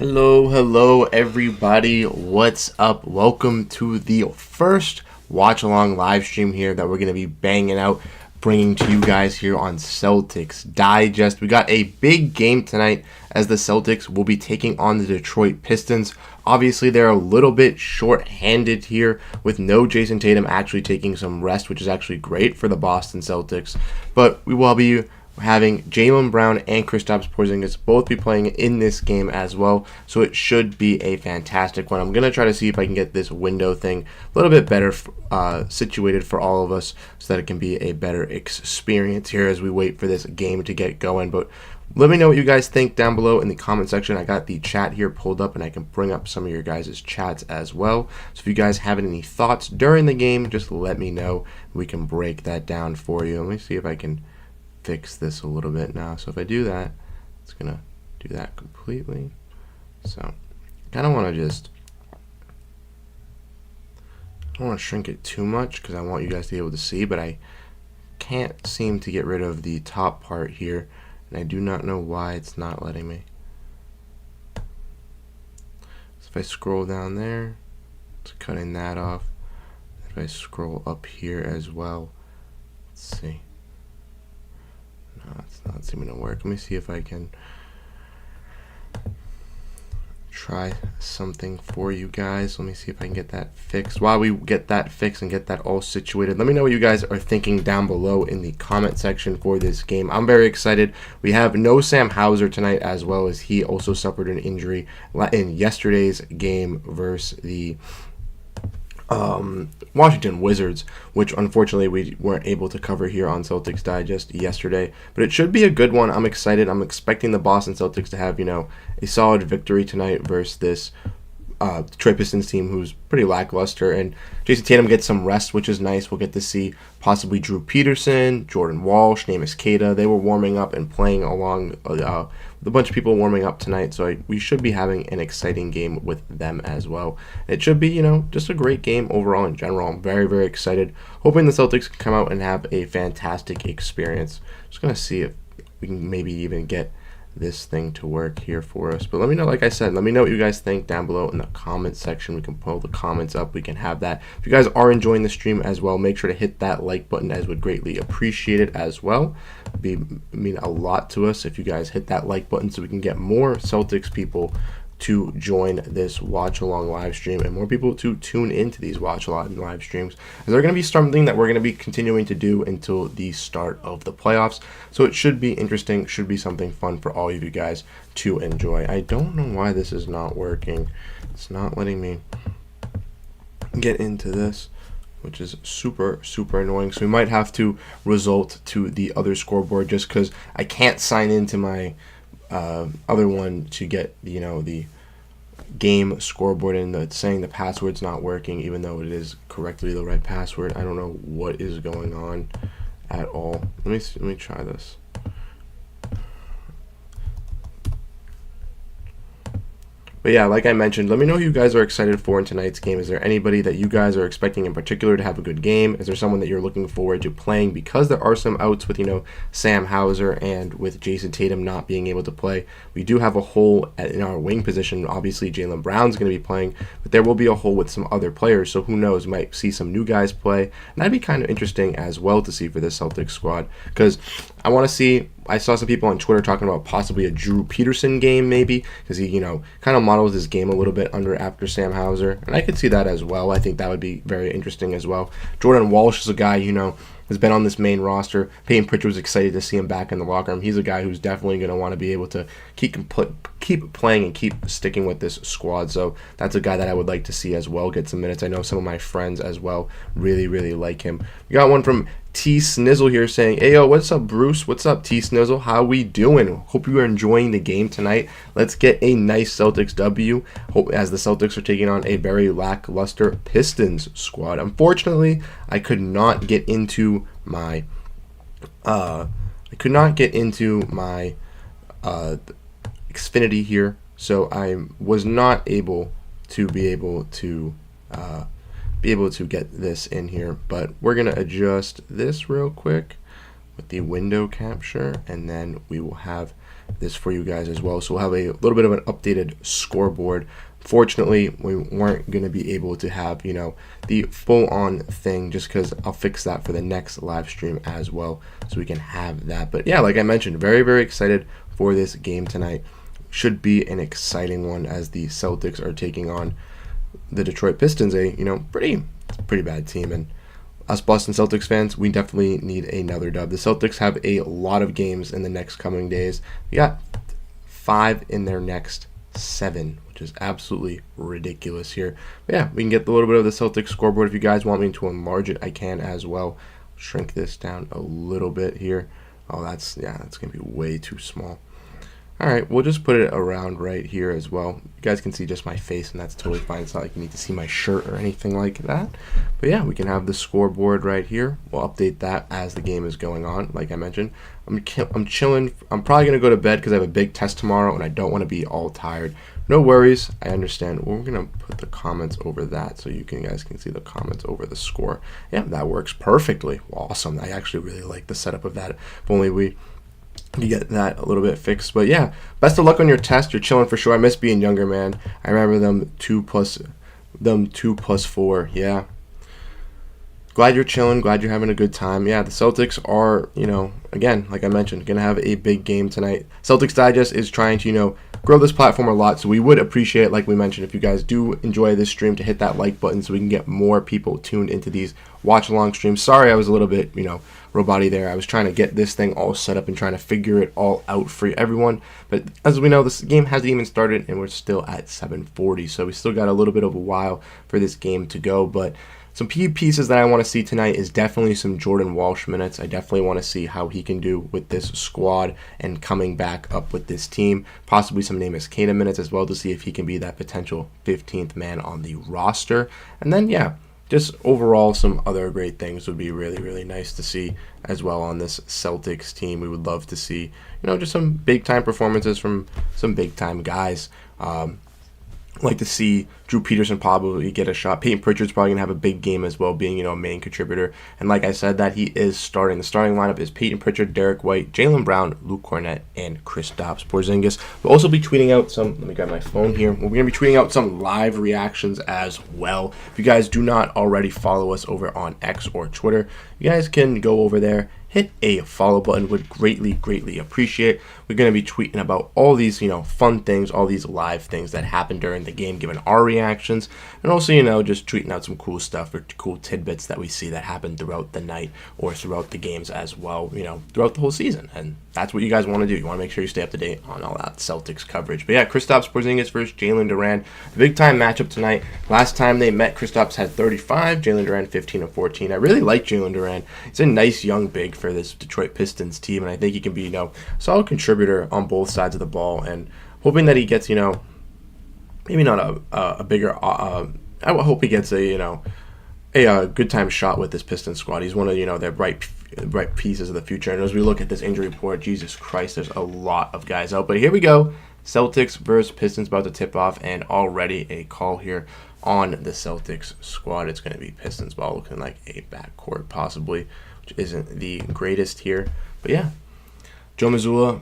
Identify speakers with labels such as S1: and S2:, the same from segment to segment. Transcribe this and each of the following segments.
S1: Hello everybody. What's up? Welcome to the first watch along live stream here that we're going to be banging out, bringing to you guys here on Celtics Digest. We got a big game tonight as the Celtics will be taking on the Detroit Pistons. Obviously, they're a little bit short-handed here with no Jason Tatum actually taking some rest, which is actually great for the Boston Celtics. But we will be having Jaylen Brown and Kristaps Porzingis both be playing in this game as well, so it should be a fantastic one. I'm going to try to see if I can get this window thing a little bit better situated for all of us so that it can be a better experience here as we wait for this game to get going. But let me know what you guys think down below in the comment section. I got the chat here pulled up and I can bring up some of your guys' chats as well. So if you guys have any thoughts during the game, just let me know. We can break that down for you. Let me see if I can fix this a little bit now. So if I do that, it's gonna do that completely. So I kind of want to I don't want to shrink it too much because I want you guys to be able to see, but I can't seem to get rid of the top part here, and I do not know why it's not letting me. So if I scroll down there, it's cutting that off. If I scroll up here as well, let's see. No, it's not seeming to work. Let me see if I can try something for you guys. Let me see if I can get that fixed. While we get that fixed and get that all situated, let me know what you guys are thinking down below in the comment section for this game. I'm very excited. We have no Sam Hauser tonight, as well as he also suffered an injury in yesterday's game versus the Washington Wizards, which unfortunately we weren't able to cover here on Celtics Digest yesterday, but it should be a good one. I'm excited. I'm expecting the Boston Celtics to have, a solid victory tonight versus this Detroit Pistons team who's pretty lackluster, and Jason Tatum gets some rest, which is nice. We'll get to see possibly Drew Peterson, Jordan Walsh, Neemias Queta. They were warming up and playing along with a bunch of people warming up tonight, so we should be having an exciting game with them as well. It should be, just a great game overall in general. I'm very, very excited. Hoping the Celtics can come out and have a fantastic experience. Just going to see if we can maybe even get this thing to work here for us. But let me know, like I said, let me know what you guys think down below in the comment section. We can pull the comments up. We can have that. If you guys are enjoying the stream as well, make sure to hit that like button, as would greatly appreciate it as well. Mean a lot to us if you guys hit that like button so we can get more Celtics people to join this watch along live stream and more people to tune into these watch along live streams, as they're going to be something that we're going to be continuing to do until the start of the playoffs. So it should be interesting, should be something fun for all of you guys to enjoy. I don't know why this is not working. It's not letting me get into this, which is super annoying. So we might have to result to the other scoreboard just because I can't sign into my other one to get the game scoreboard, and it's saying the password's not working even though it is correctly the right password. I don't know what is going on at all. Let me try this. But yeah, like I mentioned, let me know who you guys are excited for in tonight's game. Is there anybody that you guys are expecting in particular to have a good game? Is there someone that you're looking forward to playing? Because there are some outs with, Sam Hauser and with Jason Tatum not being able to play. We do have a hole in our wing position. Obviously, Jaylen Brown's going to be playing, but there will be a hole with some other players. So who knows? We might see some new guys play. And that'd be kind of interesting as well to see for this Celtics squad, because I want to see. I saw some people on Twitter talking about possibly a Drew Peterson game, maybe, because he, kind of models his game a little bit after Sam Hauser, and I could see that as well. I think that would be very interesting as well. Jordan Walsh is a guy, has been on this main roster. Peyton Pritchard was excited to see him back in the locker room. He's a guy who's definitely going to want to be able to keep playing and keep sticking with this squad. So that's a guy that I would like to see as well get some minutes. I know some of my friends as well really like him. We got one from T Snizzle here saying, "Hey yo, what's up, Bruce? What's up, T Snizzle? How we doing? Hope you are enjoying the game tonight. Let's get a nice Celtics W. Hope as the Celtics are taking on a very lackluster Pistons squad." Unfortunately, I could not get into my Xfinity here, so I was not able to be able to get this in here. But we're gonna adjust this real quick with the window capture, and then we will have this for you guys as well. So we'll have a little bit of an updated scoreboard. Fortunately, we weren't going to be able to have, the full-on thing, just because I'll fix that for the next live stream as well, so we can have that. But yeah, like I mentioned, very, very excited for this game tonight. Should be an exciting one, as the Celtics are taking on the Detroit Pistons, a pretty bad team. And us Boston Celtics fans, we definitely need another dub. The Celtics have a lot of games in the next coming days. We got 5 in their next 7, which is absolutely ridiculous here. But yeah, we can get a little bit of the Celtics scoreboard. If you guys want me to enlarge it, I can as well. Shrink this down a little bit here. Oh, that's going to be way too small. All right, we'll just put it around right here as well. You guys can see just my face, and that's totally fine. It's not like you need to see my shirt or anything like that. But yeah, we can have the scoreboard right here. We'll update that as the game is going on. Like I mentioned, I'm chilling. I'm probably going to go to bed because I have a big test tomorrow, and I don't want to be all tired. No worries. I understand. We're going to put the comments over that so you guys can see the comments over the score. Yeah, that works perfectly. Awesome. I actually really like the setup of that. If only we you get that a little bit fixed. But yeah, best of luck on your test. You're chilling for sure. I miss being younger, man. I remember them 2 plus 4. Yeah, glad you're chilling, glad you're having a good time. Yeah, the Celtics are, again, like I mentioned, gonna have a big game tonight. Celtics Digest is trying to, grow this platform a lot, so we would appreciate, like we mentioned, if you guys do enjoy this stream, to hit that like button so we can get more people tuned into these watch along streams. Sorry, I was a little bit, robot-y there. I was trying to get this thing all set up and trying to figure it all out for everyone. But as we know, this game hasn't even started, and we're still at 7:40, so we still got a little bit of a while for this game to go. But some key pieces that I want to see tonight is definitely some Jordan Walsh minutes. I definitely want to see how he can do with this squad and coming back up with this team. Possibly some Namus Kana minutes as well, to see if he can be that potential 15th man on the roster. And then, yeah, just overall some other great things would be really, really nice to see as well on this Celtics team. We would love to see, just some big-time performances from some big-time guys. Like to see Drew Peterson probably get a shot. Peyton Pritchard's probably going to have a big game as well, being, a main contributor. And like I said, that he is starting. The starting lineup is Peyton Pritchard, Derek White, Jaylen Brown, Luke Cornett, and Kristaps Porzingis. We'll also be tweeting out some, let me grab my phone here. We're going to be tweeting out some live reactions as well. If you guys do not already follow us over on X or Twitter, you guys can go over there, hit a follow button. Would greatly appreciate. We're going to be tweeting about all these, fun things, all these live things that happen during the game, giving our reactions, and also, just tweeting out some cool stuff or cool tidbits that we see that happen throughout the night or throughout the games as well, throughout the whole season. And that's what you guys want to do. You want to make sure you stay up to date on all that Celtics coverage. But yeah, Kristaps Porzingis versus Jalen Duren. Big time matchup tonight. Last time they met, Kristaps had 35, Jalen Duren 15 and 14. I really like Jalen Duren. He's a nice young big for this Detroit Pistons team, and I think he can be, a solid contributor on both sides of the ball, and hoping that he gets, maybe not a bigger, I hope he gets a good time shot with this Pistons squad. He's one of, their bright pieces of the future. And as we look at this injury report, Jesus Christ, there's a lot of guys out. But here we go. Celtics versus Pistons about to tip off, and already a call here on the Celtics squad. It's going to be Pistons ball, looking like a backcourt possibly, which isn't the greatest here. But yeah, Joe Mazzulla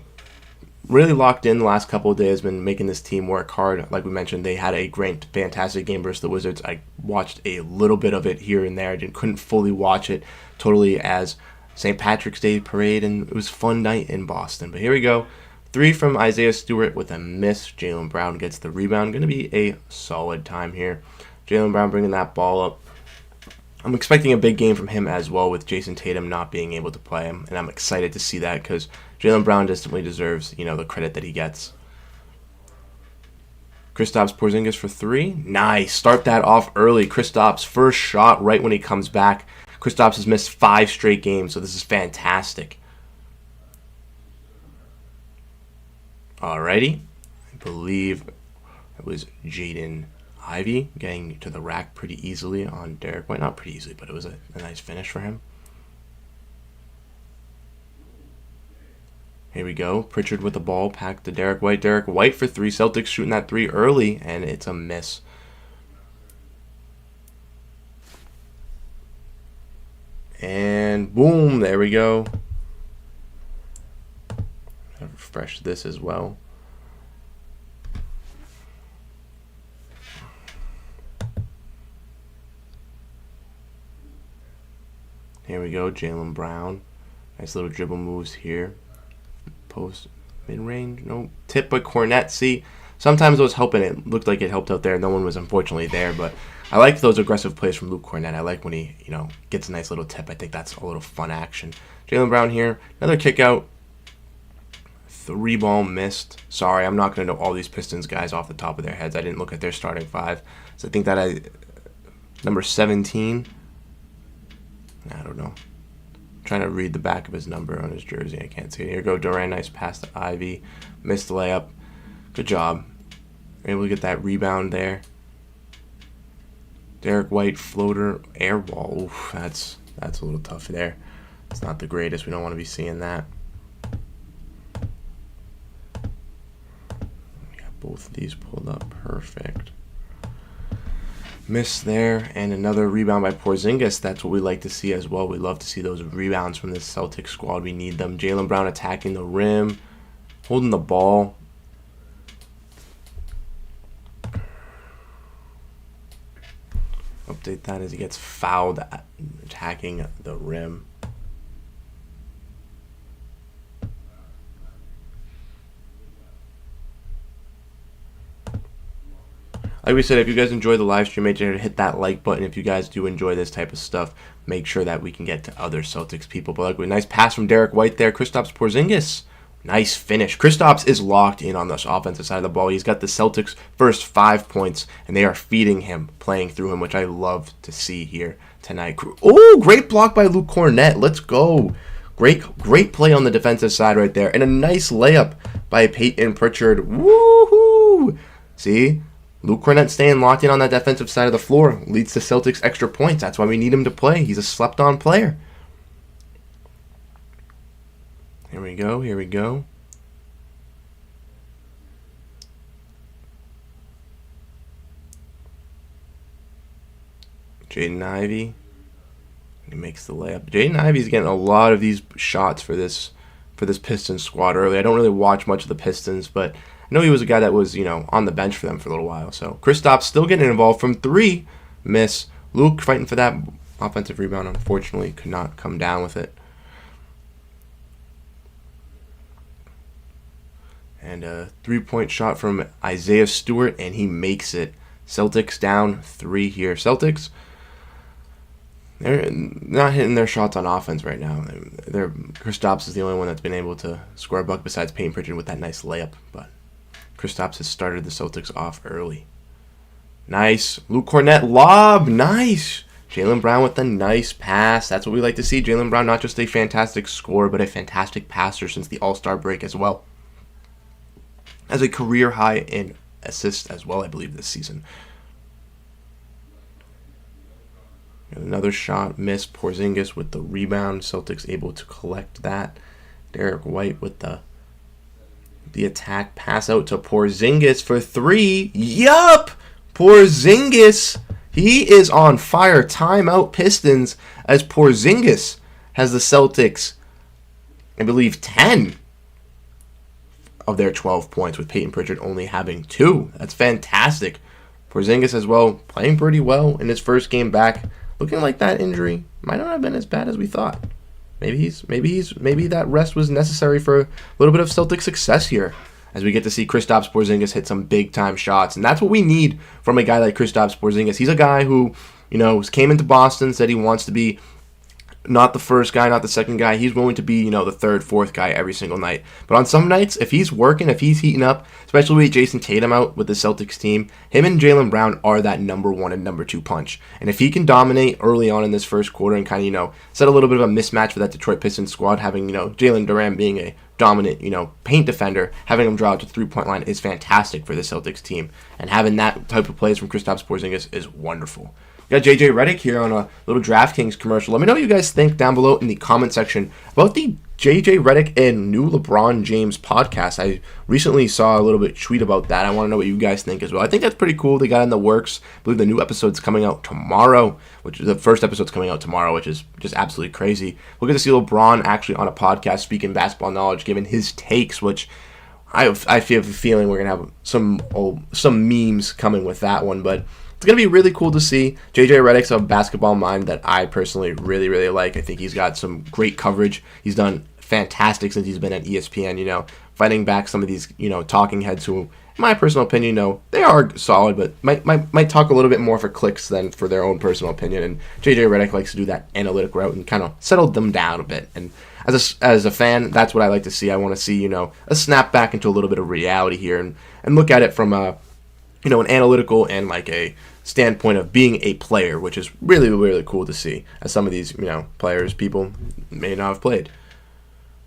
S1: really locked in the last couple of days, been making this team work hard. Like we mentioned, they had a great, fantastic game versus the Wizards. I watched a little bit of it here and there. I couldn't fully watch it totally as St. Patrick's Day parade, and it was a fun night in Boston. But here we go. 3 from Isaiah Stewart with a miss. Jaylen Brown gets the rebound. Going to be a solid time here. Jaylen Brown bringing that ball up. I'm expecting a big game from him as well, with Jason Tatum not being able to play him, and I'm excited to see that because Jaylen Brown definitely deserves, the credit that he gets. Kristaps Porzingis for 3. Nice. Start that off early. Kristaps' first shot right when he comes back. Kristaps has missed 5 straight games, so this is fantastic. Alrighty. I believe it was Jaden Ivey getting to the rack pretty easily on Derek White. Not pretty easily, but it was a nice finish for him. Here we go. Pritchard with the ball. Packed to Derek White. Derek White for 3. Celtics shooting that 3 early, and it's a miss. And boom, there we go. refresh this as well. Here we go, Jaylen Brown. Nice little dribble moves here. Post, mid-range, no. Tip by Cornet. See, sometimes it was helping. It looked like it helped out there. No one was unfortunately there, but I like those aggressive plays from Luke Cornet. I like when he, gets a nice little tip. I think that's a little fun action. Jaylen Brown here. Another kick out. 3-ball missed. Sorry, I'm not going to know all these Pistons guys off the top of their heads. I didn't look at their starting 5. So I think that number 17. I don't know. I'm trying to read the back of his number on his jersey. I can't see it. Here go Durant. Nice pass to Ivy. Missed the layup. Good job. Able to get that rebound there. Derek White floater air ball. Oof, that's a little tough there. It's not the greatest. We don't want to be seeing that. We got both of these pulled up. Perfect. Miss there, and another rebound by Porzingis. That's what we like to see as well. We love to see those rebounds from this Celtics squad. We need them. Jaylen Brown attacking the rim, holding the ball. Update that as he gets fouled attacking the rim. Like we said, if you guys enjoy the live stream, make sure to hit that like button. If you guys do enjoy this type of stuff, make sure that we can get to other Celtics people. But like, nice pass from Derek White there. Kristaps Porzingis, nice finish. Kristaps is locked in on this offensive side of the ball. He's got the Celtics' first 5 points, and they are feeding him, playing through him, which I love to see here tonight. Oh, great block by Luke Cornet. Let's go. Great play on the defensive side right there. And a nice layup by Peyton Pritchard. Woohoo! See? Luke Cornet staying locked in on that defensive side of the floor leads to Celtics extra points. That's why we need him to play. He's a slept-on player. Here we go. Here we go. Jaden Ivey. He makes the layup. Jaden Ivey's getting a lot of these shots for this Pistons squad early. I don't really watch much of the Pistons, but I know he was a guy that was, on the bench for them for a little while. So Kristaps still getting involved from 3. Miss. Luke fighting for that offensive rebound. Unfortunately, could not come down with it. And a 3-point shot from Isaiah Stewart, and he makes it. Celtics down 3 here. Celtics, they're not hitting their shots on offense right now. Kristaps is the only one that's been able to score a buck besides Peyton Pritchard with that nice layup, but Kristaps has started the Celtics off early. Nice. Luke Cornet lob. Nice. Jaylen Brown with a nice pass. That's what we like to see. Jaylen Brown, not just a fantastic scorer, but a fantastic passer since the All-Star break as well. Has a career high in assists as well, I believe, this season. And another shot missed. Porzingis with the rebound. Celtics able to collect that. Derek White with the attack, pass out to Porzingis for 3. Yup! Porzingis, he is on fire. Timeout Pistons as Porzingis has the Celtics, I believe, 10 of their 12 points, with Peyton Pritchard only having 2. That's fantastic. Porzingis as well, playing pretty well in his first game back. Looking like that injury might not have been as bad as we thought. Maybe that rest was necessary for a little bit of Celtic success here, as we get to see Kristaps Porzingis hit some big-time shots. And that's what we need from a guy like Kristaps Porzingis. He's a guy who, came into Boston, said he wants to be not the first guy, not the second guy. He's willing to be, the third, fourth guy every single night. But on some nights, if he's working, if he's heating up, especially with Jason Tatum out with the Celtics team, him and Jaylen Brown are that number 1 and number 2 punch. And if he can dominate early on in this first quarter and kind of, set a little bit of a mismatch for that Detroit Pistons squad, having, Jalen Duran being a dominant, paint defender, having him draw out to the 3-point line is fantastic for the Celtics team. And having that type of plays from Kristaps Porzingis is wonderful. We got JJ Redick here on a little DraftKings commercial. Let me know what you guys think down below in the comment section about the JJ Redick and new LeBron James podcast. I recently saw a little bit tweet about that. I want to know what you guys think as well. I think that's pretty cool. They got in the works. I believe the new episode's coming out tomorrow, which is the first episode's coming out tomorrow, which is just absolutely crazy. We'll get to see LeBron actually on a podcast speaking basketball knowledge, giving his takes, which I feel a feeling we're gonna have some memes coming with that one, but it's going to be really cool to see. JJ Redick's a basketball mind that I personally really, really like. I think he's got some great coverage. He's done fantastic since he's been at ESPN, fighting back some of these, talking heads who, in my personal opinion, they are solid, but might talk a little bit more for clicks than for their own personal opinion. And JJ Redick likes to do that analytic route and kind of settle them down a bit. And as a fan, that's what I like to see. I want to see, a snap back into a little bit of reality here and look at it from an analytical and like a standpoint of being a player, which is really, really cool to see, as some of these, people may not have played.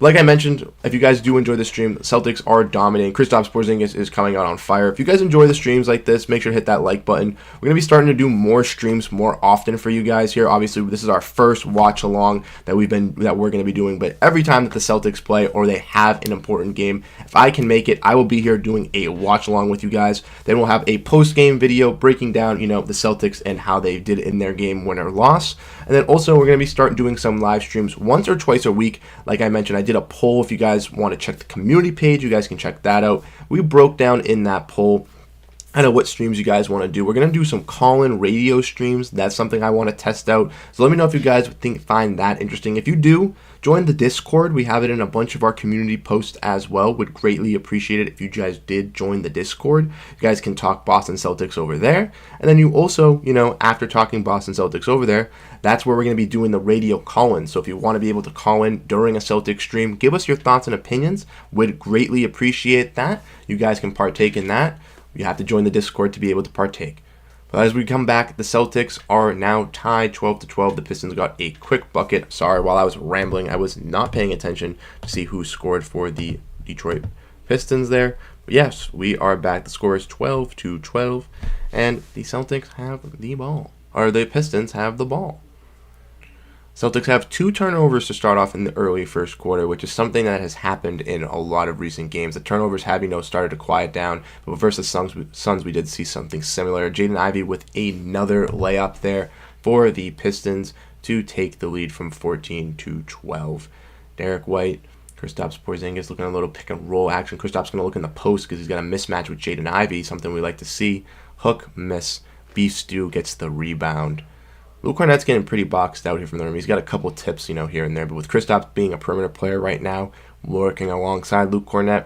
S1: Like I mentioned, if you guys do enjoy the stream, Celtics are dominating. Kristaps Porzingis is coming out on fire. If you guys enjoy the streams like this, make sure to hit that like button. We're going to be starting to do more streams more often for you guys here. Obviously, this is our first watch along that we're going to be doing, but every time that the Celtics play or they have an important game, if I can make it, I will be here doing a watch along with you guys. Then we'll have a post-game video breaking down, the Celtics and how they did in their game, win or loss. And then also we're going to be starting doing some live streams once or twice a week. Like I mentioned, I did a poll. If you guys want to check the community page, you guys can check that out. We broke down in that poll what streams you guys want to do. We're going to do some call-in radio streams. That's something I want to test out. So let me know if you guys find that interesting. If you do, join the Discord. We have it in a bunch of our community posts as well. Would greatly appreciate it if you guys did join the Discord. You guys can talk Boston Celtics over there. And then you also, after talking Boston Celtics over there, that's where we're going to be doing the radio call-in. So if you want to be able to call in during a Celtics stream, give us your thoughts and opinions. Would greatly appreciate that. You guys can partake in that. You have to join the Discord to be able to partake. But as we come back, the Celtics are now tied 12-12. The Pistons got a quick bucket. Sorry, while I was rambling, I was not paying attention to see who scored for the Detroit Pistons there. But yes, we are back. The score is 12-12, and the Celtics have the ball. Or the Pistons have the ball. Celtics have 2 turnovers to start off in the early first quarter, which is something that has happened in a lot of recent games. The turnovers have, started to quiet down, but versus Suns, we did see something similar. Jaden Ivey with another layup there for the Pistons to take the lead from 14-12. Derek White, Kristaps Porzingis looking at a little pick and roll action. Kristaps going to look in the post because he's got a mismatch with Jaden Ivey, something we like to see. Hook, miss. Beef Stew gets the rebound. Luke Cornett's getting pretty boxed out here from the rim. He's got a couple tips, here and there. But with Kristaps being a perimeter player right now, working alongside Luke Cornett,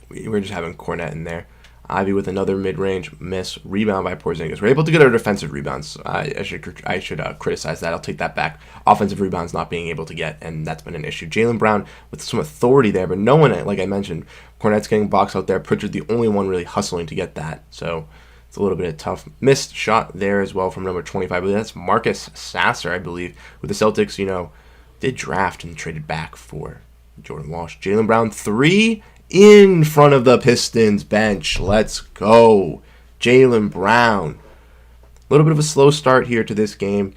S1: we're just having Cornett in there. Ivy with another mid-range miss. Rebound by Porzingis. We're able to get our defensive rebounds. I should criticize that. I'll take that back. Offensive rebounds not being able to get, and that's been an issue. Jaylen Brown with some authority there, but no one, like I mentioned, Cornett's getting boxed out there. Pritchard's the only one really hustling to get that. So it's a little bit of tough. Missed shot there as well from number 25. I believe that's Marcus Sasser, I believe. With the Celtics, did draft and traded back for Jordan Walsh. Jaylen Brown, 3 in front of the Pistons bench. Let's go. Jaylen Brown. A little bit of a slow start here to this game,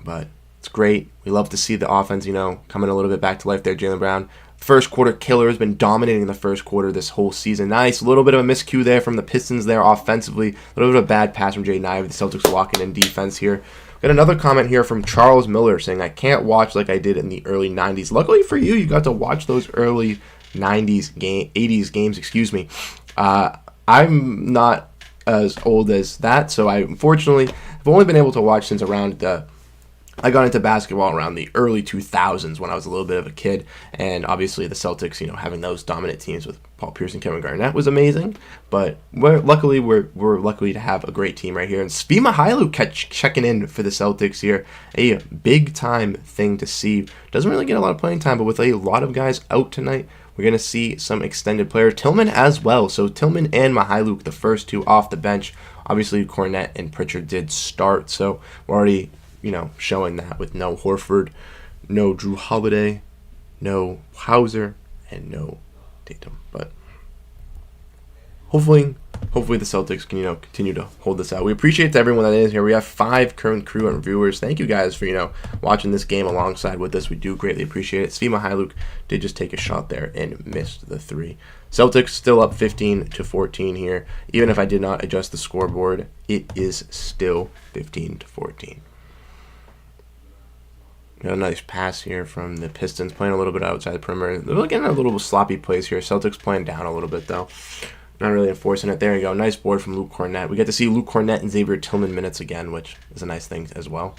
S1: but it's great. We love to see the offense, coming a little bit back to life there. Jaylen Brown. First quarter killer, has been dominating the first quarter this whole season. Nice. A little bit of a miscue there from the Pistons there offensively. A little bit of a bad pass from Jaden Ivey. The Celtics locking in defense here. Got another comment here from Charles Miller saying, I can't watch like I did in the early 90s. Luckily for you, you got to watch those early 80s games, I'm not as old as that, so I unfortunately have only been able to watch since I got into basketball around the early 2000s when I was a little bit of a kid, and obviously the Celtics, having those dominant teams with Paul Pierce and Kevin Garnett was amazing, but we're lucky to have a great team right here. And Svi Mykhailiuk checking in for the Celtics here, a big-time thing to see. Doesn't really get a lot of playing time, but with a lot of guys out tonight, we're going to see some extended players. Tillman as well, so Tillman and Mykhailiuk, the first two off the bench. Obviously, Cornett and Pritchard did start, so we're already showing that with no Horford, no Drew Holiday, no Hauser, and no Tatum. But hopefully the Celtics can, continue to hold this out. We appreciate everyone that is here. We have 5 current crew and viewers. Thank you guys for, watching this game alongside with us. We do greatly appreciate it. Svi Mykhailiuk did just take a shot there and missed the 3. Celtics still up 15-14 here. Even if I did not adjust the scoreboard, it is still 15-14. Got a nice pass here from the Pistons, playing a little bit outside the perimeter. They're getting a little sloppy plays here. Celtics playing down a little bit, though. Not really enforcing it. There you go. Nice board from Luke Kornet. We get to see Luke Kornet and Xavier Tillman minutes again, which is a nice thing as well.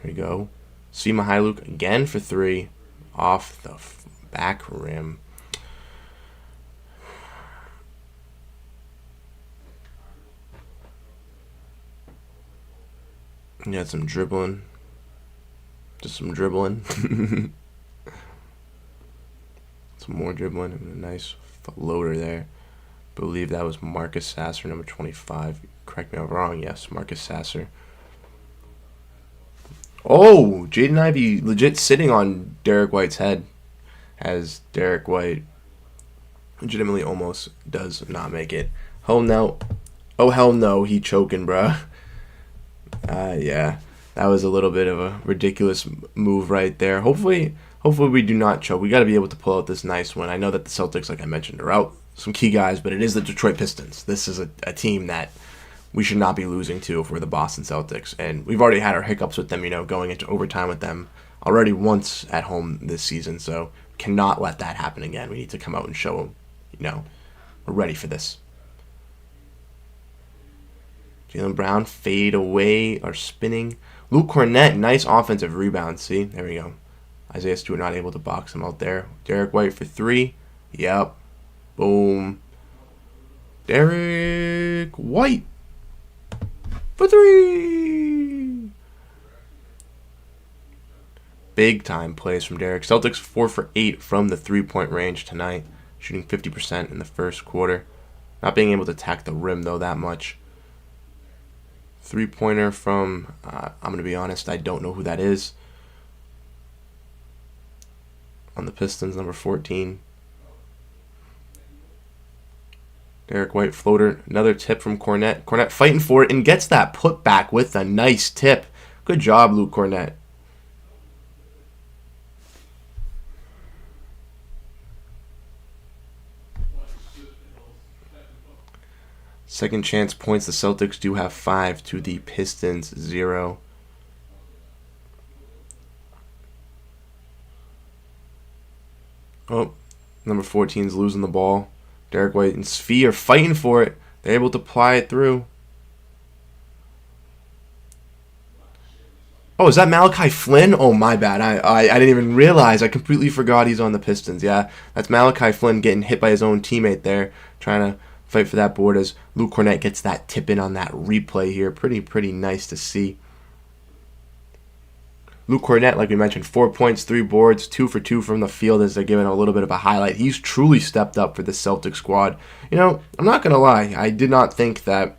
S1: Here we go. Svi Mykhailiuk again for 3 off the back rim. Got some dribbling. Just some dribbling. Some more dribbling. And a nice floater there. Believe that was Marcus Sasser, number 25. Correct me if I'm wrong. Yes, Marcus Sasser. Oh, Jaden Ivey legit sitting on Derek White's head. As Derek White legitimately almost does not make it. Oh no. Oh hell no, he choking, bruh. Yeah, that was a little bit of a ridiculous move right there. Hopefully we do not choke. We got to be able to pull out this nice win. I know that the Celtics, like I mentioned, are out some key guys, but it is the Detroit Pistons. This is a team that we should not be losing to if we're the Boston Celtics. And we've already had our hiccups with them, going into overtime with them already once at home this season. So cannot let that happen again. We need to come out and show them, we're ready for this. Jaylen Brown, fade away, or spinning. Luke Kornet, nice offensive rebound. See, there we go. Isaiah Stewart not able to box him out there. Derek White for 3. Yep. Boom. Derek White for 3. Big time plays from Derek. Celtics 4 for 8 from the 3-point range tonight. Shooting 50% in the first quarter. Not being able to attack the rim, though, that much. 3-pointer from, I'm going to be honest, I don't know who that is. On the Pistons, number 14. Derek White floater. Another tip from Kornet. Kornet fighting for it and gets that put back with a nice tip. Good job, Luke Kornet. Second chance points. The Celtics do have 5 to the Pistons 0. Oh, number 14 is losing the ball. Derek White and Svi are fighting for it. They're able to ply it through. Oh, is that Malachi Flynn? Oh, my bad. I didn't even realize. I completely forgot he's on the Pistons. Yeah, that's Malachi Flynn getting hit by his own teammate there, trying to fight for that board as Luke Kornet gets that tip in on that replay here. Pretty nice to see. Luke Kornet, like we mentioned, 4 points, 3 boards, 2 for 2 from the field as they're giving a little bit of a highlight. He's truly stepped up for the Celtics squad. I'm not going to lie. I did not think that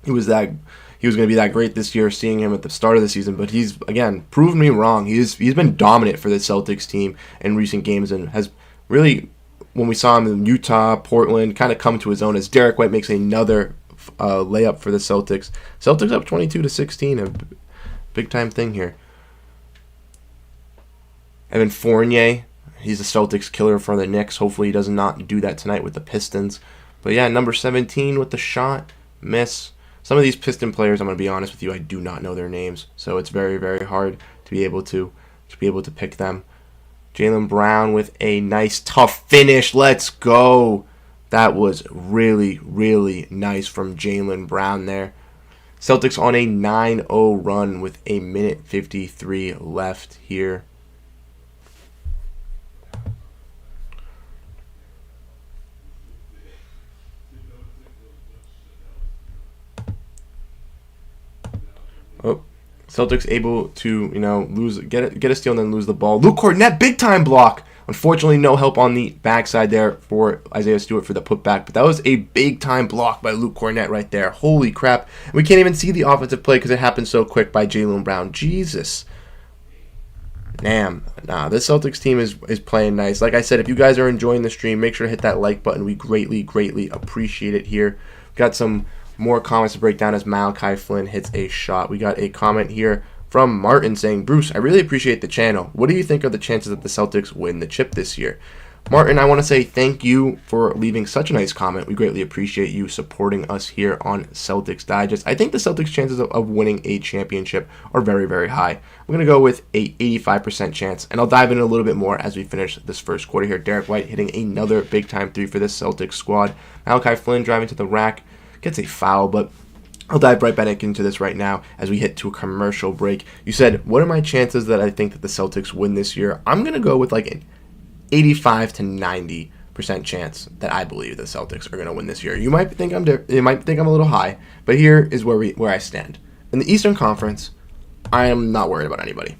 S1: he was going to be that great this year, seeing him at the start of the season, but he's, again, proven me wrong. He's been dominant for the Celtics team in recent games and has really, when we saw him in Utah, Portland, kind of come to his own as Derek White makes another layup for the Celtics. Celtics up 22-16, a big-time thing here. Evan Fournier, he's the Celtics killer for the Knicks. Hopefully he does not do that tonight with the Pistons. But yeah, number 17 with the shot, miss. Some of these Piston players, I'm going to be honest with you, I do not know their names. So it's very, very hard to be able to pick them. Jaylen Brown with a nice, tough finish. Let's go. That was really, really nice from Jaylen Brown there. Celtics on a 9-0 run with a minute 53 left here. Oh, Celtics able to, get a steal and then lose the ball. Luke Kornet, big time block. Unfortunately, no help on the backside there for Isaiah Stewart for the putback. But that was a big time block by Luke Kornet right there. Holy crap. We can't even see the offensive play because it happened so quick by Jaylen Brown. Jesus. Damn. Nah, this Celtics team is playing nice. Like I said, if you guys are enjoying the stream, make sure to hit that like button. We greatly appreciate it here. Got some more comments to break down as Malachi Flynn hits a shot. We got a comment here from Martin saying, Bruce, I really appreciate the channel. What do you think of the chances that the Celtics win the chip this year? Martin, I want to say thank you for leaving such a nice comment. We greatly appreciate you supporting us here on Celtics Digest. I think the Celtics' chances of winning a championship are very high. I'm going to go with a 85% chance, and I'll dive in a little bit more as we finish this first quarter here. Derek White hitting another big-time three for this Celtics squad. Malachi Flynn driving to the rack, gets a foul, but I'll dive right back into this right now as we hit to a commercial break. You said, what are my chances that I think that the Celtics win this year? I'm going to go with like an 85 to 90% chance that I believe the Celtics are going to win this year. You might think I'm a little high, but here is where I stand. In the Eastern Conference, I am not worried about anybody.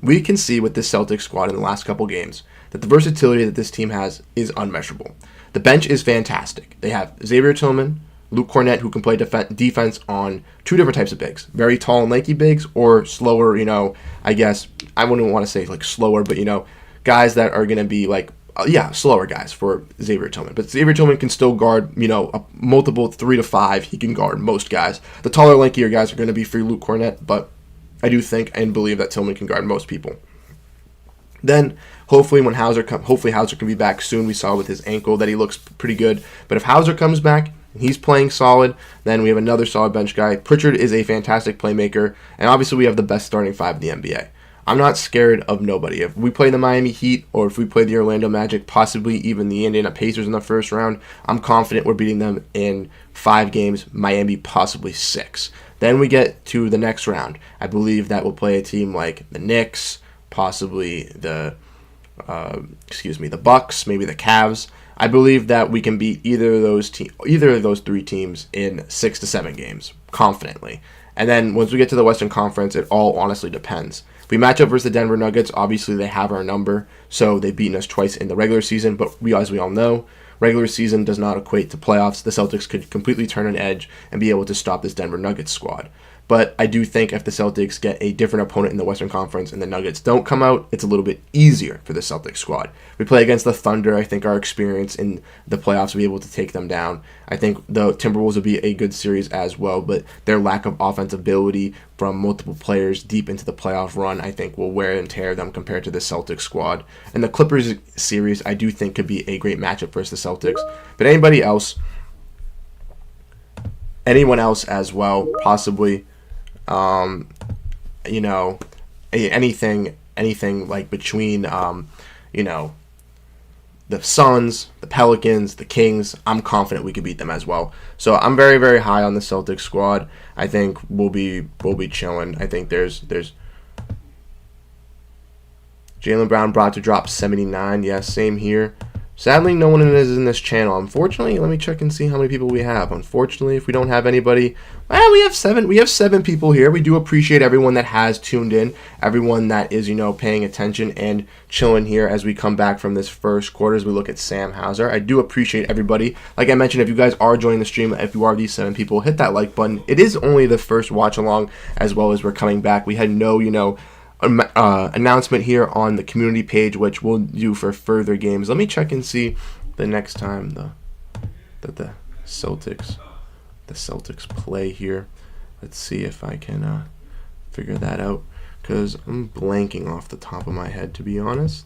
S1: We can see with this Celtics squad in the last couple games that the versatility that this team has is unmeasurable. The bench is fantastic. They have Xavier Tillman, Luke Cornett, who can play defense on two different types of bigs. Very tall and lanky bigs, or slower, I guess, I wouldn't want to say like slower, but guys that are going to be like, slower guys for Xavier Tillman. But Xavier Tillman can still guard, a multiple 3 to 5. He can guard most guys. The taller, lankier guys are going to be for Luke Cornett, but I do think and believe that Tillman can guard most people. Then, hopefully Hauser can be back soon. We saw with his ankle that he looks pretty good. But if Hauser comes back and he's playing solid, then we have another solid bench guy. Pritchard is a fantastic playmaker, and obviously we have the best starting five in the NBA. I'm not scared of nobody. If we play the Miami Heat or if we play the Orlando Magic, possibly even the Indiana Pacers in the first round, I'm confident we're beating them in 5 games, Miami possibly 6. Then we get to the next round. I believe that we'll play a team like the Knicks, possibly the Bucks, maybe the Cavs. I believe that we can beat either of those 3 teams in 6 to 7 games confidently. And then once we get to the Western Conference, it all honestly depends. If we match up versus the Denver Nuggets, obviously they have our number, so they've beaten us twice in the regular season, but as we all know, regular season does not equate to playoffs. The Celtics could completely turn an edge and be able to stop this Denver Nuggets squad. But I do think if the Celtics get a different opponent in the Western Conference and the Nuggets don't come out, it's a little bit easier for the Celtics squad. We play against the Thunder. I think our experience in the playoffs will be able to take them down. I think the Timberwolves will be a good series as well, but their lack of offensive ability from multiple players deep into the playoff run, I think, will wear and tear them compared to the Celtics squad. And the Clippers series, I do think, could be a great matchup versus the Celtics. But anyone else as well, possibly. Anything like between, the Suns, the Pelicans, the Kings, I'm confident we could beat them as well. So I'm very high on the Celtics squad. I think we'll be chilling. I think there's Jaylen Brown brought to drop 79. Yes, same here. Sadly, no one is in this channel. Unfortunately, let me check and see how many people we have. Unfortunately, if we don't have anybody, well, we have 7. We have 7 people here. We do appreciate everyone that has tuned in, everyone that is, paying attention and chilling here as we come back from this first quarter as we look at Sam Hauser. I do appreciate everybody. Like I mentioned, if you guys are joining the stream, if you are these 7 people, hit that like button. It is only the first watch along as well as we're coming back. We had no, announcement here on the community page, which we'll do for further games. Let me check and see the next time that the Celtics play here. Let's see if I can figure that out, because I'm blanking off the top of my head, to be honest.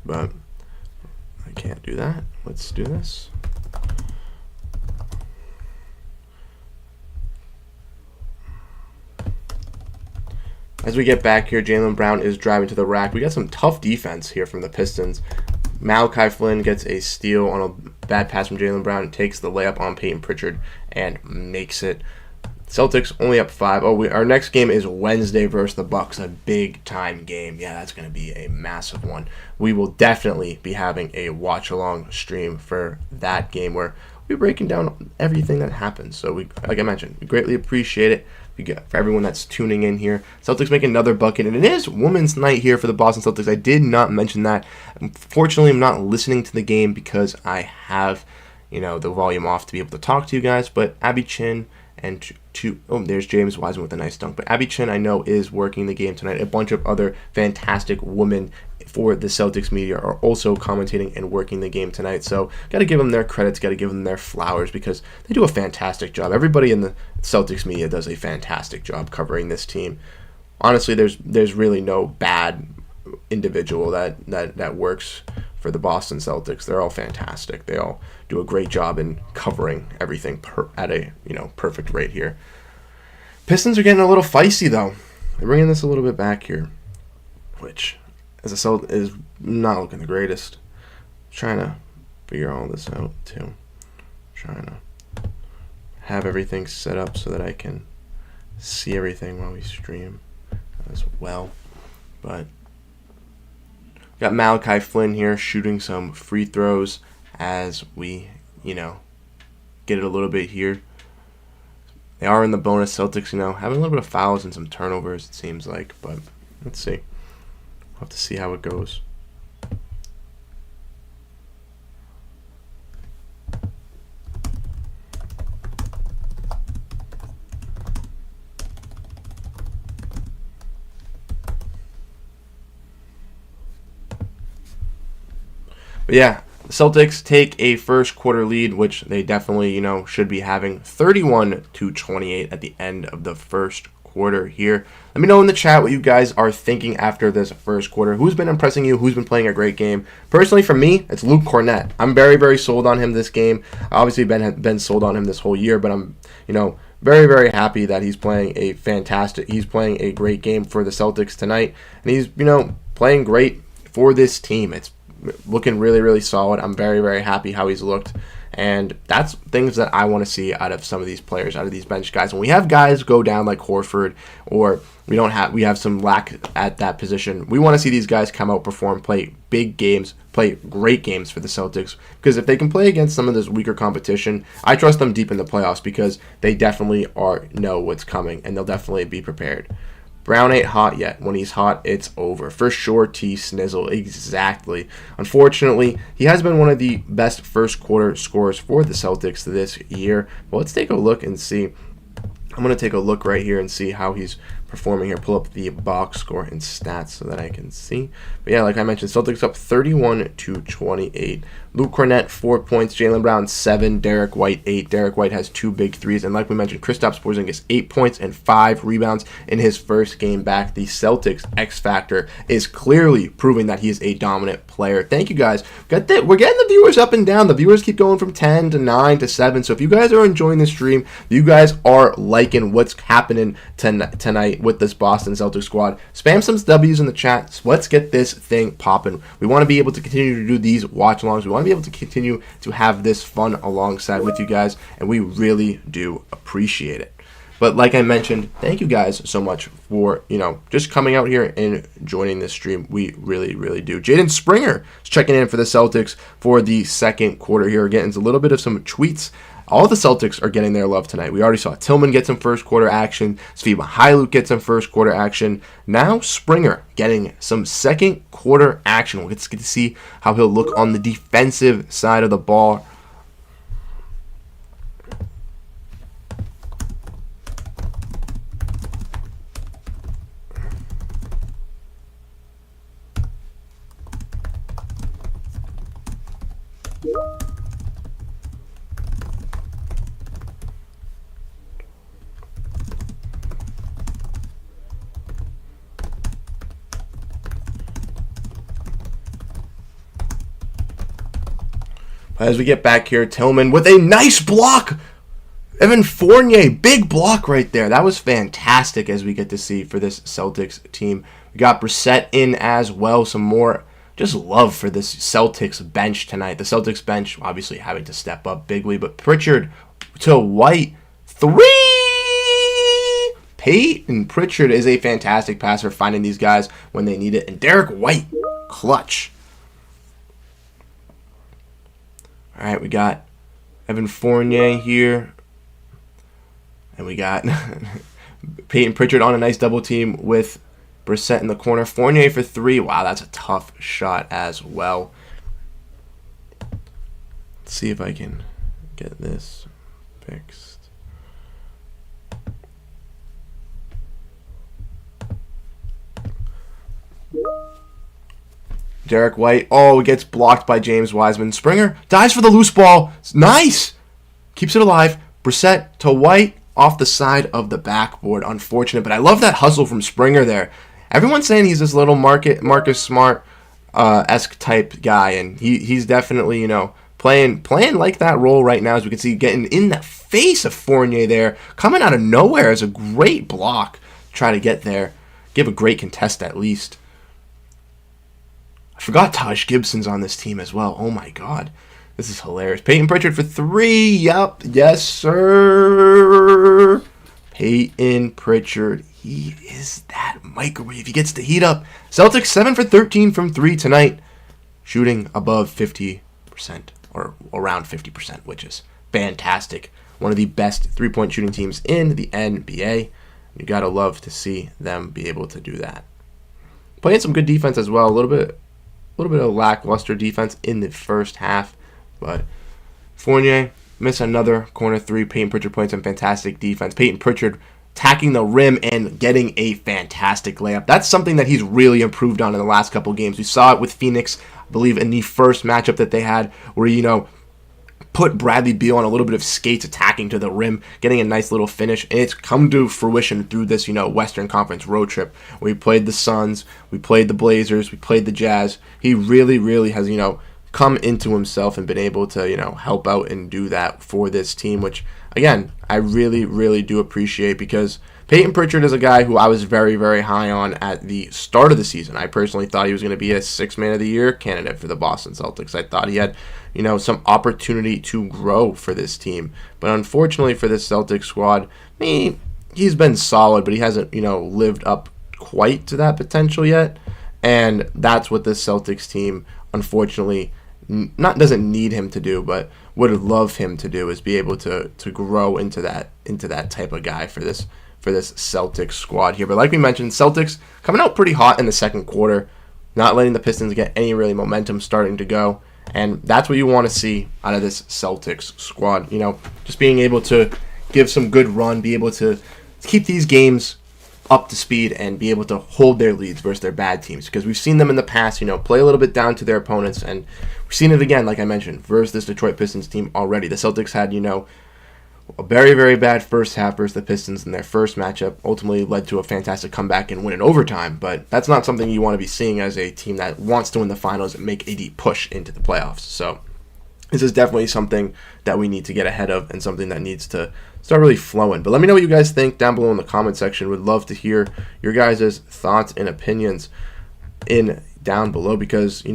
S1: But I can't do that. Let's do this. As we get back here, Jaylen Brown is driving to the rack. We got some tough defense here from the Pistons. Malachi Flynn gets a steal on a bad pass from Jaylen Brown, takes the layup on Peyton Pritchard, and makes it. Celtics only up 5. Our next game is Wednesday versus the Bucks, a big-time game. Yeah, that's going to be a massive one. We will definitely be having a watch-along stream for that game where we're breaking down everything that happens. So, like I mentioned, we greatly appreciate it. For everyone that's tuning in here. Celtics make another bucket, and it is Women's Night here for the Boston Celtics. I did not mention that. Unfortunately, I'm not listening to the game because I have, the volume off to be able to talk to you guys, but Abby Chin And there's James Wiseman with a nice dunk. But Abby Chin, I know, is working the game tonight. A bunch of other fantastic women for the Celtics media are also commentating and working the game tonight. So got to give them their credits, got to give them their flowers because they do a fantastic job. Everybody in the Celtics media does a fantastic job covering this team. Honestly, there's really no bad individual that works for the Boston Celtics. They're all fantastic. They all do a great job in covering everything at a perfect rate here. Pistons are getting a little feisty though. They're bringing this a little bit back here, which as a Celt is not looking the greatest. Trying to figure all this out too. Trying to have everything set up so that I can see everything while we stream as well. But got Malachi Flynn here shooting some free throws as we, get it a little bit here. They are in the bonus. Celtics, having a little bit of fouls and some turnovers, it seems like. But let's see. We'll have to see how it goes. But yeah, the Celtics take a first quarter lead, which they definitely, should be having, 31-28 at the end of the first quarter here. Let me know in the chat what you guys are thinking after this first quarter. Who's been impressing you? Who's been playing a great game? Personally, for me, it's Luke Cornett. I'm very, very sold on him this game. Obviously, been sold on him this whole year, but I'm, very, very happy that he's playing a great game for the Celtics tonight. And he's, playing great for this team. It's looking really, really solid. I'm very, very happy how he's looked. And that's things that I want to see out of some of these players, out of these bench guys. When we have guys go down like Horford, or we have some lack at that position, we want to see these guys come out, perform, play big games, play great games for the Celtics. Because if they can play against some of this weaker competition, I trust them deep in the playoffs because they definitely know what's coming and they'll definitely be prepared. Brown ain't hot yet. When he's hot, it's over. For sure, T. Snizzle. Exactly. Unfortunately, he has been one of the best first quarter scorers for the Celtics this year. But let's take a look and see. I'm going to take a look right here and see how he's performing here. Pull up the box score and stats so that I can see. But yeah, like I mentioned, Celtics up 31-28. Luke Cornett, 4 points. Jaylen Brown, 7. Derek White, 8. Derek White has 2 big threes. And like we mentioned, Kristaps Porzingis, 8 points and 5 rebounds in his first game back. The Celtics X Factor is clearly proving that he is a dominant player. Thank you guys. We're getting the viewers up and down. The viewers keep going from 10 to 9 to 7. So if you guys are enjoying the stream, you guys are liking what's happening tonight with this Boston Celtics squad, spam some W's in the chat. So let's get this thing popping. We want to be able to continue to do these watch-alongs. We want to be able to continue to have this fun alongside with you guys, and we really do appreciate it. But like I mentioned, thank you guys so much for, just coming out here and joining this stream. We really, really do. Jaden Springer is checking in for the Celtics for the second quarter here. Getting a little bit of some tweets. All the Celtics are getting their love tonight. We already saw Tillman get some first quarter action. Svi Mykhailiuk get some first quarter action. Now Springer getting some second quarter action. We'll get to see how he'll look on the defensive side of the ball. As we get back here, Tillman with a nice block. Evan Fournier, big block right there. That was fantastic as we get to see for this Celtics team. We got Brissett in as well. Some more just love for this Celtics bench tonight. The Celtics bench obviously having to step up bigly, but Pritchard to White. 3! Peyton Pritchard is a fantastic passer, finding these guys when they need it. And Derek White, clutch. All right, we got Evan Fournier here. And we got Peyton Pritchard on a nice double team with Brissett in the corner. Fournier for 3. Wow, that's a tough shot as well. Let's see if I can get this fixed. Derek White. Oh, it gets blocked by James Wiseman. Springer dives for the loose ball. Nice. Keeps it alive. Brissett to White off the side of the backboard. Unfortunate, but I love that hustle from Springer there. Everyone's saying he's this little Marcus Smart esque type guy, and he's definitely, playing like that role right now, as we can see, getting in the face of Fournier there, coming out of nowhere as a great block. Try to get there, give a great contest at least. I forgot Taj Gibson's on this team as well. Oh my God, this is hilarious. Peyton Pritchard for 3. Yup, yes sir. Peyton Pritchard, he is that microwave. He gets the heat up. Celtics 7 for 13 from 3 tonight, shooting above 50%. Or around 50%, which is fantastic. One of the best three-point shooting teams in the NBA. You gotta love to see them be able to do that. Playing some good defense as well. A little bit of lackluster defense in the first half, but Fournier missed another corner 3. Peyton Pritchard playing some fantastic defense. Peyton Pritchard attacking the rim and getting a fantastic layup. That's something that he's really improved on in the last couple games. We saw it with Phoenix, I believe, in the first matchup that they had, where put Bradley Beal on a little bit of skates, attacking to the rim, getting a nice little finish, and it's come to fruition through this Western Conference road trip, where we played the Suns, we played the Blazers, we played the Jazz. He really has come into himself and been able to help out and do that for this team, which again I really do appreciate, because Peyton Pritchard is a guy who I was very high on at the start of the season. I personally thought he was going to be a 6th Man of the Year candidate for the Boston Celtics. I thought he had, some opportunity to grow for this team. But unfortunately for this Celtics squad, he's been solid, but he hasn't, lived up quite to that potential yet. And that's what this Celtics team, unfortunately, doesn't need him to do, but would love him to do, is be able to grow into that type of guy for this Celtics squad here. But like we mentioned, Celtics coming out pretty hot in the second quarter, not letting the Pistons get any really momentum starting to go. And that's what you want to see out of this Celtics squad. Just being able to give some good run, be able to keep these games up to speed and be able to hold their leads versus their bad teams. Because we've seen them in the past, play a little bit down to their opponents. And we've seen it again, like I mentioned, versus this Detroit Pistons team already. The Celtics had, a very bad first half versus the Pistons in their first matchup. Ultimately led to a fantastic comeback and win in overtime, but that's not something you want to be seeing as a team that wants to win the finals and make a deep push into the playoffs. So this is definitely something that we need to get ahead of and something that needs to start really flowing. But let me know what you guys think down below in the comment section. Would love to hear your guys' thoughts and opinions down below, because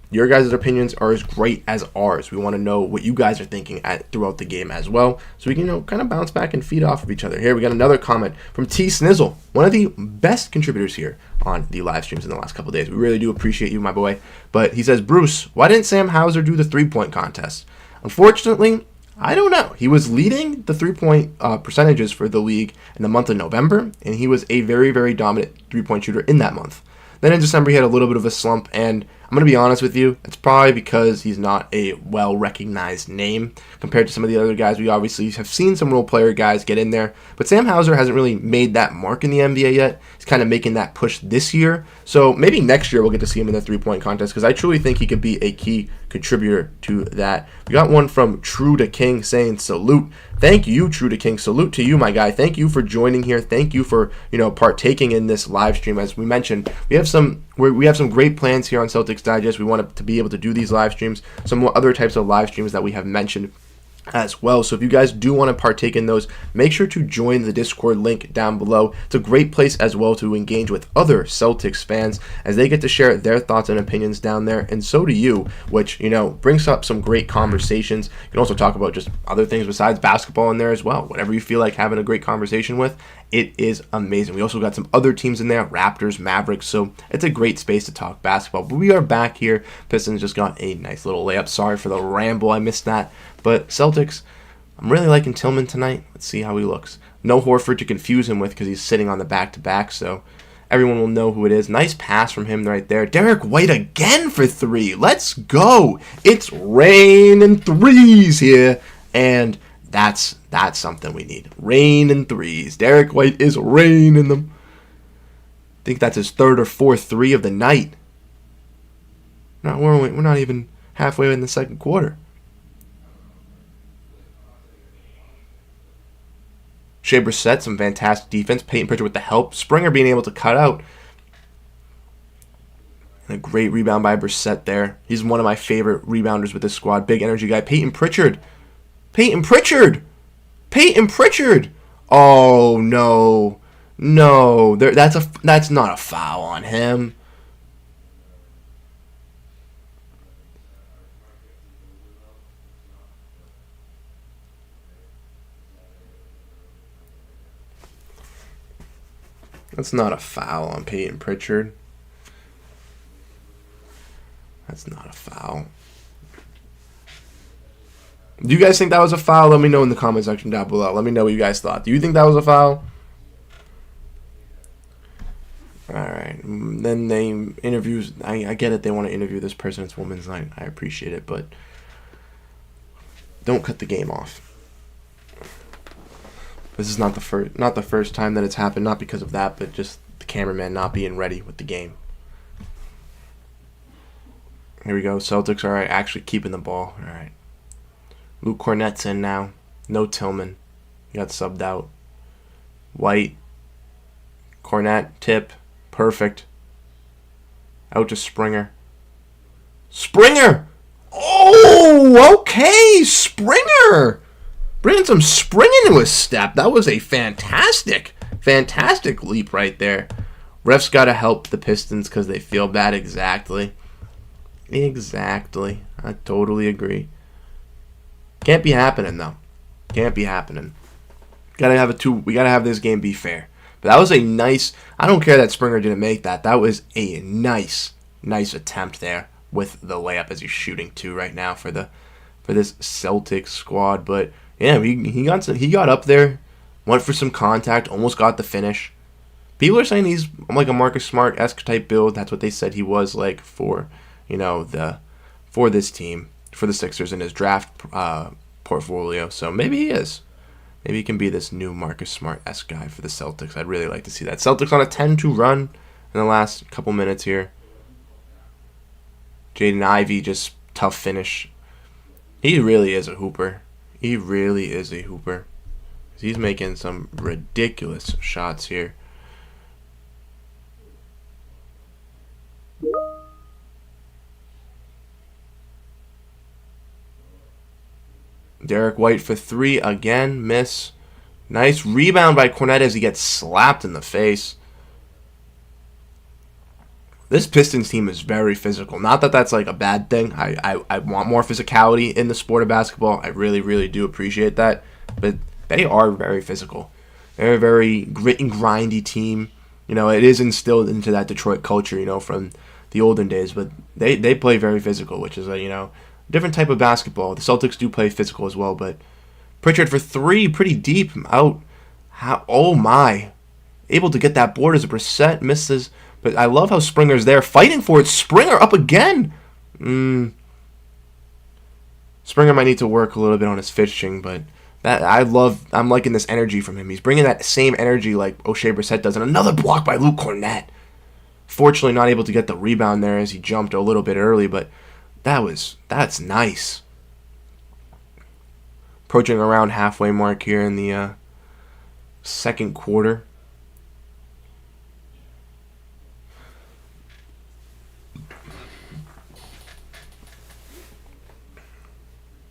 S1: your guys' opinions are as great as ours. We want to know what you guys are thinking throughout the game as well, so we can kind of bounce back and feed off of each other. Here we got another comment from T Snizzle, one of the best contributors here on the live streams in the last couple of days. We really do appreciate you, my boy. But he says, Bruce, why didn't Sam Hauser do the 3-point contest? Unfortunately, I don't know. He was leading the 3-point percentages for the league in the month of November, and he was a very dominant 3-point shooter in that month. Then in December, he had a little bit of a slump, and I'm going to be honest with you, it's probably because he's not a well-recognized name compared to some of the other guys. We obviously have seen some role player guys get in there, but Sam Hauser hasn't really made that mark in the NBA yet. He's kind of making that push this year, so maybe next year we'll get to see him in the 3-point contest, because I truly think he could be a key contributor to that. We got one from True to King saying salute. Thank you, True to King. Salute to you, my guy. Thank you for joining here. Thank you for partaking in this live stream. As we mentioned, we have some great plans here on Celtics Digest. We want to be able to do these live streams, some other types of live streams that we have mentioned as well. So if you guys do want to partake in those, make sure to join the Discord link down below. It's a great place as well to engage with other Celtics fans, as they get to share their thoughts and opinions down there, and so do you, which brings up some great conversations. You can also talk about just other things besides basketball in there as well. Whatever you feel like having a great conversation with, it is amazing. We also got some other teams in there, Raptors, Mavericks, so it's a great space to talk basketball. But we are back here. Pistons just got a nice little layup. Sorry for the ramble, I missed that. But Celtics, I'm really liking Tillman tonight. Let's see how he looks. No Horford to confuse him with, because he's sitting on the back-to-back, so everyone will know who it is. Nice pass from him right there. Derek White again for 3. Let's go. It's raining threes here, and that's something we need. Rain and threes. Derek White is raining them. I think that's his 3rd or 4th 3 of the night. No, we're not even halfway in the second quarter. Shea Brissett, some fantastic defense. Peyton Pritchard with the help. Springer being able to cut out. And a great rebound by Brissett there. He's one of my favorite rebounders with this squad. Big energy guy. Peyton Pritchard. Peyton Pritchard. Peyton Pritchard. Oh, no. No. That's not a foul on him. That's not a foul on Peyton Pritchard. That's not a foul. Do you guys think that was a foul? Let me know in the comment section down below. Let me know what you guys thought. Do you think that was a foul? Alright. Then they interviews. I get it. They want to interview this person. It's Women's Night. I appreciate it. But don't cut the game off. This is not the first time that it's happened. Not because of that, but just the cameraman not being ready with the game. Here we go. Celtics are actually keeping the ball. All right. Luke Cornett's in now. No Tillman. He got subbed out. White. Cornett. Tip. Perfect. Out to Springer. Springer! Oh, okay. Springer! Bringing some spring into his step. That was a fantastic leap right there. Refs got to help the Pistons because they feel bad. Exactly. I totally agree. Can't be happening though. Can't be happening. We gotta have this game be fair. But that was a nice. I don't care that Springer didn't make that. That was a nice attempt there with the layup as he's shooting two right now for this Celtics squad. But yeah, he got up there, went for some contact, almost got the finish. People are saying he's like a Marcus Smart-esque type build. That's what they said he was like for this team, for the Sixers in his draft portfolio. So maybe he is. Maybe he can be this new Marcus Smart-esque guy for the Celtics. I'd really like to see that. Celtics on a 10-2 run in the last couple minutes here. Jaden Ivey, just tough finish. He really is a hooper. He's making some ridiculous shots here. Derek White for three again, miss. Nice rebound by Cornett as he gets slapped in the face. This Pistons team is very physical. Not that that's like a bad thing. I want more physicality in the sport of basketball. I really, really do appreciate that. But they are very physical. They're a very grit and grindy team. It is instilled into that Detroit culture, from the olden days. But they play very physical, which is a different type of basketball. The Celtics do play physical as well. But Pritchard for three, pretty deep out. Oh my. Able to get that board as a Brissett misses. But I love how Springer's there fighting for it. Springer up again. Springer might need to work a little bit on his fishing, but I'm liking this energy from him. He's bringing that same energy like Shea Brissett does. And another block by Luke Cornett. Fortunately, not able to get the rebound there as he jumped a little bit early, but that's nice. Approaching around halfway mark here in the second quarter.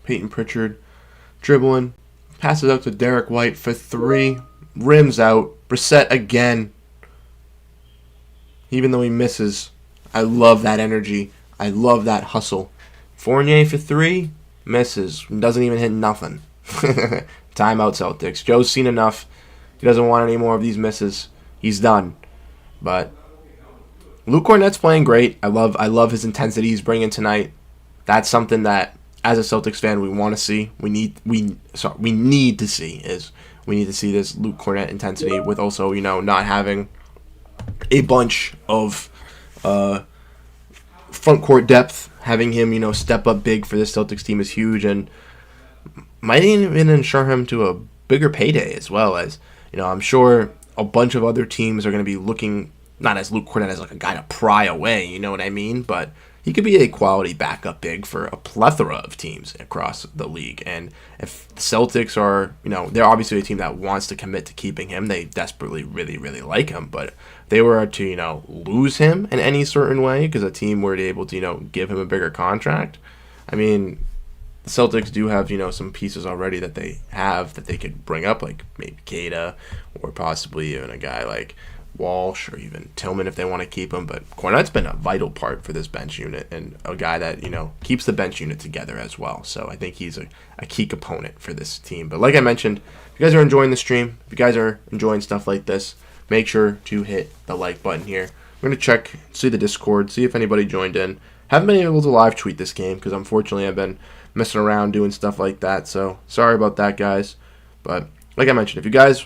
S1: Peyton Pritchard dribbling, passes out to Derek White for three, rims out, Brissett again. Even though he misses, I love that energy. I love that hustle. Fournier for three, misses, doesn't even hit nothing. Timeout Celtics. Joe's seen enough. He doesn't want any more of these misses. He's done. But Luke Cornett's playing great. I love his intensity he's bringing tonight. That's something that, as a Celtics fan, we want to see. We need to see this Luke Cornett intensity with also, not having a bunch of front court depth. Having him, step up big for this Celtics team is huge and might even ensure him to a bigger payday as well. As I'm sure a bunch of other teams are going to be looking not as Luke Cornett as like a guy to pry away. You know what I mean? But he could be a quality backup big for a plethora of teams across the league. And if the Celtics are, they're obviously a team that wants to commit to keeping him. They desperately, really, really like him. But if they were to, lose him in any certain way because a team were able to, give him a bigger contract, I mean, the Celtics do have, some pieces already that they have that they could bring up, like maybe Keita or possibly even a guy like Walsh or even Tillman if they want to keep him. But Kornet's been a vital part for this bench unit and a guy that, keeps the bench unit together as well. So I think he's a key component for this team. But like I mentioned, if you guys are enjoying the stream, if you guys are enjoying stuff like this, make sure to hit the like button here. I'm going to check, see the Discord, see if anybody joined in. Haven't been able to live tweet this game because unfortunately I've been messing around doing stuff like that. So sorry about that, guys. But like I mentioned, if you guys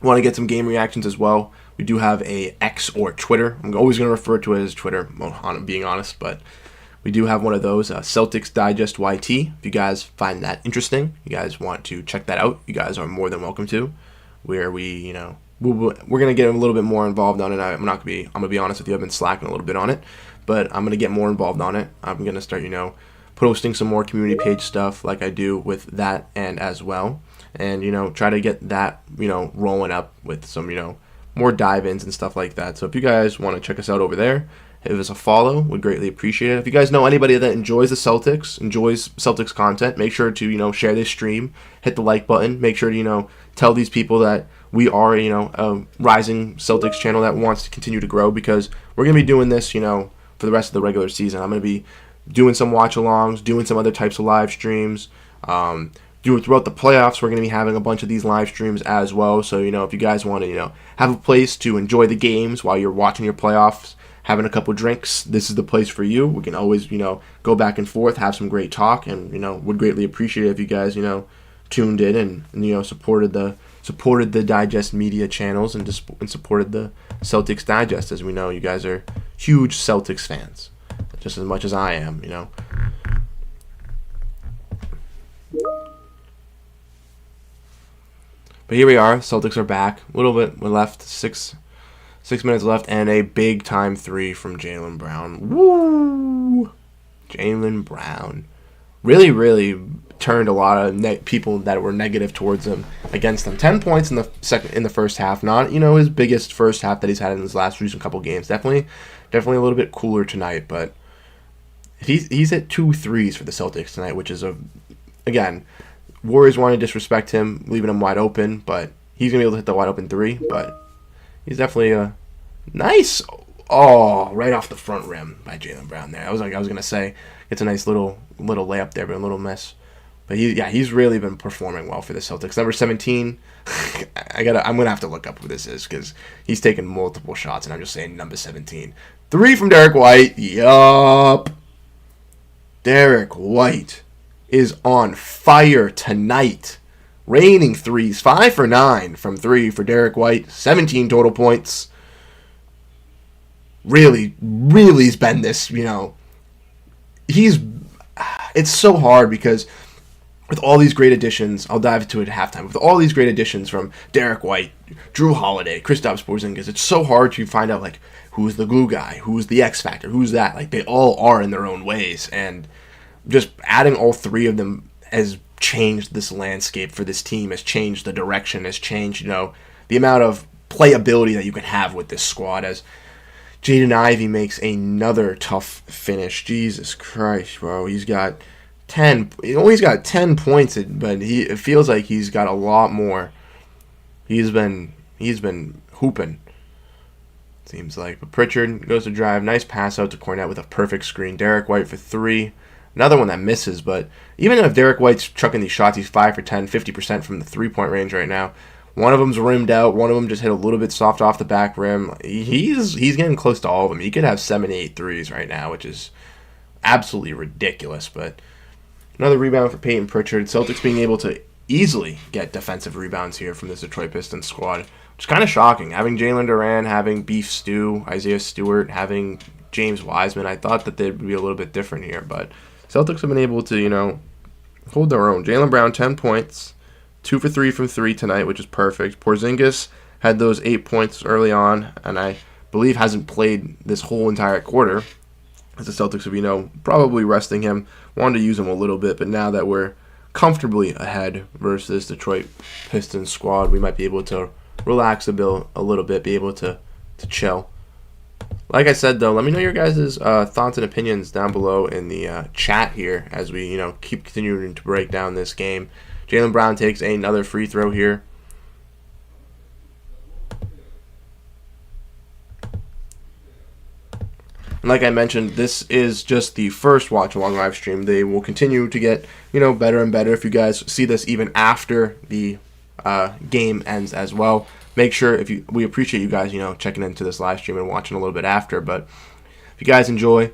S1: want to get some game reactions as well, we do have a X or Twitter. I'm always going to refer to it as Twitter, being honest, but we do have one of those, Celtics Digest YT. If you guys find that interesting, you guys want to check that out, you guys are more than welcome to. Where we, we're going to get a little bit more involved on it. I'm going to be honest with you, I've been slacking a little bit on it, but I'm going to get more involved on it. I'm going to start, posting some more community page stuff like I do with that and as well. And, try to get that, rolling up with some, more dive-ins and stuff like that. So if you guys want to check us out over there, give us a follow. We'd greatly appreciate it. If you guys know anybody that enjoys the Celtics, enjoys Celtics content, make sure to, share this stream, hit the like button. Make sure to, tell these people that we are, a rising Celtics channel that wants to continue to grow because we're going to be doing this, for the rest of the regular season. I'm going to be doing some watch-alongs, doing some other types of live streams. Throughout the playoffs, we're going to be having a bunch of these live streams as well. So, if you guys want to, have a place to enjoy the games while you're watching your playoffs, having a couple drinks, this is the place for you. We can always, go back and forth, have some great talk, and, would greatly appreciate it if you guys, tuned in and supported the Digest Media channels and supported the Celtics Digest. As we know, you guys are huge Celtics fans, just as much as I am, But here we are. Celtics are back. A little bit left. Six minutes left, and a big time three from Jaylen Brown. Woo! Jaylen Brown really, really turned a lot of people that were negative towards him against them. 10 points in the first half. Not his biggest first half that he's had in his last recent couple games. Definitely a little bit cooler tonight. But he's hit 2 threes for the Celtics tonight, which is again. Warriors want to disrespect him, leaving him wide open, but he's going to be able to hit the wide open 3, but he's definitely a nice, right off the front rim by Jaylen Brown there. I was going to say, it's a nice little layup there, but a little miss. But he's really been performing well for the Celtics. Number 17, I'm going to have to look up who this is because he's taken multiple shots, and I'm just saying number 17. 3 from Derek White. Yup. Derek White is on fire tonight. Raining threes. 5 for 9 from 3 for Derek White. 17 total points. Really, really's been this, it's so hard because with all these great additions, I'll dive into it at halftime. With all these great additions from Derek White, Drew Holiday, Kristaps Porzingis, it's so hard to find out, who's the glue guy, who's the X factor, who's that. They all are in their own ways, and just adding all 3 of them has changed this landscape for this team, has changed the direction, has changed, the amount of playability that you can have with this squad as Jaden Ivey makes another tough finish. Jesus Christ, bro. He's got 10 points, but it feels like he's got a lot more. He's been hooping, seems like. But Pritchard goes to drive. Nice pass out to Kornet with a perfect screen. Derek White for 3. Another one that misses, but even if Derek White's chucking these shots, he's 5 for 10, 50% from the 3-point range right now. One of them's rimmed out. One of them just hit a little bit soft off the back rim. He's getting close to all of them. He could have 7, 8 threes right now, which is absolutely ridiculous. But another rebound for Peyton Pritchard. Celtics being able to easily get defensive rebounds here from this Detroit Pistons squad, which is kind of shocking. Having Jalen Duran, having Beef Stew, Isaiah Stewart, having James Wiseman, I thought that they'd be a little bit different here, but Celtics have been able to, hold their own. Jaylen Brown, 10 points, 2 for 3 from 3 tonight, which is perfect. Porzingis had those 8 points early on, and I believe hasn't played this whole entire quarter. as the Celtics have, probably resting him. Wanted to use him a little bit, but now that we're comfortably ahead versus this Detroit Pistons squad, we might be able to relax a little bit, be able to chill. Like I said, though, let me know your guys' thoughts and opinions down below in the chat here as we, keep continuing to break down this game. Jaylen Brown takes another free throw here. And like I mentioned, this is just the first watch-along live stream. They will continue to get, better and better if you guys see this even after the game ends as well. Make sure, we appreciate you guys, checking into this live stream and watching a little bit after. But if you guys enjoy,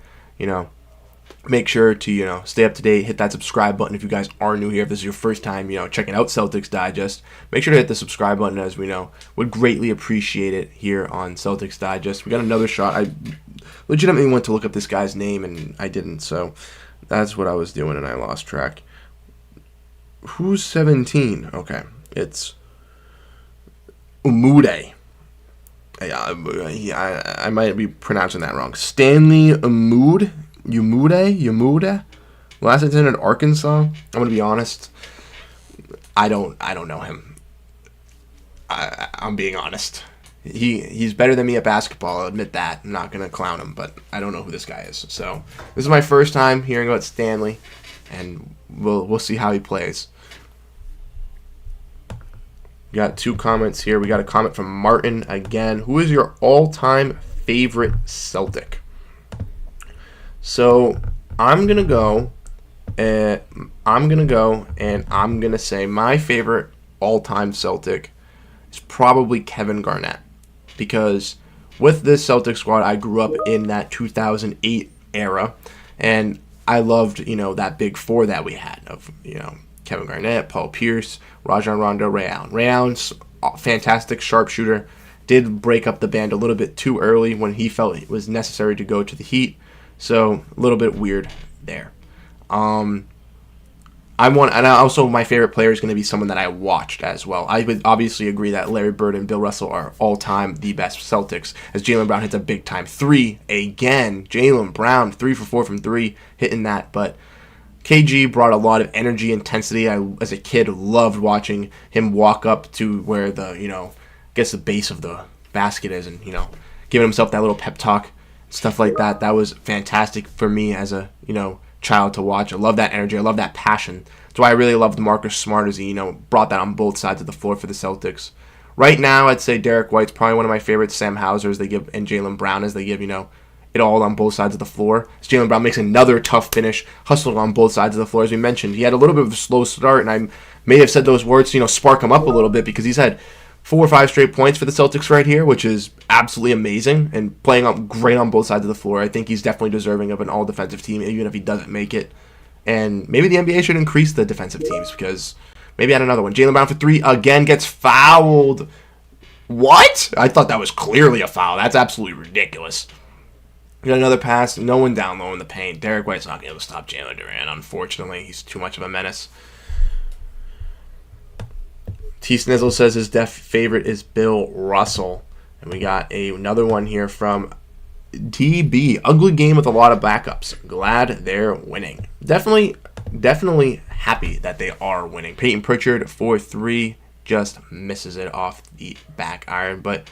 S1: make sure to, stay up to date. Hit that subscribe button if you guys are new here. If this is your first time, checking out Celtics Digest, make sure to hit the subscribe button, as we know. Would greatly appreciate it here on Celtics Digest. We got another shot. I legitimately went to look up this guy's name, and I didn't. So that's what I was doing, and I lost track. Who's 17? Okay, it's Umude. I might be pronouncing that wrong. Stanley Umude? Last attended Arkansas. I'm gonna be honest. I don't know him. I'm being honest. He's better than me at basketball. I'll admit that. I'm not gonna clown him, but I don't know who this guy is. So this is my first time hearing about Stanley, and we'll see how he plays. We got 2 comments here. We got a comment from Martin again. Who is your all-time favorite Celtic? So I'm gonna go, and I'm gonna say my favorite all-time Celtic is probably Kevin Garnett, because with this Celtic squad, I grew up in that 2008 era, and I loved that big four that we had of Kevin Garnett, Paul Pierce, Rajon Rondo, Ray Allen. Ray Allen's a fantastic sharpshooter. Did break up the band a little bit too early when he felt it was necessary to go to the Heat. So a little bit weird there. And also my favorite player is going to be someone that I watched as well. I would obviously agree that Larry Bird and Bill Russell are all-time the best Celtics, as Jaylen Brown hits a big-time 3 again. Jaylen Brown, 3 for 4 from 3, hitting that, but KG brought a lot of energy, intensity. I, as a kid, loved watching him walk up to where the, I guess the base of the basket is, and, giving himself that little pep talk, stuff like that. That was fantastic for me as a, child to watch. I love that energy. I love that passion. That's why I really loved Marcus Smart, as he, brought that on both sides of the floor for the Celtics. Right now, I'd say Derek White's probably one of my favorites. Sam Hauser, as they give, and Jaylen Brown, as they give, it all on both sides of the floor. As Jaylen Brown makes another tough finish, hustling on both sides of the floor. As we mentioned, he had a little bit of a slow start, and I may have said those words to, spark him up a little bit, because he's had 4 or 5 straight points for the Celtics right here, which is absolutely amazing, and playing up great on both sides of the floor. I think he's definitely deserving of an all-defensive team, even if he doesn't make it. And maybe the NBA should increase the defensive teams, because maybe add another one. Jaylen Brown for 3 again gets fouled. What? I thought that was clearly a foul. That's absolutely ridiculous. We got another pass. No one down low in the paint. Derek White's not going to be able to stop Jalen Duran, unfortunately. He's too much of a menace. T. Snizzle says his favorite is Bill Russell. And we got another one here from TB. Ugly game with a lot of backups. Glad they're winning. Definitely happy that they are winning. Peyton Pritchard, 4-3, just misses it off the back iron. But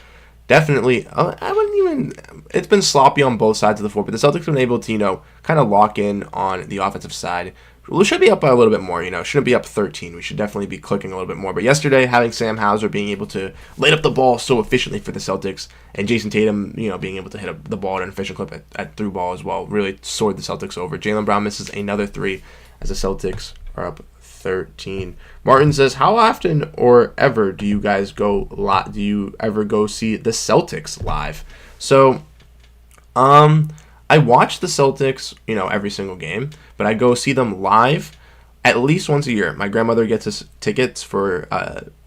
S1: definitely, I wouldn't even... It's been sloppy on both sides of the floor, but the Celtics have been able to, kind of lock in on the offensive side. We should be up by a little bit more, shouldn't be up 13. We should definitely be clicking a little bit more. But yesterday, having Sam Hauser being able to light up the ball so efficiently for the Celtics, and Jason Tatum, being able to hit the ball at an efficient clip at through ball as well, really soared the Celtics over. Jaylen Brown misses another 3 as the Celtics are up 13. Martin says, how often or ever do you guys go live? Do you ever go see the Celtics live? So, I watch the Celtics, every single game, but I go see them live at least once a year. My grandmother gets us tickets for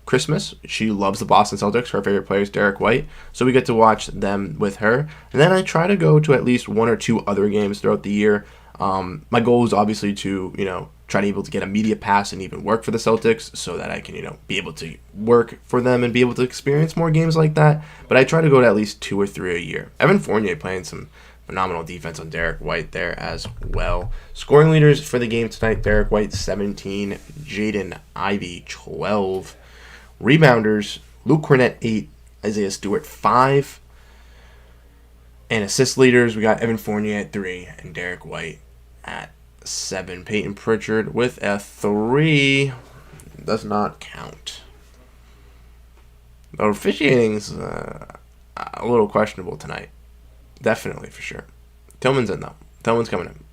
S1: Christmas. She loves the Boston Celtics. Her favorite player is Derek White, so we get to watch them with her. And then I try to go to at least 1 or 2 other games throughout the year. My goal is obviously to, try to be able to get a media pass and even work for the Celtics so that I can, be able to work for them and be able to experience more games like that. But I try to go to at least 2 or 3 a year. Evan Fournier playing some Phenomenal defense on Derek White there as well. Scoring leaders for the game tonight, Derek White 17, Jaden Ivey 12. Rebounders, Luke Cornett 8, Isaiah Stewart 5. And assist leaders, we got Evan Fournier at 3 and Derek White at 7. Peyton Pritchard with a 3 does not count. The officiating's a little questionable tonight. Definitely, for sure. Tillman's in though. Tillman's coming in.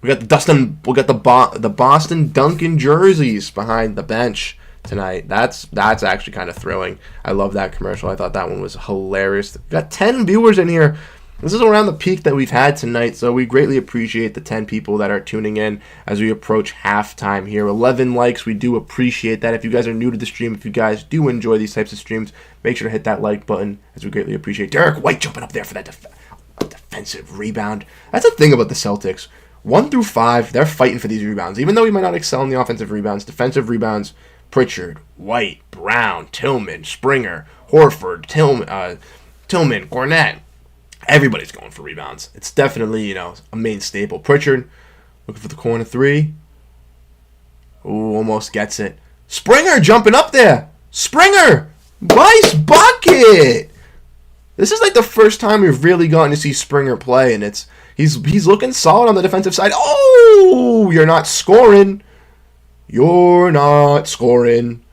S1: We got the Boston Duncan jerseys behind the bench tonight. That's actually kind of thrilling. I love that commercial. I thought that one was hilarious. We got 10 viewers in here. This is around the peak that we've had tonight, so we greatly appreciate the 10 people that are tuning in as we approach halftime here. 11 likes, we do appreciate that. If you guys are new to the stream, if you guys do enjoy these types of streams, make sure to hit that like button, as we greatly appreciate Derek White jumping up there for that defensive rebound. That's the thing about the Celtics. 1 through 5, they're fighting for these rebounds. Even though we might not excel in the offensive rebounds, defensive rebounds, Pritchard, White, Brown, Tillman, Springer, Horford, Tillman, Cornett. Everybody's going for rebounds. It's definitely, a main staple. Pritchard looking for the corner 3. Ooh, almost gets it. Springer jumping up there. Springer! Nice bucket! This is like the first time we've really gotten to see Springer play, and he's looking solid on the defensive side. Oh! You're not scoring. You're not scoring.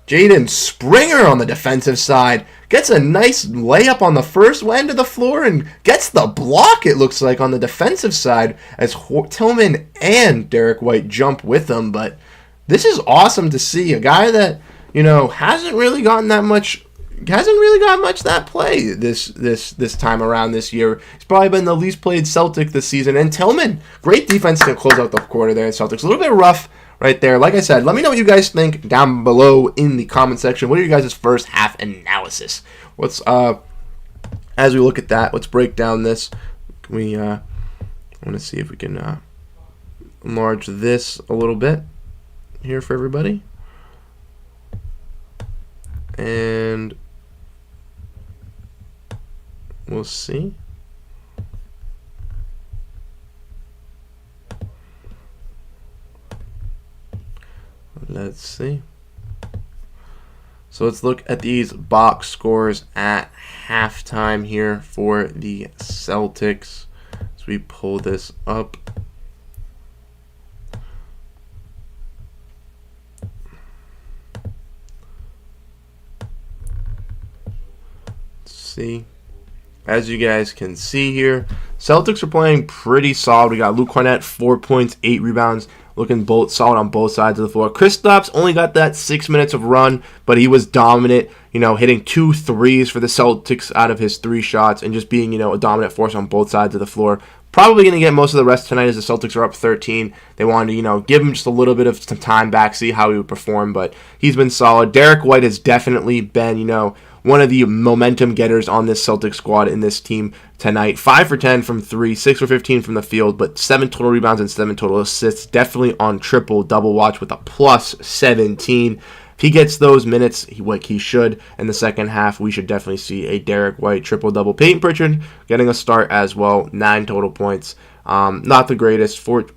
S1: Jaden Springer on the defensive side gets a nice layup on the first end of the floor and gets the block, it looks like, on the defensive side as Tillman and Derek White jump with him. But this is awesome to see. A guy that, hasn't really gotten much that play this time around this year. He's probably been the least played Celtic this season. And Tillman, great defense to close out the quarter there at Celtics. A little bit rough right there. Like I said, let me know what you guys think down below in the comment section. What are you guys' first half analysis? As we look at that, let's break down this. I want to see if we can enlarge this a little bit here for everybody. And we'll see. Let's see. So let's look at these box scores at halftime here for the Celtics. As we pull this up. Let's see. As you guys can see here, Celtics are playing pretty solid. We got Luke Cornett, 4 points, 8 rebounds. Looking solid on both sides of the floor. Kristaps only got that 6 minutes of run, but he was dominant, hitting 2 threes for the Celtics out of his 3 shots and just being, a dominant force on both sides of the floor. Probably going to get most of the rest tonight as the Celtics are up 13. They wanted to, give him just a little bit of some time back, see how he would perform, but he's been solid. Derek White has definitely been, one of the momentum getters on this Celtics squad in this team tonight. 5 for 10 from 3, 6 for 15 from the field, but 7 total rebounds and 7 total assists. Definitely on triple-double watch with a plus 17. If he gets those minutes like he should in the second half, we should definitely see a Derek White triple-double. Peyton Pritchard getting a start as well, 9 total points. Not the greatest, 1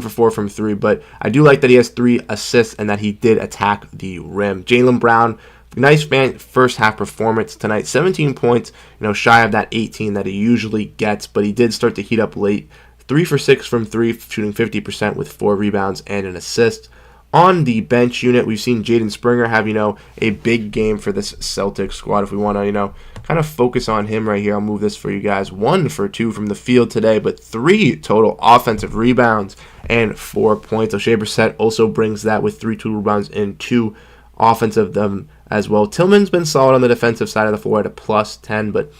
S1: for 4 from 3, but I do like that he has 3 assists and that he did attack the rim. Jaylen Brown, nice first half performance tonight. 17 points, shy of that 18 that he usually gets, but he did start to heat up late. 3 for 6 from 3, shooting 50% with 4 rebounds and an assist. On the bench unit, we've seen Jaden Springer have, a big game for this Celtics squad. If we want to, kind of focus on him right here, I'll move this for you guys. 1 for 2 from the field today, but 3 total offensive rebounds and 4 points. Shea Brissett also brings that with 3 total rebounds and 2 offensive them as well. Tillman's been solid on the defensive side of the floor at a plus 10, but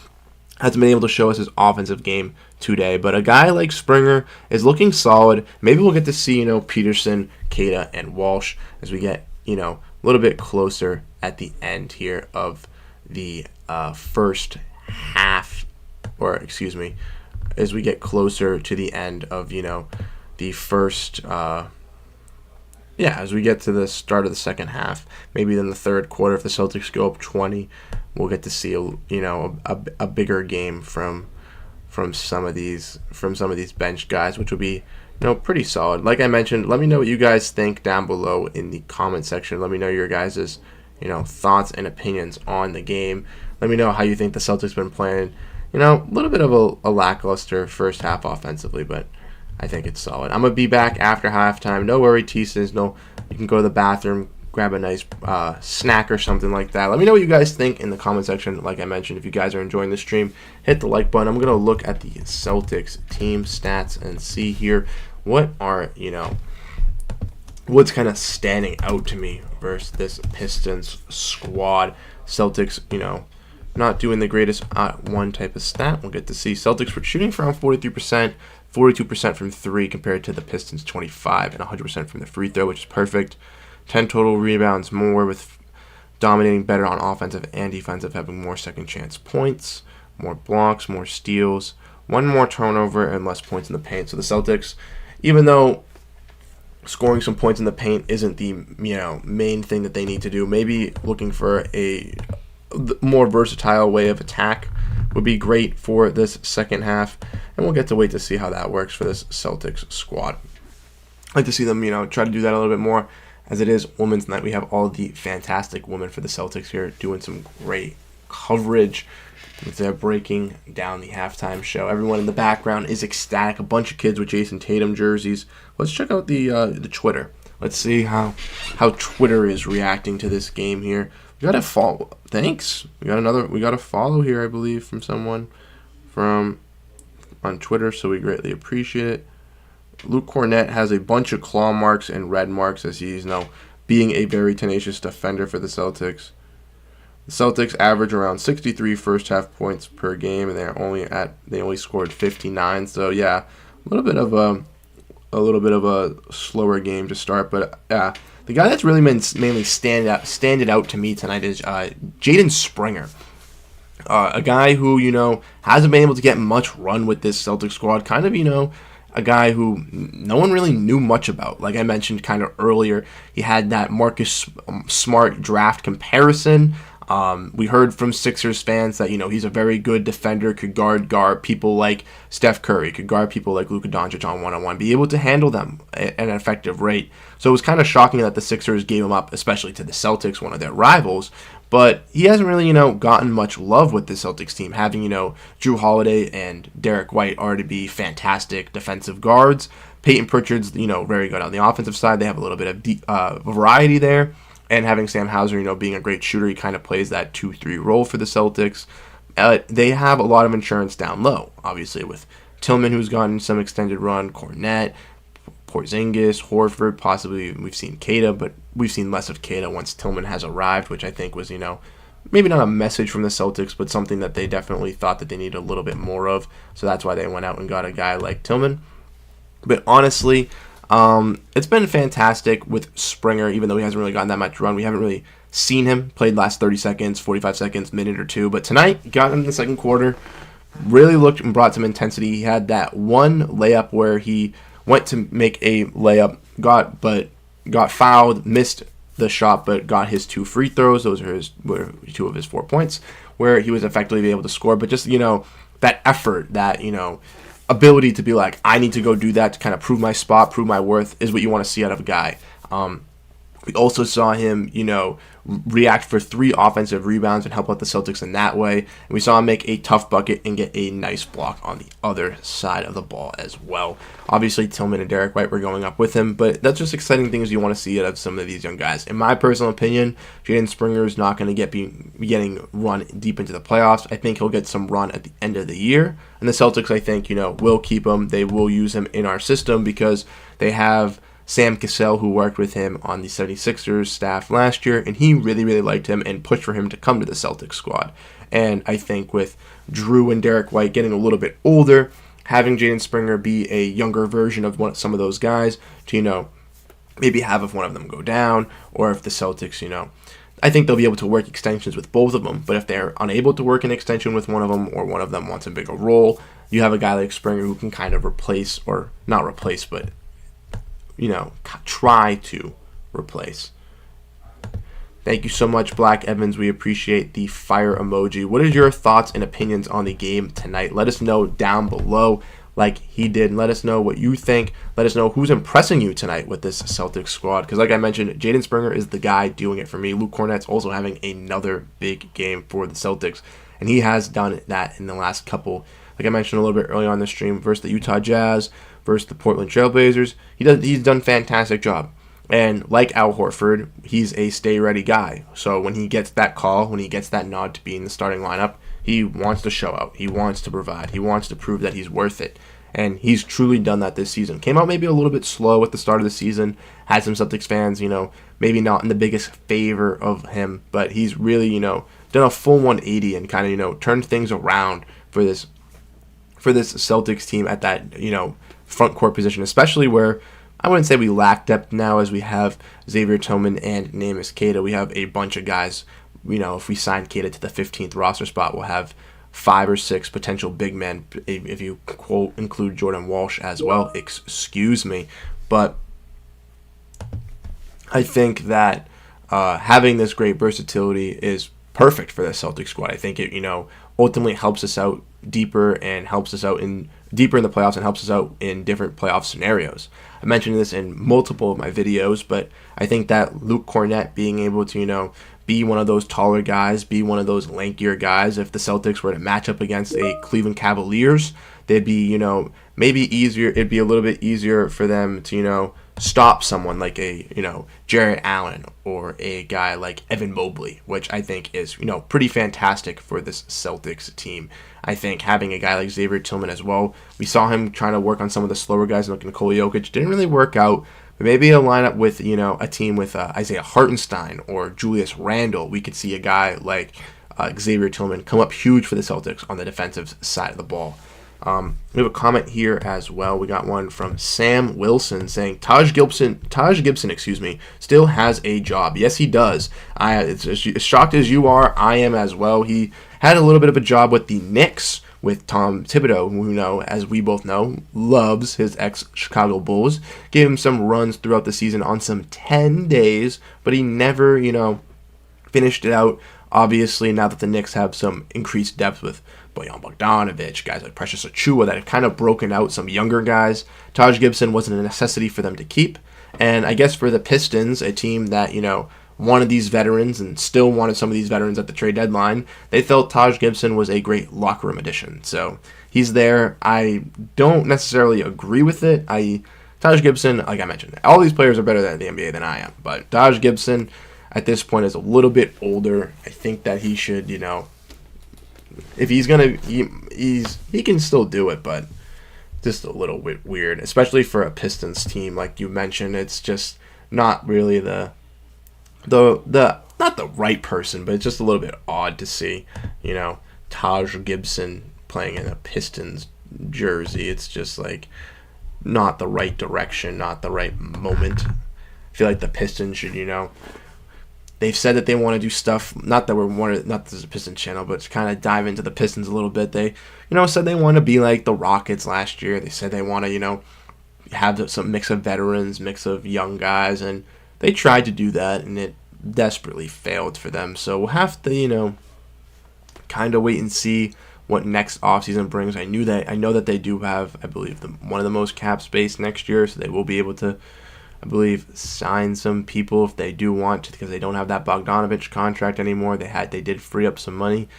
S1: hasn't been able to show us his offensive game today. But a guy like Springer is looking solid. Maybe we'll get to see, Peterson, Keita, and Walsh as we get, a little bit closer at the end here of the first half, as we get closer to the end of, the first as we get to the start of the second half, maybe in the third quarter, if the Celtics go up 20, we'll get to see a bigger game from from some of these bench guys, which will be pretty solid. Like I mentioned, let me know what you guys think down below in the comment section. Let me know your guys' thoughts and opinions on the game. Let me know how you think the Celtics been playing. A little bit of a lackluster first half offensively, but I think it's solid. I'm gonna be back after halftime. No worry, T-Sins. No, you can go to the bathroom, grab a nice snack or something like that. Let me know what you guys think in the comment section. Like I mentioned, if you guys are enjoying the stream, hit the like button. I'm gonna look at the Celtics team stats and see here what are what's kind of standing out to me versus this Pistons squad. Celtics, not doing the greatest one type of stat. We'll get to see. Celtics were shooting for around 43%, 42% from 3 compared to the Pistons 25 and 100% from the free throw, which is perfect. 10 total rebounds more, with dominating better on offensive and defensive, having more second chance points, more blocks, more steals, one more turnover, and less points in the paint. So the Celtics, even though scoring some points in the paint isn't the main thing that they need to do, maybe looking for a more versatile way of attack would be great for this second half, and we'll get to wait to see how that works for this Celtics squad. I'd like to see them try to do that a little bit more, as it is women's night. We have all the fantastic women for the Celtics here doing some great coverage. They're breaking down the halftime show. Everyone in the background is ecstatic. A bunch of kids with Jason Tatum jerseys. Let's check out the Twitter. Let's see how Twitter is reacting to this game here. We got a follow. Thanks. We got a follow here, I believe, from someone on Twitter. So we greatly appreciate it. Luke Cornett has a bunch of claw marks and red marks, as he's being a very tenacious defender for the Celtics. The Celtics average around 63 first half points per game, and they only scored 59. So yeah, a little bit of a slower game to start. But yeah, the guy that's really been mainly standing out to me tonight is Jaden Springer, a guy who hasn't been able to get much run with this Celtics squad. Kind of a guy who no one really knew much about. Like I mentioned kind of earlier, he had that Marcus Smart draft comparison. We heard from Sixers fans that he's a very good defender, could guard people like Steph Curry, could guard people like Luka Doncic on one-on-one, be able to handle them at an effective rate. So it was kind of shocking that the Sixers gave him up, especially to the Celtics, one of their rivals. But he hasn't really, gotten much love with the Celtics team, having, Drew Holiday and Derek White already be fantastic defensive guards. Peyton Pritchard's, very good on the offensive side. They have a little bit of variety there. And having Sam Hauser, being a great shooter, he kind of plays that 2-3 role for the Celtics. They have a lot of insurance down low, obviously, with Tillman, who's gotten some extended run, Cornette, Porzingis, Horford, possibly we've seen Keita, but we've seen less of Keita once Tillman has arrived, which I think was, maybe not a message from the Celtics, but something that they definitely thought that they needed a little bit more of. So that's why they went out and got a guy like Tillman. But honestly, it's been fantastic with Springer, even though he hasn't really gotten that much run. We haven't really seen him played last 30 seconds, 45 seconds, minute or two. But tonight, he got him in the second quarter, really looked and brought some intensity. He had that one layup where he went to make a layup, got fouled, missed the shot, but got his 2 free throws. Those were 2 of his 4 points, where he was effectively able to score. But just, that effort, that, ability to be like, I need to go do that to kind of prove my spot, prove my worth, is what you want to see out of a guy. We also saw him, react for 3 offensive rebounds and help out the Celtics in that way. And we saw him make a tough bucket and get a nice block on the other side of the ball as well. Obviously, Tillman and Derek White were going up with him, but that's just exciting things you want to see out of some of these young guys. In my personal opinion, Jaden Springer is not going to be getting run deep into the playoffs. I think he'll get some run at the end of the year. And the Celtics, I think, will keep him. They will use him in our system because they have Sam Cassell, who worked with him on the 76ers staff last year, and he really, really liked him and pushed for him to come to the Celtics squad. And I think with Drew and Derek White getting a little bit older, having Jaden Springer be a younger version of some of those guys to, maybe have if one of them go down, or if the Celtics, I think they'll be able to work extensions with both of them. But if they're unable to work an extension with one of them, or one of them wants a bigger role, you have a guy like Springer who can kind of replace, or not replace, but try to replace. Thank you so much, Black Evans. We appreciate the fire emoji. What is your thoughts and opinions on the game tonight? Let us know down below like he did. Let us know what you think. Let us know who's impressing you tonight with this Celtics squad. Because like I mentioned, Jaden Springer is the guy doing it for me. Luke Cornett's also having another big game for the Celtics. And he has done that in the last couple, like I mentioned a little bit earlier on the stream, versus the Utah Jazz, versus the Portland Trailblazers. He's done a fantastic job. And like Al Horford, he's a stay-ready guy. So when he gets that call, when he gets that nod to be in the starting lineup, he wants to show out. He wants to provide. He wants to prove that he's worth it. And he's truly done that this season. Came out maybe a little bit slow at the start of the season. Had some Celtics fans, maybe not in the biggest favor of him. But he's really, done a full 180 and kind of, turned things around for this Celtics team at that, front court position, especially where I wouldn't say we lack depth now, as we have Xavier Tillman and Neemias Queta. We have a bunch of guys. If we sign Queta to the 15th roster spot, we'll have 5 or 6 potential big men, if you quote include Jordan Walsh as well. Excuse me. But I think that having this great versatility is perfect for the Celtics squad. I think it, ultimately helps us out deeper and helps us out deeper in the playoffs and helps us out in different playoff scenarios. I mentioned this in multiple of my videos, but I think that Luke Cornett being able to, be one of those taller guys, be one of those lankier guys, if the Celtics were to match up against a Cleveland Cavaliers, they'd be, maybe easier. It'd be a little bit easier for them to, stop someone like a, Jarrett Allen or a guy like Evan Mobley, which I think is, pretty fantastic for this Celtics team. I think having a guy like Xavier Tillman as well, we saw him trying to work on some of the slower guys like Nikola Jokic. Didn't really work out. But maybe a lineup with, a team with Isaiah Hartenstein or Julius Randle, we could see a guy like Xavier Tillman come up huge for the Celtics on the defensive side of the ball. We have a comment here as well. We got one from Sam Wilson saying Taj Gibson, still has a job. Yes, he does. It's as shocked as you are, I am as well. He had a little bit of a job with the Knicks with Tom Thibodeau, who, as we both know, loves his ex-Chicago Bulls. Gave him some runs throughout the season on some 10 days, but he never, finished it out. Obviously, now that the Knicks have some increased depth with Bojan Bogdanovic, guys like Precious Achiuwa that have kind of broken out some younger guys, Taj Gibson wasn't a necessity for them to keep. And I guess for the Pistons, a team that, wanted these veterans and still wanted some of these veterans at the trade deadline, they felt Taj Gibson was a great locker room addition. So he's there. I don't necessarily agree with it. Taj Gibson, like I mentioned, all these players are better at the NBA than I am. But Taj Gibson at this point is a little bit older. I think that he should, if he's going to, he can still do it, but just a little bit weird, especially for a Pistons team. Like you mentioned, it's just not really the not the right person, but it's just a little bit odd to see, Taj Gibson playing in a Pistons jersey. It's just like not the right direction, not the right moment. I feel like the Pistons should, they've said that they want to do stuff, not that this is a Pistons channel, but to kind of dive into the Pistons a little bit. They, said they want to be like the Rockets last year. They said they want to, have some mix of veterans, mix of young guys, and they tried to do that, and it desperately failed for them. So we'll have to, kind of wait and see what next offseason brings. I know that they do have, I believe, one of the most cap space next year, so they will be able to, I believe, sign some people if they do want to, because they don't have that Bogdanovic contract anymore. They did free up some money,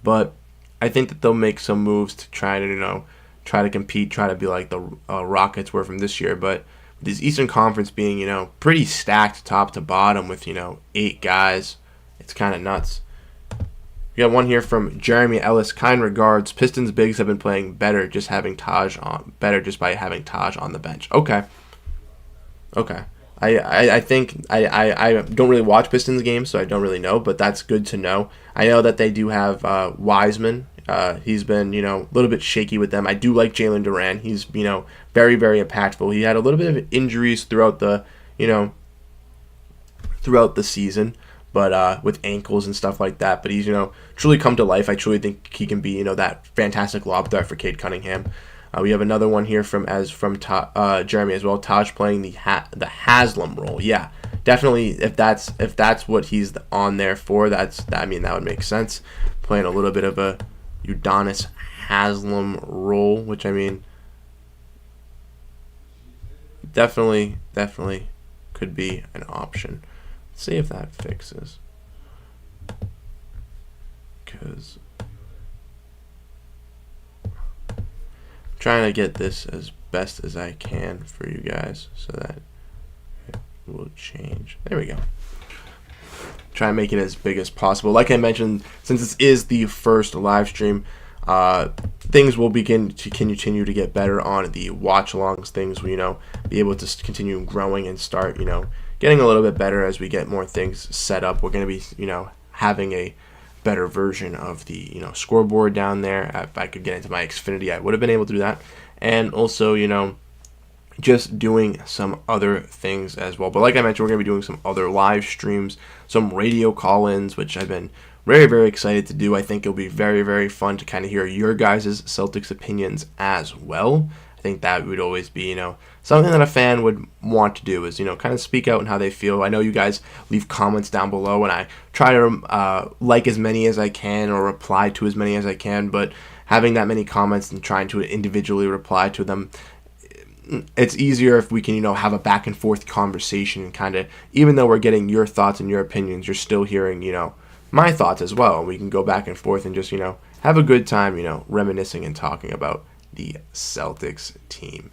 S1: but I think that they'll make some moves to try to compete, try to be like the Rockets were from this year. But this Eastern Conference being, pretty stacked top to bottom with, 8 guys, it's kind of nuts. We got one here from Jeremy Ellis. Kind regards. Pistons bigs have been playing better just by having Taj on the bench. Okay. I think I don't really watch Pistons games, so I don't really know, but that's good to know. I know that they do have Wiseman. He's been, a little bit shaky with them. I do like Jalen Duran. He's, very, very impactful. He had a little bit of injuries throughout the season, but with ankles and stuff like that. But he's, truly come to life. I truly think he can be, that fantastic lob threat for Cade Cunningham. We have another one here from Jeremy as well. Taj playing the Haslam role. Yeah, definitely if that's what he's on there for, I mean, that would make sense. Playing a little bit of a Udonis Haslem role, which I mean, definitely could be an option. Let's see if that fixes, because I'm trying to get this as best as I can for you guys so that it will change. There we go. Try and make it as big as possible. Like I mentioned, since this is the first live stream, things will begin to continue to get better on the watch-alongs. Things will, be able to continue growing and start, getting a little bit better as we get more things set up. We're going to be, having a better version of the, scoreboard down there. If I could get into my Xfinity, I would have been able to do that. And also, just doing some other things as well. But like I mentioned, we're going to be doing some other live streams, some radio call-ins, which I've been very, very excited to do. I think it'll be very, very fun to kind of hear your guys' Celtics opinions as well. I think that would always be, something that a fan would want to do is, kind of speak out on how they feel. I know you guys leave comments down below, and I try to like as many as I can or reply to as many as I can, but having that many comments and trying to individually reply to them, it's easier if we can, have a back and forth conversation and kind of, even though we're getting your thoughts and your opinions, you're still hearing, my thoughts as well. We can go back and forth and just, have a good time, reminiscing and talking about the Celtics team.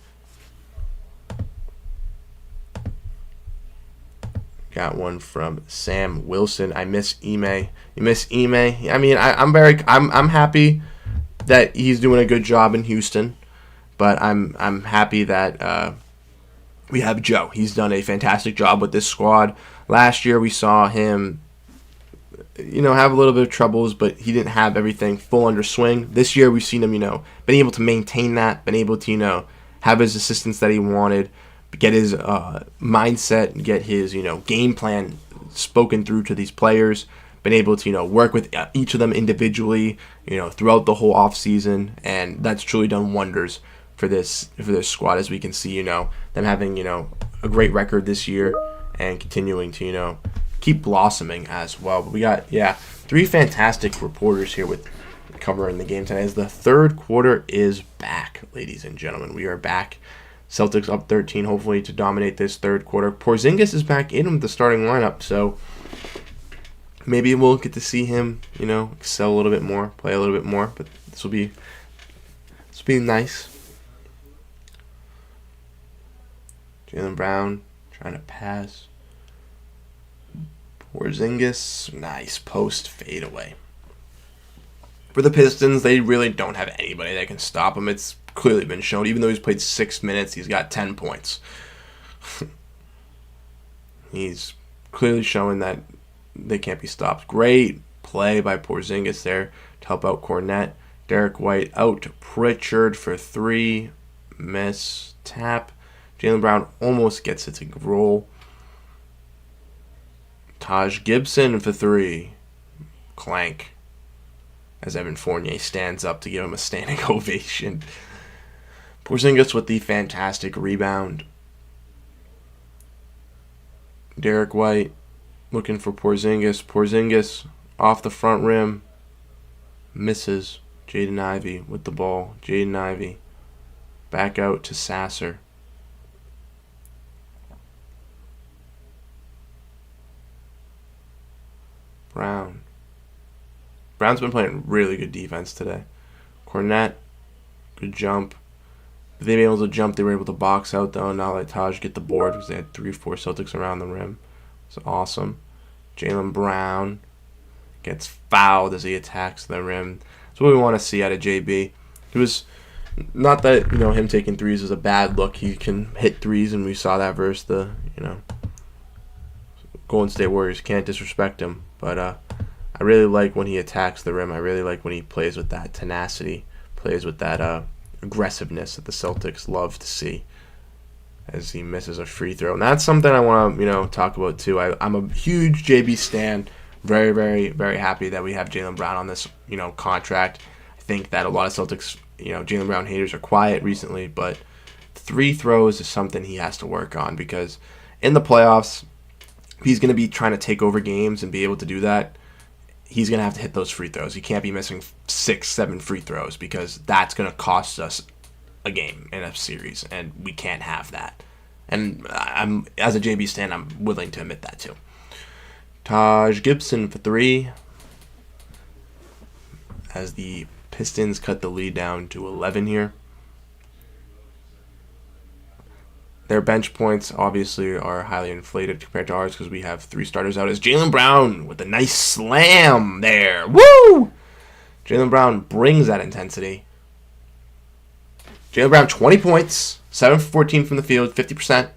S1: Got one from Sam Wilson. I miss Ime. You miss Ime? I mean, I'm happy that he's doing a good job in Houston. But I'm happy that we have Joe. He's done a fantastic job with this squad. Last year we saw him, have a little bit of troubles, but he didn't have everything full under swing. This year we've seen him, been able to maintain that, been able to, have his assistance that he wanted, get his mindset, get his, game plan spoken through to these players, been able to, work with each of them individually, throughout the whole offseason, and that's truly done wonders for this squad, as we can see, them having, a great record this year and continuing to, keep blossoming as well. But we got, 3 fantastic reporters here with covering the game tonight as the third quarter is back, ladies and gentlemen. We are back. Celtics up 13, hopefully to dominate this third quarter. Porzingis is back in with the starting lineup, so maybe we'll get to see him, excel a little bit more, play a little bit more, but this will be nice. Jaylen Brown trying to pass. Porzingis, nice post fadeaway. For the Pistons, they really don't have anybody that can stop him. It's clearly been shown. Even though he's played 6 minutes, he's got 10 points. He's clearly showing that they can't be stopped. Great play by Porzingis there to help out Cornette. Derek White out to Pritchard for 3. Miss. Tap. Jaylen Brown almost gets it to roll. Taj Gibson for 3. Clank. As Evan Fournier stands up to give him a standing ovation. Porzingis with the fantastic rebound. Derek White looking for Porzingis. Porzingis off the front rim. Misses. Jaden Ivey with the ball. Jaden Ivey back out to Sasser. Brown's been playing really good defense today. Cornette, good jump. They were able to jump. They were able to box out, though. Not let Taj get the board because they had 3 or 4 Celtics around the rim. It's awesome. Jaylen Brown gets fouled as he attacks the rim. That's what we want to see out of JB. It was not that, him taking threes is a bad look. He can hit threes, and we saw that versus the, Golden State Warriors. Can't disrespect him. But I really like when he attacks the rim. I really like when he plays with that tenacity, plays with that aggressiveness that the Celtics love to see as he misses a free throw. And that's something I want to, talk about too. I'm a huge JB stan. Very, very, very happy that we have Jaylen Brown on this, contract. I think that a lot of Celtics, Jaylen Brown haters are quiet recently, but free throws is something he has to work on because in the playoffs, if he's going to be trying to take over games and be able to do that, he's going to have to hit those free throws. He can't be missing 6, 7 free throws because that's going to cost us a game in a series, and we can't have that. And I'm, as a JB stan, I'm willing to admit that too. Taj Gibson for 3 as the Pistons cut the lead down to 11 here. Their bench points obviously are highly inflated compared to ours because we have 3 starters out. As Jaylen Brown with a nice slam there. Woo! Jaylen Brown brings that intensity. Jaylen Brown, 20 points, 7 for 14 from the field, 50%.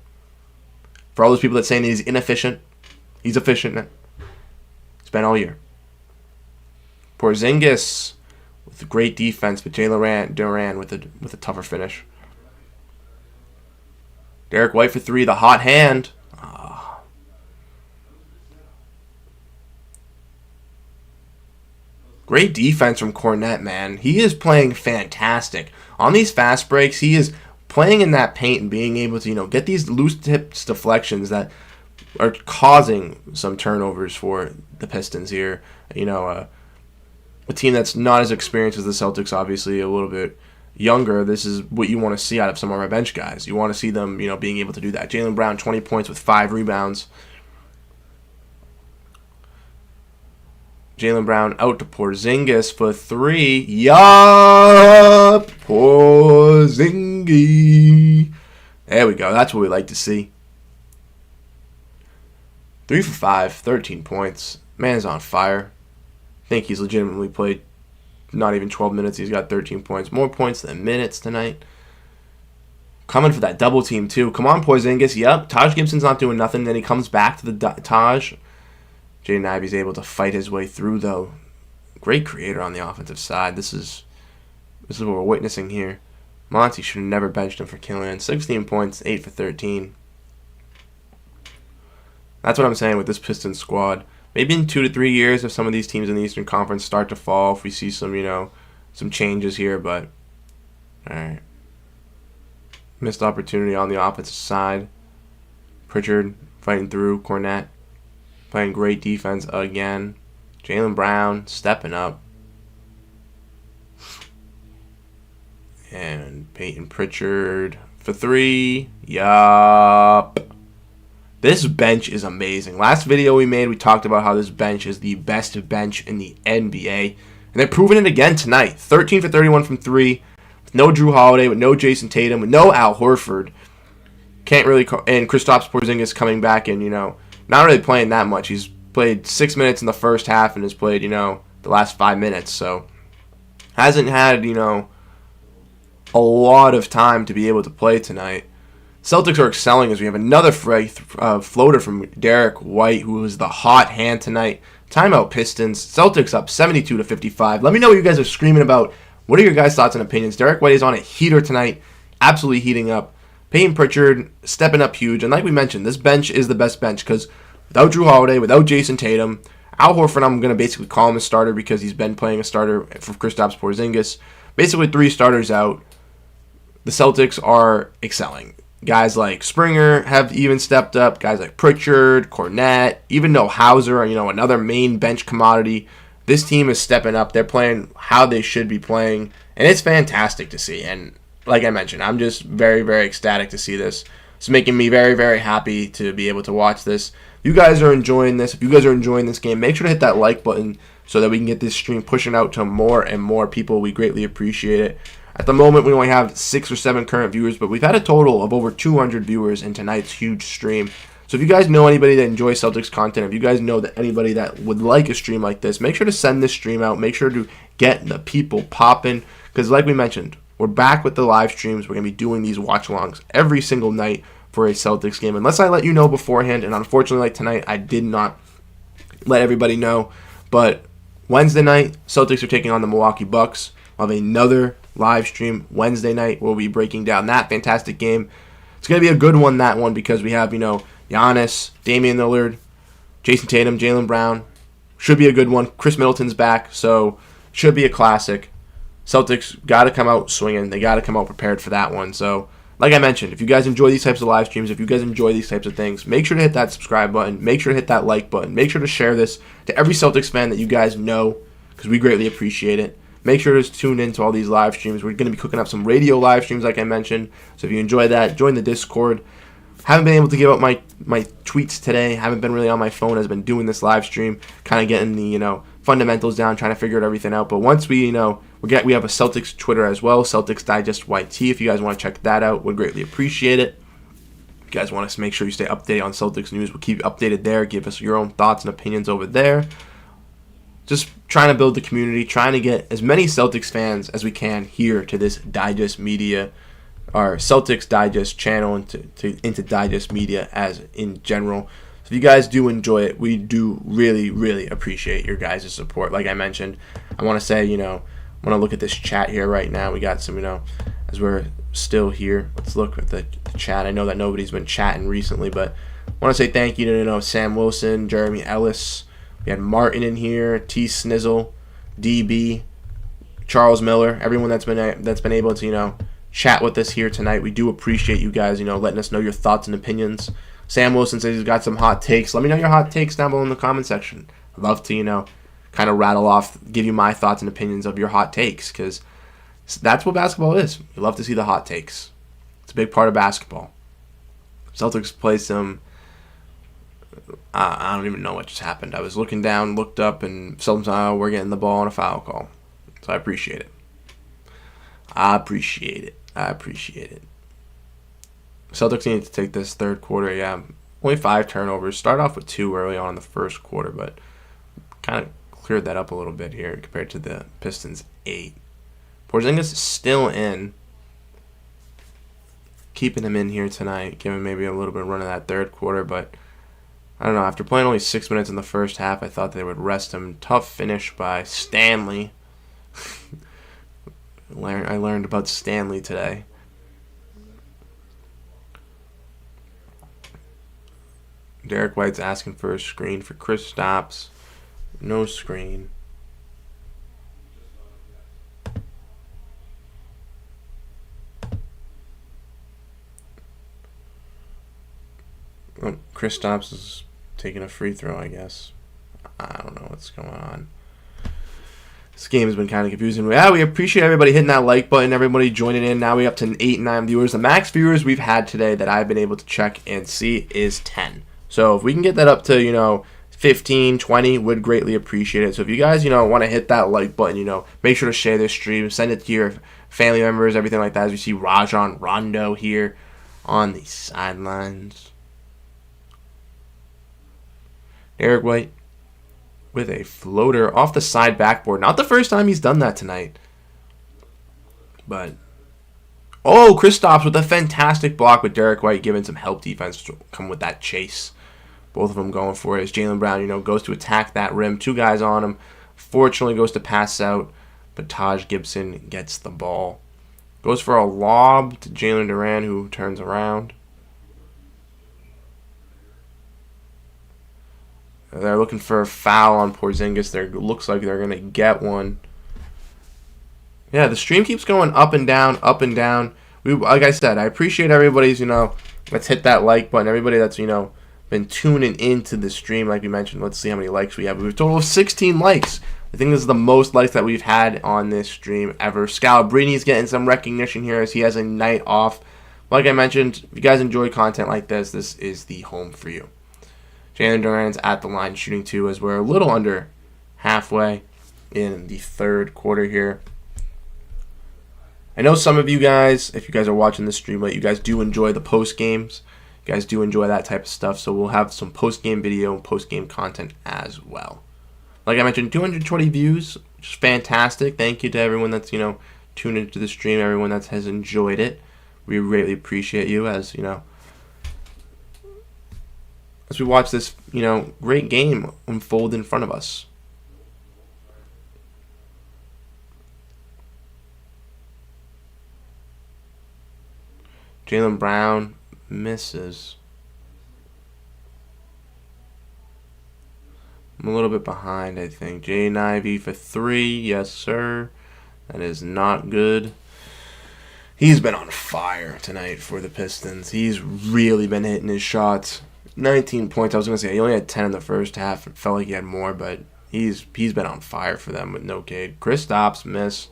S1: For all those people that saying he's inefficient, he's efficient. It's been all year. Porzingis with great defense, but Jalen Duran with a tougher finish. Derek White for 3, the hot hand. Great defense from Cornette, man. He is playing fantastic. On these fast breaks, he is playing in that paint and being able to, get these loose tips deflections that are causing some turnovers for the Pistons here. A team that's not as experienced as the Celtics, obviously a little bit younger. This is what you want to see out of some of our bench guys. You want to see them, being able to do that. Jaylen Brown, 20 points with 5 rebounds. Jaylen Brown out to Porzingis for 3. Yup! Porzingis. There we go. That's what we like to see. 3 for 5, 13 points. Man's on fire. I think he's legitimately played not even 12 minutes. He's got 13 points. More points than minutes tonight. Coming for that double team, too. Come on, Porzingis. Yep, Taj Gibson's not doing nothing. Then he comes back to the Taj. Jaden Ivey's able to fight his way through, though. Great creator on the offensive side. This is what we're witnessing here. Monty should have never benched him for Killian. 16 points, 8 for 13. That's what I'm saying with this Pistons squad. Maybe in 2 to 3 years, if some of these teams in the Eastern Conference start to fall, if we see some, some changes here, but all right. Missed opportunity on the offensive side. Pritchard fighting through. Cornette playing great defense again. Jaylen Brown stepping up. And Peyton Pritchard for 3. Yup. This bench is amazing. Last video we made, we talked about how this bench is the best bench in the NBA. And they're proving it again tonight. 13 for 31 from 3. With no Drew Holiday, with no Jason Tatum, with no Al Horford. Can't really... And Kristaps Porzingis coming back and, not really playing that much. He's played 6 minutes in the first half and has played, the last 5 minutes. So, hasn't had, a lot of time to be able to play tonight. Celtics are excelling as we have another floater from Derek White, who is the hot hand tonight. Timeout Pistons. Celtics up 72 to 55. Let me know what you guys are screaming about. What are your guys' thoughts and opinions? Derek White is on a heater tonight. Absolutely heating up. Peyton Pritchard stepping up huge. And like we mentioned, this bench is the best bench because without Drew Holiday, without Jason Tatum, Al Horford, I'm going to basically call him a starter because he's been playing a starter for Kristaps Porzingis. Basically 3 starters out. The Celtics are excelling. Guys like Springer have even stepped up. Guys like Pritchard, Cornette, even though Hauser, another main bench commodity. This team is stepping up. They're playing how they should be playing. And it's fantastic to see. And like I mentioned, I'm just very, very ecstatic to see this. It's making me very, very happy to be able to watch this. If you guys are enjoying this, if you guys are enjoying this game, make sure to hit that like button so that we can get this stream pushing out to more and more people. We greatly appreciate it. At the moment, we only have 6 or 7 current viewers, but we've had a total of over 200 viewers in tonight's huge stream. So if you guys know anybody that enjoys Celtics content, if you guys know that anybody that would like a stream like this, make sure to send this stream out. Make sure to get the people popping, because like we mentioned, we're back with the live streams. We're going to be doing these watch-alongs every single night for a Celtics game, unless I let you know beforehand. And unfortunately, like tonight, I did not let everybody know. But Wednesday night, Celtics are taking on the Milwaukee Bucks. We'll have another live stream Wednesday night. We'll be breaking down that fantastic game. It's going to be a good one, that one, because we have, Giannis, Damian Lillard, Jason Tatum, Jaylen Brown. Should be a good one. Chris Middleton's back, so should be a classic. Celtics got to come out swinging. They got to come out prepared for that one. So like I mentioned, if you guys enjoy these types of live streams, if you guys enjoy these types of things, make sure to hit that subscribe button. Make sure to hit that like button. Make sure to share this to every Celtics fan that you guys know, because we greatly appreciate it. Make sure to tune in to all these live streams. We're going to be cooking up some radio live streams, like I mentioned. So if you enjoy that, join the Discord. Haven't been able to give up my tweets today. Haven't been really on my phone. Has been doing this live stream, kind of getting the fundamentals down, trying to figure everything out. But once we we have a Celtics Twitter as well, Celtics Digest YT. If you guys want to check that out, would greatly appreciate it. If you guys want us to make sure you stay updated on Celtics news, we'll keep you updated there. Give us your own thoughts and opinions over there. Just trying to build the community, trying to get as many Celtics fans as we can here to this Digest Media, our Celtics Digest channel, into Digest Media as in general. So if you guys do enjoy it, we do really, really appreciate your guys' support. Like I mentioned, I want to say, I want to look at this chat here right now. We got some, as we're still here, let's look at the chat. I know that nobody's been chatting recently, but I want to say thank you to, Sam Wilson, Jeremy Ellis. We had Martin in here, T. Snizzle, DB, Charles Miller, everyone that's been able to, chat with us here tonight. We do appreciate you guys, letting us know your thoughts and opinions. Sam Wilson says he's got some hot takes. Let me know your hot takes down below in the comment section. I'd love to, kind of rattle off, give you my thoughts and opinions of your hot takes, because that's what basketball is. We love to see the hot takes. It's a big part of basketball. Celtics play some... I don't even know what just happened. I was looking down, looked up, and somehow we're getting the ball on a foul call. So I appreciate it. I appreciate it. Celtics need to take this third quarter. Yeah, only 5 turnovers. Start off with 2 early on in the first quarter, but kind of cleared that up a little bit here compared to the Pistons' 8. Porzingis is still in. Keeping him in here tonight, giving maybe a little bit of run in that third quarter, but I don't know. After playing only 6 minutes in the first half, I thought they would rest him. Tough finish by Stanley. I learned about Stanley today. Derek White's asking for a screen for Kristaps. No screen. Well, Kristaps is taking a free throw, I guess. I don't know what's going on. This game has been kind of confusing. Yeah, we appreciate everybody hitting that like button, everybody joining in. Now we're up to 8 and 9 viewers. The max viewers we've had today that I've been able to check and see is 10. So if we can get that up to, 15, 20, would greatly appreciate it. So if you guys, want to hit that like button, make sure to share this stream. Send it to your family members, everything like that. As we see Rajon Rondo here on the sidelines. Derek White with a floater off the side backboard. Not the first time he's done that tonight. But, Kristaps with a fantastic block with Derek White giving some help defense to come with that chase. Both of them going for it as Jaylen Brown, goes to attack that rim. 2 guys on him. Fortunately goes to pass out, but Taj Gibson gets the ball. Goes for a lob to Jalen Duran, who turns around. They're looking for a foul on Porzingis. Looks like they're going to get one. Yeah, the stream keeps going up and down, up and down. Like I said, I appreciate everybody's, let's hit that like button. Everybody that's, been tuning into the stream, like we mentioned. Let's see how many likes we have. We have a total of 16 likes. I think this is the most likes that we've had on this stream ever. Scalabrini's getting some recognition here as he has a night off. Like I mentioned, if you guys enjoy content like this is the home for you. Jalen Duran's at the line shooting 2 as we're a little under halfway in the third quarter here. I know some of you guys, if you guys are watching this stream late, you guys do enjoy the post games. You guys do enjoy that type of stuff, so we'll have some post game video and post game content as well. Like I mentioned, 220 views, which is fantastic. Thank you to everyone that's tuned into the stream, everyone that has enjoyed it. We greatly appreciate you as we watch this, great game unfold in front of us. Jaylen Brown misses. I'm a little bit behind, I think. Jaden Ivey for 3. Yes, sir. That is not good. He's been on fire tonight for the Pistons. He's really been hitting his shots. 19 points. I was going to say he only had 10 in the first half. It felt like he had more, but he's been on fire for them with no Cade. Kristaps miss.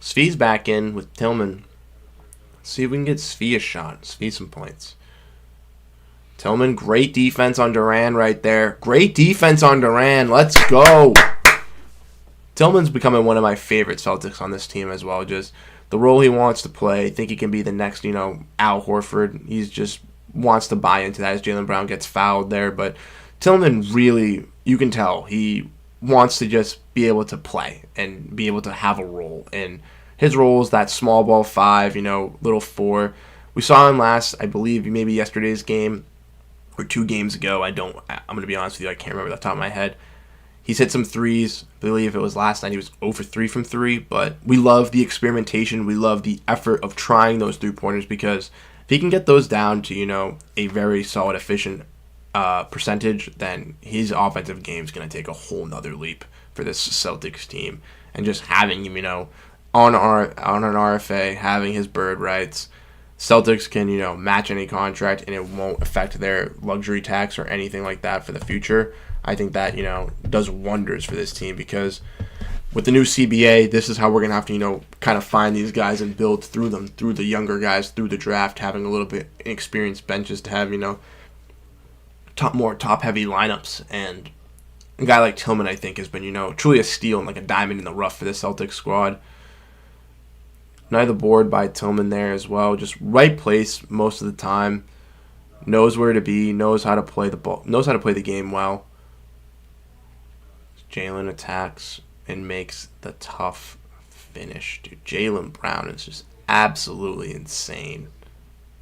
S1: Svi's back in with Tillman. Let's see if we can get Svi a shot. Svi some points. Tillman, great defense on Durant right there. Great defense on Durant. Let's go. Tillman's becoming one of my favorite Celtics on this team as well. Just the role he wants to play. I think he can be the next, Al Horford. He's just wants to buy into that as Jaylen Brown gets fouled there. But Tillman really, you can tell, he wants to just be able to play and be able to have a role. And his role is that small ball 5, little 4. We saw him last, I believe, maybe yesterday's game or 2 games ago. I'm going to be honest with you, I can't remember off the top of my head. He's hit some threes. I believe it was last night. He was 0 for 3 from 3. But we love the experimentation. We love the effort of trying those 3-pointers because if he can get those down to, a very solid, efficient percentage, then his offensive game is going to take a whole nother leap for this Celtics team. And just having him, on an RFA, having his bird rights, Celtics can, match any contract and it won't affect their luxury tax or anything like that for the future. I think that, does wonders for this team because with the new CBA, this is how we're going to have to, kind of find these guys and build through them, through the younger guys, through the draft, having a little bit inexperienced benches to have, more top-heavy lineups. And a guy like Tillman, I think, has been, truly a steal and like a diamond in the rough for the Celtics squad. Another board by Tillman there as well. Just right place most of the time. Knows where to be, knows how to play the ball, knows how to play the game well. Jaylen attacks and makes the tough finish. Dude, Jaylen Brown is just absolutely insane.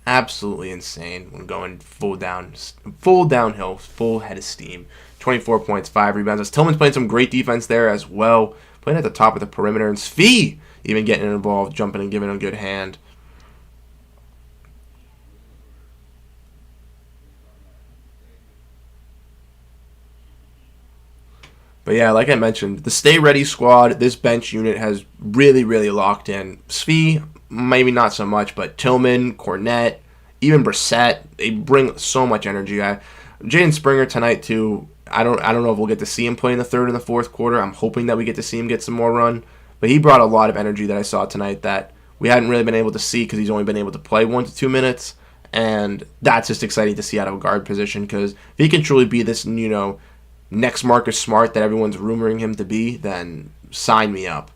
S1: Absolutely insane when going full downhill, full head of steam. 24 points, 5 rebounds. As Tillman's playing some great defense there as well. Playing at the top of the perimeter. And Svi even getting involved, jumping and giving a good hand. But yeah, like I mentioned, the Stay Ready squad, this bench unit has really, really locked in. Svi, maybe not so much, but Tillman, Cornette, even Brissett, they bring so much energy. Jaden Springer tonight too. I don't know if we'll get to see him play in the third and the fourth quarter. I'm hoping that we get to see him get some more run. But he brought a lot of energy that I saw tonight that we hadn't really been able to see because he's only been able to play 1 to 2 minutes. And that's just exciting to see out of a guard position because if he can truly be this, next Marcus Smart that everyone's rumoring him to be, then sign me up.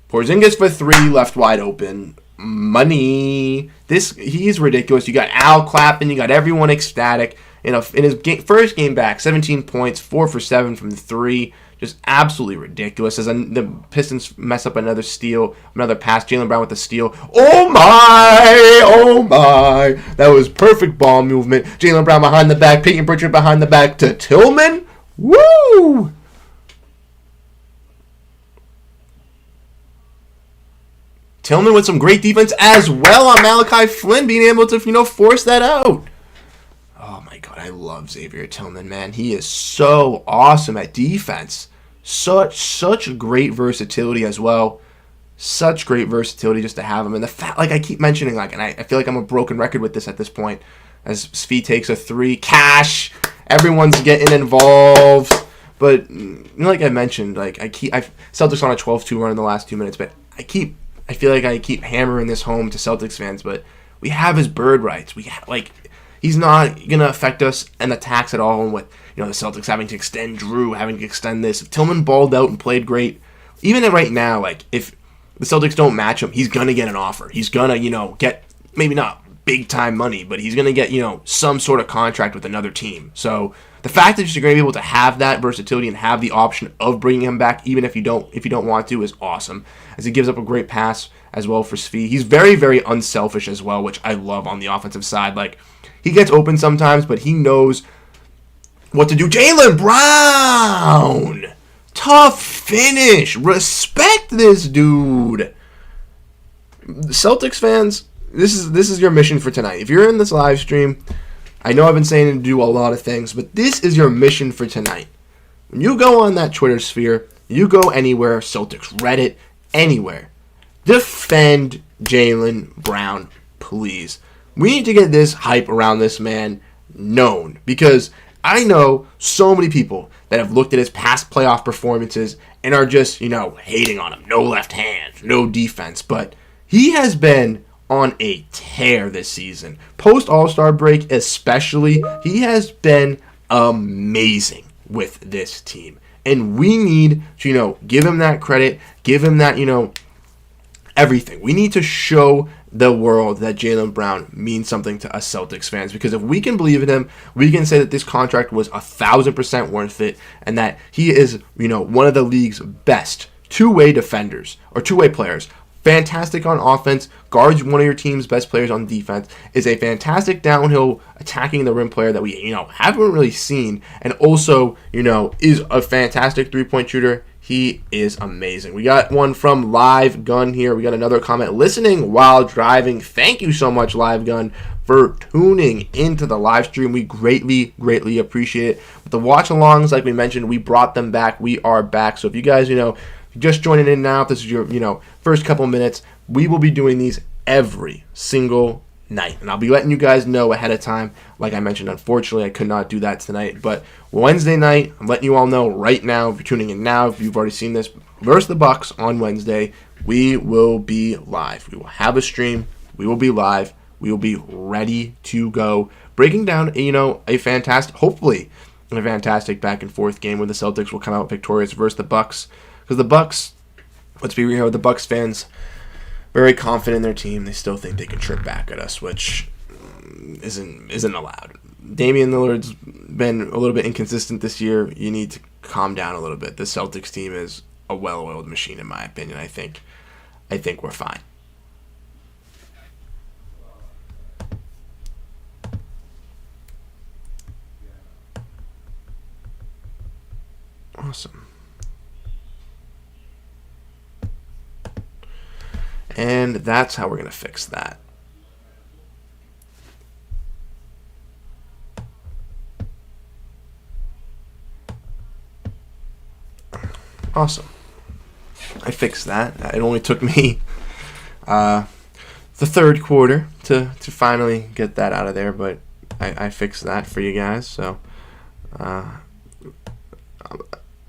S1: Porzingis for 3, left wide open. Money. He's ridiculous. You got Al clapping. You got everyone ecstatic. In his first game back, 17 points, 4 for 7 from the 3. Just absolutely ridiculous. As the Pistons mess up another steal, another pass. Jaylen Brown with the steal. Oh my! That was perfect ball movement. Jaylen Brown behind the back. Peyton Pritchard behind the back to Tillman. Woo! Tillman with some great defense as well on Malachi Flynn being able to, force that out. Oh my God, I love Xavier Tillman, man. He is so awesome at defense. Such great versatility as well. Such great versatility just to have him. And the fact, like I keep mentioning, and I feel like I'm a broken record with this at this point. As Svi takes a 3, cash. Everyone's getting involved. But like I mentioned, Celtics on a 12-2 run in the last 2 minutes. But I feel like I keep hammering this home to Celtics fans. But we have his bird rights. He's not gonna affect us and the tax at all. And with the Celtics having to extend Drew, having to extend this, if Tillman balled out and played great, even right now, if the Celtics don't match him, he's gonna get an offer. He's gonna get maybe not big time money, but he's gonna get some sort of contract with another team. So the fact that you're gonna be able to have that versatility and have the option of bringing him back, even if you don't want to, is awesome. As he gives up a great pass as well for Svi. He's very, very unselfish as well, which I love on the offensive side. He gets open sometimes, but he knows what to do. Jaylen Brown! Tough finish. Respect this dude. Celtics fans, this is your mission for tonight. If you're in this live stream, I know I've been saying to do a lot of things, but this is your mission for tonight. When you go on that Twitter sphere, you go anywhere, Celtics, Reddit, anywhere, defend Jaylen Brown, please. We need to get this hype around this man known, because I know so many people that have looked at his past playoff performances and are just, hating on him. No left hand, no defense. But he has been on a tear this season. Post All-Star break especially, he has been amazing with this team. And we need to, give him that credit, give him that, everything. We need to show the world that Jaylen Brown means something to us Celtics fans, because if we can believe in him, we can say that this contract was 1,000% worth it, and that he is, one of the league's best two-way defenders or two-way players. Fantastic on offense, guards one of your team's best players on defense, is a fantastic downhill attacking the rim player that we, haven't really seen, and also, is a fantastic three-point shooter. He is amazing. We got one from Live Gun here. We got another comment, listening while driving. Thank you so much, Live Gun, for tuning into the live stream. We greatly, greatly appreciate it. With the watch-alongs, like we mentioned, we brought them back. We are back. So if you guys, just joining in now, if this is your, first couple minutes, we will be doing these every single night. And I'll be letting you guys know ahead of time. Like I mentioned, unfortunately, I could not do that tonight. But Wednesday night, I'm letting you all know right now, if you're tuning in now, if you've already seen this, versus the Bucks on Wednesday, we will be live. We will have a stream. We will be live. We will be ready to go. Breaking down, a fantastic, hopefully, a fantastic back and forth game where the Celtics will come out victorious versus the Bucks. Because the Bucks, let's be real here, the Bucks fans, very confident in their team. They still think they can trip back at us, which isn't allowed. Damian Lillard's been a little bit inconsistent this year. You need to calm down a little bit. The Celtics team is a well-oiled machine, in my opinion. I think we're fine. Awesome. And that's how we're going to fix that. Awesome. I fixed that. It only took me the third quarter to finally get that out of there, but I fixed that for you guys. So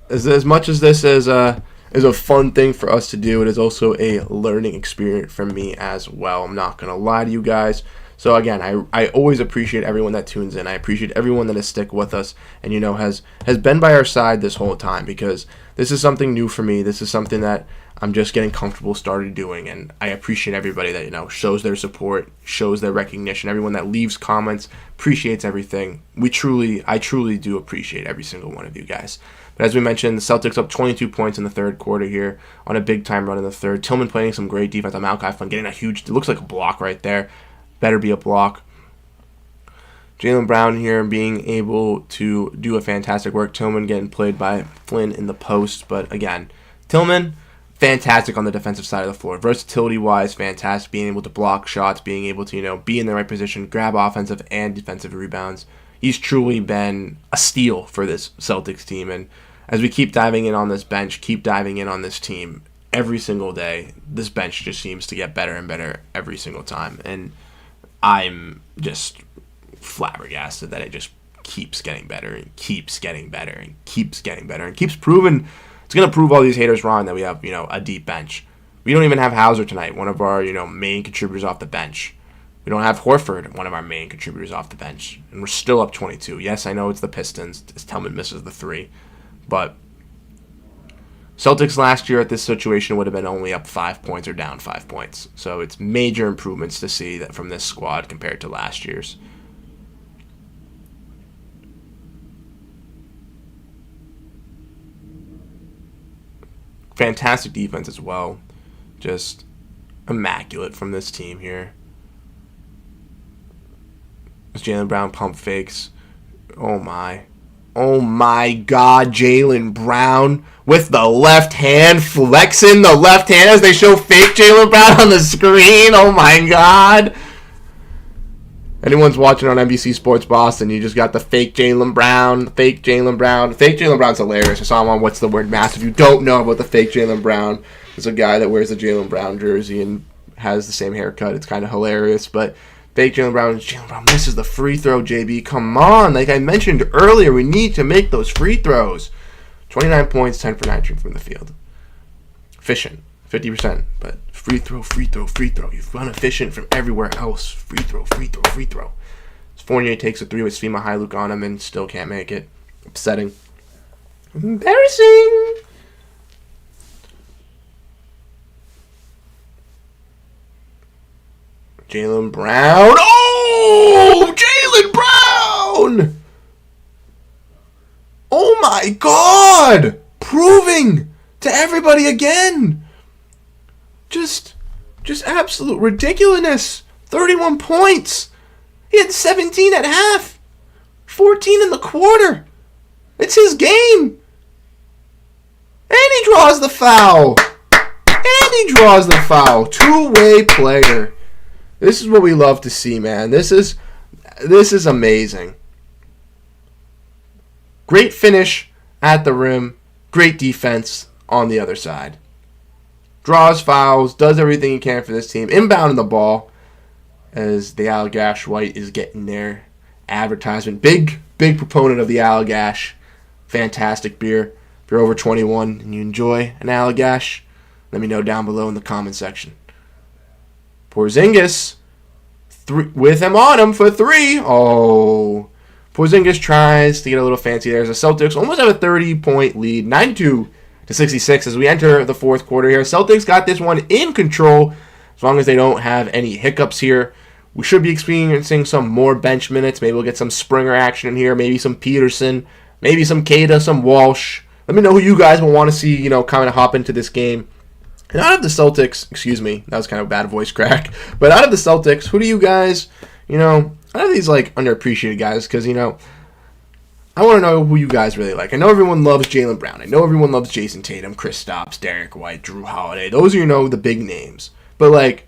S1: as much as this is a fun thing for us to do, it is also a learning experience for me as well. I'm not going to lie to you guys. So again, I always appreciate everyone that tunes in. I appreciate everyone that has stuck with us and, has been by our side this whole time, because this is something new for me. This is something that I'm just getting comfortable started doing, and I appreciate everybody that, shows their support, shows their recognition, everyone that leaves comments, appreciates everything. I truly do appreciate every single one of you guys. But as we mentioned, the Celtics up 22 points in the third quarter here on a big-time run in the third. Tillman playing some great defense on Malachi Flynn, getting it looks like a block right there. Better be a block. Jaylen Brown here being able to do a fantastic work. Tillman getting played by Flynn in the post. But again, Tillman, fantastic on the defensive side of the floor. Versatility-wise, fantastic. Being able to block shots, being able to, be in the right position, grab offensive and defensive rebounds. He's truly been a steal for this Celtics team. And as we keep diving in on this bench, keep diving in on this team, every single day, this bench just seems to get better and better every single time. And I'm just flabbergasted that it just keeps getting better and keeps getting better and keeps getting better and keeps proving. It's going to prove all these haters wrong that we have, a deep bench. We don't even have Hauser tonight, one of our, main contributors off the bench. We don't have Horford, one of our main contributors off the bench. And we're still up 22. Yes, I know it's the Pistons. Tillman misses the 3. But Celtics last year at this situation would have been only up 5 points or down 5 points. So it's major improvements to see that from this squad compared to last year's. Fantastic defense as well. Just immaculate from this team here. As Jaylen Brown pump fakes. Oh my God, Jaylen Brown with the left hand, flexing the left hand as they show fake Jaylen Brown on the screen. Oh my God. Anyone's watching on NBC Sports Boston, you just got the fake Jaylen Brown, fake Jaylen Brown. Fake Jaylen Brown's hilarious. I saw him on What's the Word Mass. If you don't know about the fake Jaylen Brown, there's a guy that wears the Jaylen Brown jersey and has the same haircut. It's kind of hilarious, but fake Jaylen Brown misses the free throw, JB. Come on. Like I mentioned earlier, we need to make those free throws. 29 points, 10 for 19 from the field. Efficient, 50%, but free throw. You've run efficient from everywhere else. Free throw. Fournier takes a 3 with Svima Hailuk on him and still can't make it. Upsetting. Embarrassing. Jaylen Brown. Oh! Jaylen Brown! Oh my God! Proving to everybody again. Just absolute ridiculousness. 31 points. He had 17 at half. 14 in the quarter. It's his game. And he draws the foul. Two-way player. This is what we love to see, man. This is amazing. Great finish at the rim. Great defense on the other side. Draws fouls, does everything he can for this team. Inbounding the ball as the Allagash White is getting their advertisement. Big proponent of the Allagash. Fantastic beer. If you're over 21 and you enjoy an Allagash, let me know down below in the comment section. Porzingis, with him on him for 3. Oh, Porzingis tries to get a little fancy there as the Celtics almost have a 30-point lead, 92-66 as we enter the fourth quarter here. Celtics got this one in control as long as they don't have any hiccups here. We should be experiencing some more bench minutes. Maybe we'll get some Springer action in here, maybe some Peterson, maybe some Kada, some Walsh. Let me know who you guys will want to see, kind of hop into this game. And out of the Celtics, excuse me, that was kind of a bad voice crack. But out of the Celtics, who do you guys, out of these underappreciated guys, because, I want to know who you guys really like. I know everyone loves Jaylen Brown. I know everyone loves Jason Tatum, Kristaps, Derek White, Drew Holiday. Those are, the big names. But,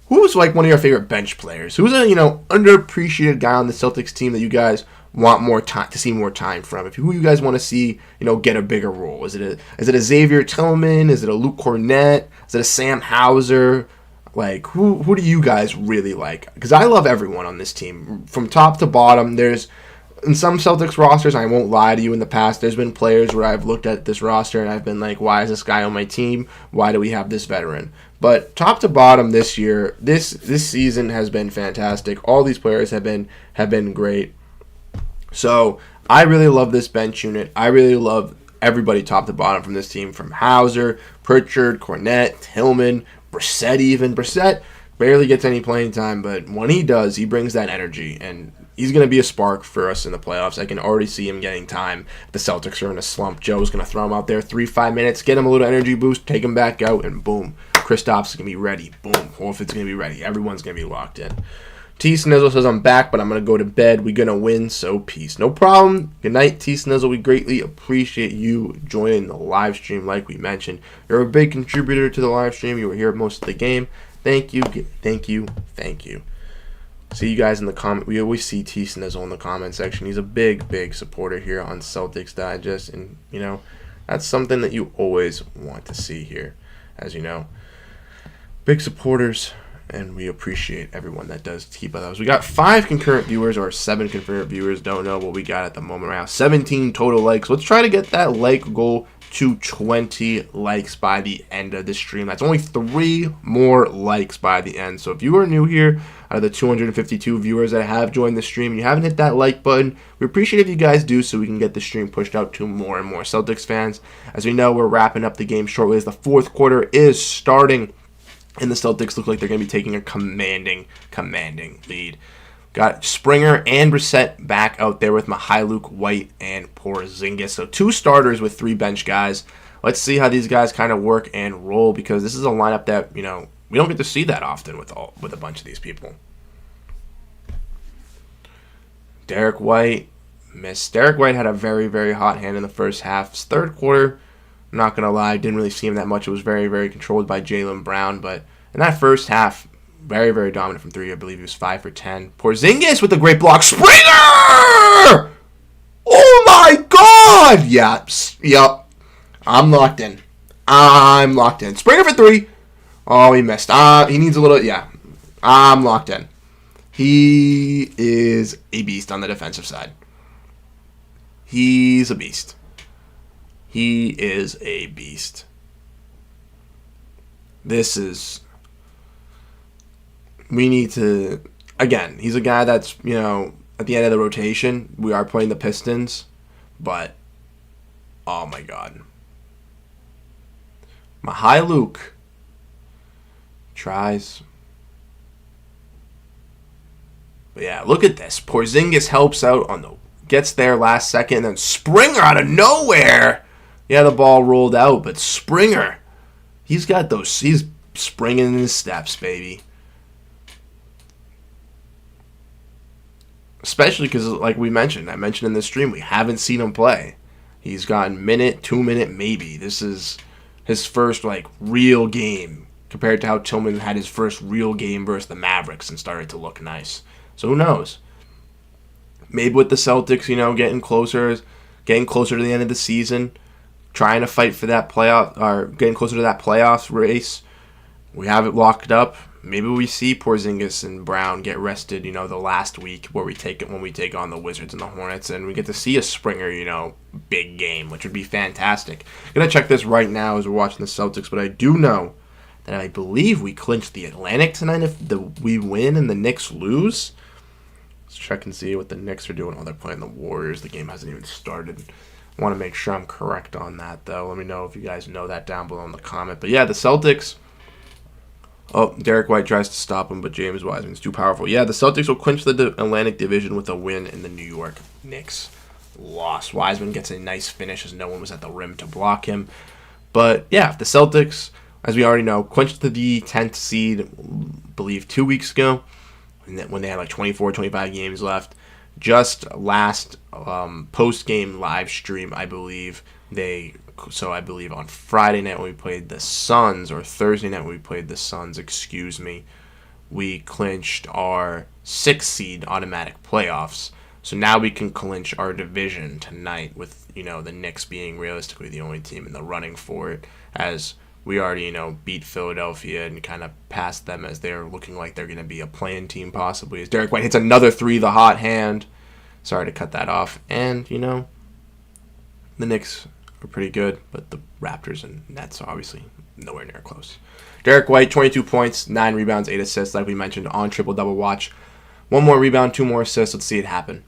S1: who's, one of your favorite bench players? Who's a, underappreciated guy on the Celtics team that you guys want more time to see more time from? Who you guys want to see, get a bigger role? Is it a Xavier Tillman? Is it a Luke Cornett? Is it a Sam Hauser? Who do you guys really like? Because I love everyone on this team from top to bottom. There's in some Celtics rosters, I won't lie to you, in the past, there's been players where I've looked at this roster and I've been like, why is this guy on my team? Why do we have this veteran? But top to bottom this year, this season has been fantastic. All these players have been great. So I really love this bench unit. I really love everybody top to bottom from this team, from Hauser, Pritchard, Cornett, Tillman, Brissett even. Brissett barely gets any playing time, but when he does, he brings that energy, and he's going to be a spark for us in the playoffs. I can already see him getting time. The Celtics are in a slump. Joe's going to throw him out there 3-5 minutes, get him a little energy boost, take him back out, and boom. Kristaps is going to be ready. Boom. Horford's going to be ready. Everyone's going to be locked in. T. Snizzle says, I'm back, but I'm going to go to bed. We're going to win, so peace. No problem. Good night, T. Snizzle. We greatly appreciate you joining the live stream like we mentioned. You're a big contributor to the live stream. You were here most of the game. Thank you. See you guys in the comment. We always see T. Snizzle in the comment section. He's a big supporter here on Celtics Digest, and, that's something that you always want to see here, as you know. Big supporters. And we appreciate everyone that does keep up those. We got 5 concurrent viewers, or 7 concurrent viewers. Don't know what we got at the moment right now. 17 total likes. Let's try to get that like goal to 20 likes by the end of the stream. That's only 3 more likes by the end. So if you are new here, out of the 252 viewers that have joined the stream, and you haven't hit that like button, we appreciate if you guys do, so we can get the stream pushed out to more and more Celtics fans. As we know, we're wrapping up the game shortly as the fourth quarter is starting. And the Celtics look like they're going to be taking a commanding lead. Got Springer and Brissett back out there with Mihailuk, White, and Porzingis. So 2 starters with 3 bench guys. Let's see how these guys kind of work and roll, because this is a lineup that, we don't get to see that often with a bunch of these people. Derek White missed. Derek White had a very hot hand in the first half. His third quarter, I'm not going to lie, didn't really see him that much. It was very controlled by Jaylen Brown. But in that first half, very dominant from 3. I believe he was 5 for 10. Porzingis with a great block. Springer! Oh, my God! Yep. I'm locked in. Springer for 3. Oh, he missed. He needs a little, yeah. I'm locked in. He is a beast on the defensive side. He's a beast. He is a beast. We need to, again, he's a guy that's, at the end of the rotation. We are playing the Pistons, but, oh my God. Luke tries. But yeah, look at this. Porzingis helps out gets there last second, and then Springer out of nowhere. Yeah, the ball rolled out, but Springer, he's springing in his steps, baby. Especially because, like I mentioned in this stream, we haven't seen him play. He's gotten minute, 2 minute, maybe. This is his first, real game compared to how Tillman had his first real game versus the Mavericks and started to look nice. So who knows? Maybe with the Celtics, getting closer to the end of the season, trying to fight for that playoff, or getting closer to that playoffs race. We have it locked up. Maybe we see Porzingis and Brown get rested, the last week when we take on the Wizards and the Hornets, and we get to see a Springer, big game, which would be fantastic. I'm going to check this right now as we're watching the Celtics, but I do know that I believe we clinched the Atlantic tonight if we win and the Knicks lose. Let's check and see what the Knicks are doing while they're playing the Warriors. The game hasn't even started. I want to make sure I'm correct on that, though. Let me know if you guys know that down below in the comment. But yeah, the Celtics. Oh, Derek White tries to stop him, but James Wiseman's too powerful. Yeah, the Celtics will clinch the Atlantic Division with a win in the New York Knicks loss. Wiseman gets a nice finish as no one was at the rim to block him. But yeah, the Celtics, as we already know, clinched the 10th seed, I believe, 2 weeks ago, when they had 24, 25 games left. Just last post-game live stream, I believe, on Friday night when we played the Suns, or Thursday night when we played the Suns, we clinched our 6th seed automatic playoffs. So now we can clinch our division tonight with, the Knicks being realistically the only team in the running for it, as we already, beat Philadelphia and kind of passed them as they're looking like they're going to be a play-in team possibly. As Derek White hits another three, the hot hand. Sorry to cut that off. And, the Knicks are pretty good, but the Raptors and Nets are obviously nowhere near close. Derek White, 22 points, 9 rebounds, 8 assists, like we mentioned, on triple-double watch. 1 more rebound, 2 more assists. Let's see it happen.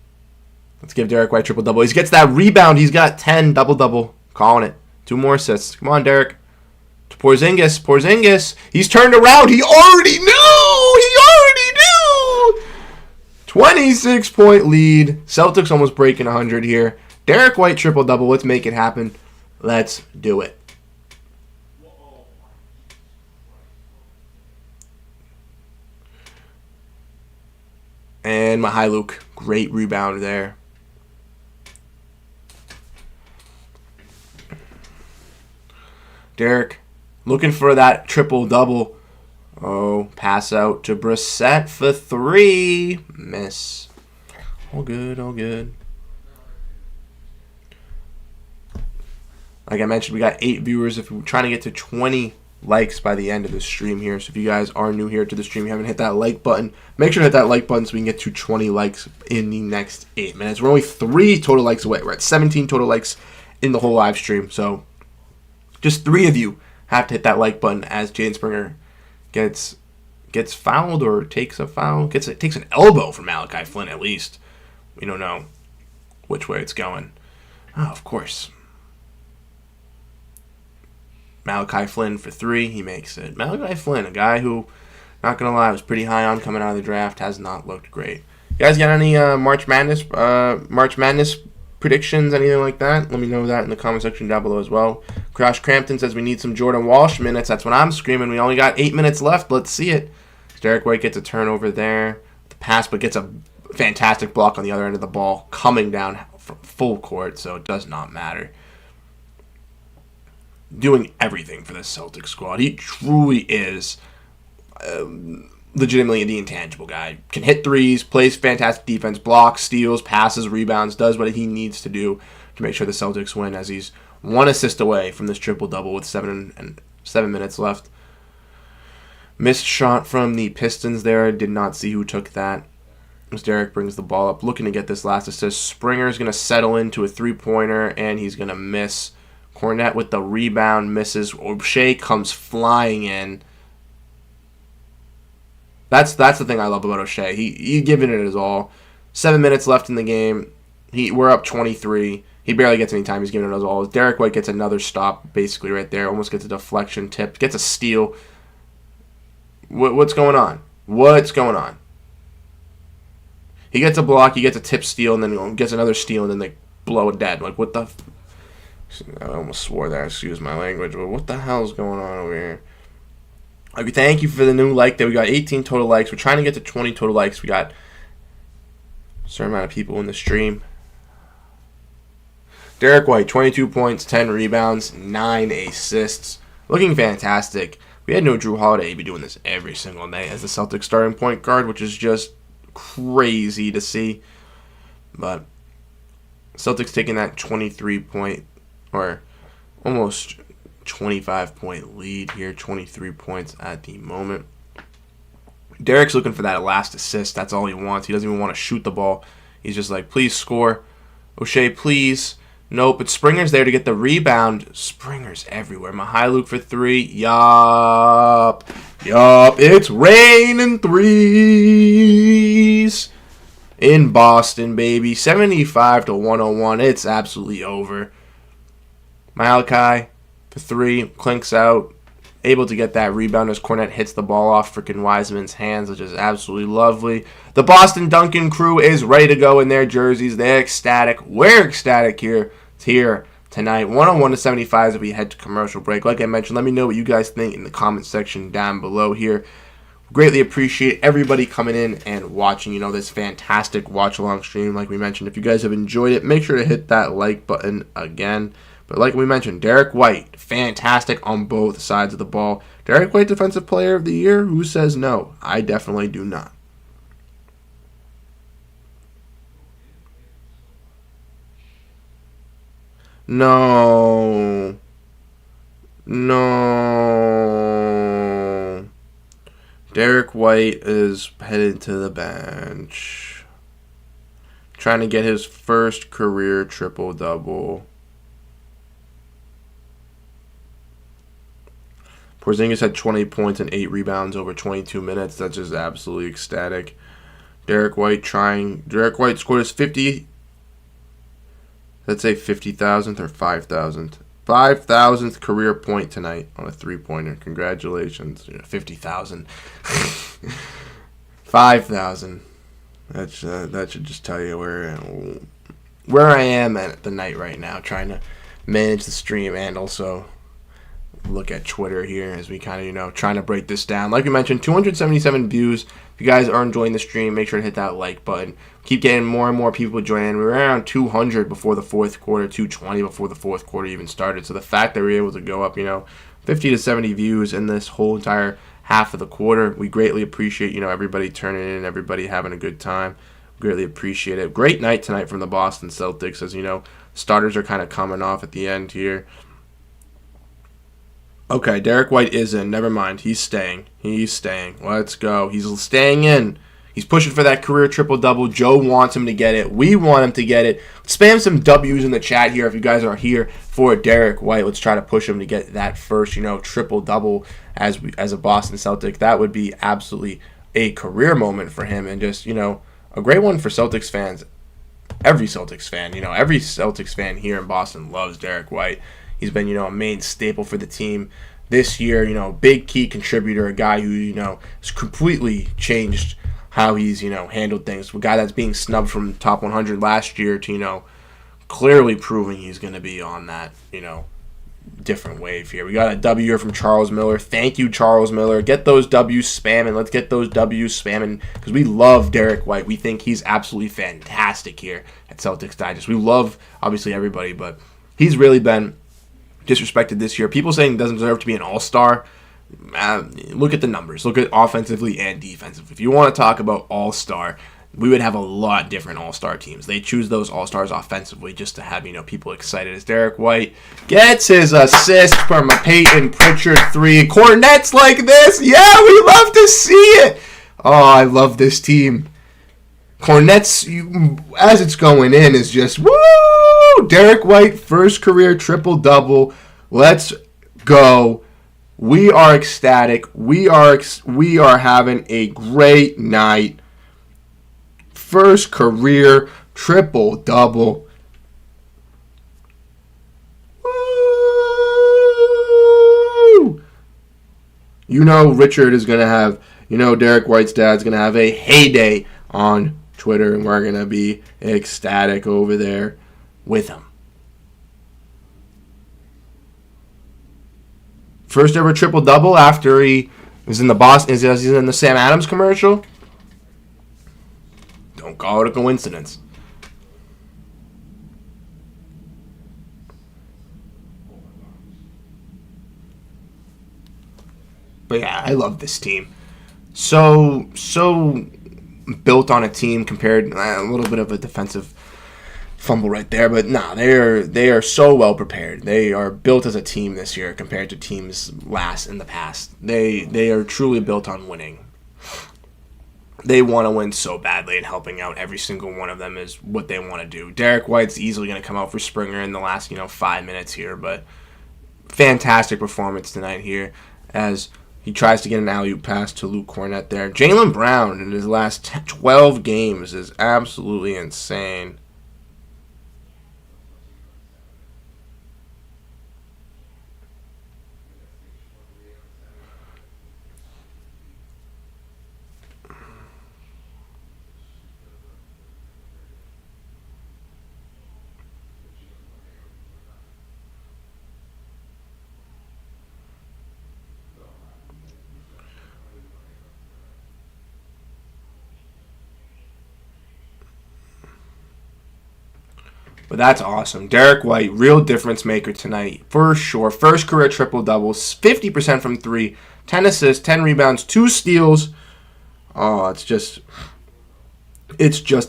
S1: Let's give Derek White triple-double. He gets that rebound. He's got 10, double-double. Calling it. 2 more assists. Come on, Derek. To Porzingis. He's turned around. He already knew. 26-point lead. Celtics almost breaking 100 here. Derek White triple-double. Let's make it happen. Let's do it. And Luke. Great rebound there. Derek looking for that triple-double. Oh, pass out to Brissett for 3. Miss. All good. Like I mentioned, we got 8 viewers. If we're trying to get to 20 likes by the end of the stream here. So if you guys are new here to the stream, you haven't hit that like button, make sure to hit that like button so we can get to 20 likes in the next 8 minutes. We're only 3 total likes away. We're at 17 total likes in the whole live stream. So just 3 of you have to hit that like button as Jaden Springer gets fouled or takes a foul. Takes an elbow from Malachi Flynn at least. We don't know which way it's going. Oh, of course. Malachi Flynn for 3. He makes it. Malachi Flynn, a guy who, not going to lie, was pretty high on coming out of the draft, has not looked great. You guys got any March Madness predictions, anything like that? Let me know that in the comment section down below as well. Crash Crampton says we need some Jordan Walsh minutes. That's what I'm screaming. We only got 8 minutes left. Let's see it. Derek White gets a turnover there. The pass, but gets a fantastic block on the other end of the ball coming down from full court, so it does not matter. Doing everything for the Celtics squad. He truly is legitimately the intangible guy. Can hit threes, plays fantastic defense, blocks, steals, passes, rebounds, does what he needs to do to make sure the Celtics win, as he's 1 assist away from this triple-double with 7 minutes left. Missed shot from the Pistons there. I did not see who took that. As Derek brings the ball up, looking to get this last assist. Springer's going to settle into a three-pointer, and he's going to miss. Cornette with the rebound, misses. O'Shea comes flying in. That's the thing I love about O'Shea. He's giving it his all. 7 minutes left in the game. We're up 23. He barely gets any time. He's giving it his all. Derek White gets another stop, basically right there. Almost gets a deflection, tipped, gets a steal. What's going on? What's going on? He gets a block, he gets a tip steal, and then gets another steal, and then they blow it dead. Like, what the... I almost swore there, excuse my language, but what the hell is going on over here? Okay, thank you for the new like there. We got 18 total likes. We're trying to get to 20 total likes. We got a certain amount of people in the stream. Derek White, 22 points, 10 rebounds, 9 assists. Looking fantastic. We had no Drew Holiday. He'd be doing this every single night as the Celtics starting point guard, which is just crazy to see. But Celtics taking that 23-point or almost 25-point lead here. 23 points at the moment. Derek's looking for that last assist. That's all he wants. He doesn't even want to shoot the ball. He's just like, please score. O'Shea, please. Nope, but Springer's there to get the rebound. Springer's everywhere. Mihailuk for three. Yup. It's raining threes in Boston, baby. 75-101. It's absolutely over. Malachi for three. Clinks out. Able to get that rebound as Cornette hits the ball off freaking Wiseman's hands, which is absolutely lovely. The Boston Duncan crew is ready to go in their jerseys. They're ecstatic. We're ecstatic here tonight. 101-75 as we head to commercial break. Like I mentioned, let me know what you guys think in the comment section down below here. Greatly appreciate everybody coming in and watching, this fantastic watch-along stream. Like we mentioned, if you guys have enjoyed it, make sure to hit that like button again. But like we mentioned, Derek White, fantastic on both sides of the ball. Derek White, Defensive Player of the Year? Who says no? I definitely do not. No. Derek White is headed to the bench. Trying to get his first career triple-double. Porzingis had 20 points and 8 rebounds over 22 minutes. That's just absolutely ecstatic. Derek White scored his 50. Let's say 50,000th or 5,000th. 5,000th career point tonight on a three-pointer. Congratulations. 50,000. 5,000. That should just tell you where I am at the night right now, trying to manage the stream and also look at Twitter here as we kind of, trying to break this down. Like we mentioned, 277 views. If you guys are enjoying the stream, make sure to hit that like button. Keep getting more and more people joining. We were around 200 before the fourth quarter, 220 before the fourth quarter even started. So the fact that we were able to go up, 50 to 70 views in this whole entire half of the quarter, we greatly appreciate, everybody turning in, everybody having a good time. Greatly appreciate it. Great night tonight from the Boston Celtics. As starters are kind of coming off at the end here. Okay, Derek White is in. Never mind. He's staying. Let's go. He's staying in. He's pushing for that career triple-double. Joe wants him to get it. We want him to get it. Spam some W's in the chat here if you guys are here for Derek White. Let's try to push him to get that first, triple-double as a Boston Celtic. That would be absolutely a career moment for him and just, a great one for Celtics fans. Every Celtics fan, every Celtics fan here in Boston loves Derek White. He's been, a main staple for the team this year, big key contributor, a guy who, has completely changed how he's, handled things. A guy that's being snubbed from top 100 last year to, clearly proving he's going to be on that, different wave here. We got a W here from Charles Miller. Thank you, Charles Miller. Get those W's spamming. Let's get those W's spamming because we love Derek White. We think he's absolutely fantastic here at Celtics Digest. We love, obviously, everybody, but he's really been disrespected this year. People saying he doesn't deserve to be an all-star. Look at the numbers. Look at offensively and defensively. If you want to talk about all-star, we would have a lot different all-star teams. They choose those all-stars offensively just to have, people excited. As Derek White gets his assist from a Peyton Pritchard 3. Cornets like this. Yeah, we love to see it. Oh, I love this team. Cornets, as it's going in, is just, woo! Derek White, first career triple-double. Let's go. We are ecstatic. We are having a great night. First career triple-double. Woo! Richard is going to have, Derek White's dad's going to have a heyday on Twitter, and we're going to be ecstatic over there with him. First ever triple-double after he was in the he's in the Sam Adams commercial. Don't call it a coincidence. But yeah, I love this team. So built on a team compared a little bit of a defensive fumble right there, but they are so well prepared. They are built as a team this year compared to teams last in the past. They are truly built on winning. They want to win so badly, and helping out every single one of them is what they want to do. Derek White's easily going to come out for Springer in the last 5 minutes here, but fantastic performance tonight here as he tries to get an alley-oop pass to Luke Cornett there. Jaylen Brown in his last 12 games is absolutely insane. But that's awesome. Derek White, real difference maker tonight, for sure. First career triple-doubles, 50% from 3, 10 assists, 10 rebounds, 2 steals. Oh, it's just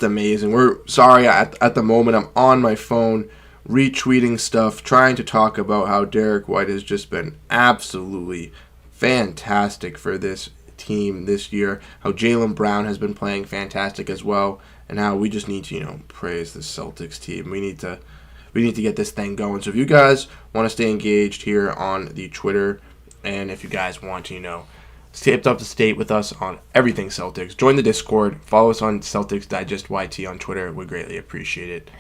S1: amazing. We're sorry, at the moment I'm on my phone retweeting stuff, trying to talk about how Derek White has just been absolutely fantastic for this team this year, how Jaylen Brown has been playing fantastic as well, and how we just need to, praise the Celtics team. We need to get this thing going. So if you guys want to stay engaged here on the Twitter, and if you guys want to, stay up to date with us on everything Celtics, join the Discord, follow us on Celtics Digest YT on Twitter. We greatly appreciate it.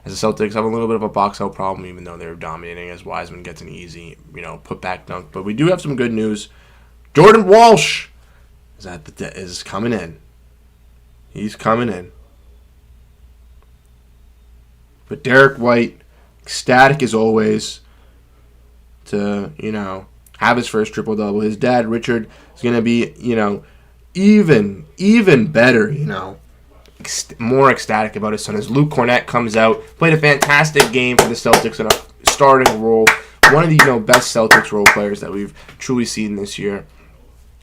S1: As the Celtics have a little bit of a box-out problem, even though they're dominating, as Wiseman gets an easy, put-back dunk. But we do have some good news. Jordan Walsh is coming in. He's coming in. But Derek White, ecstatic as always to, have his first triple-double. His dad, Richard, is going to be, even better, more ecstatic about his son as Luke Cornett comes out, played a fantastic game for the Celtics in a starting role. One of the, best Celtics role players that we've truly seen this year.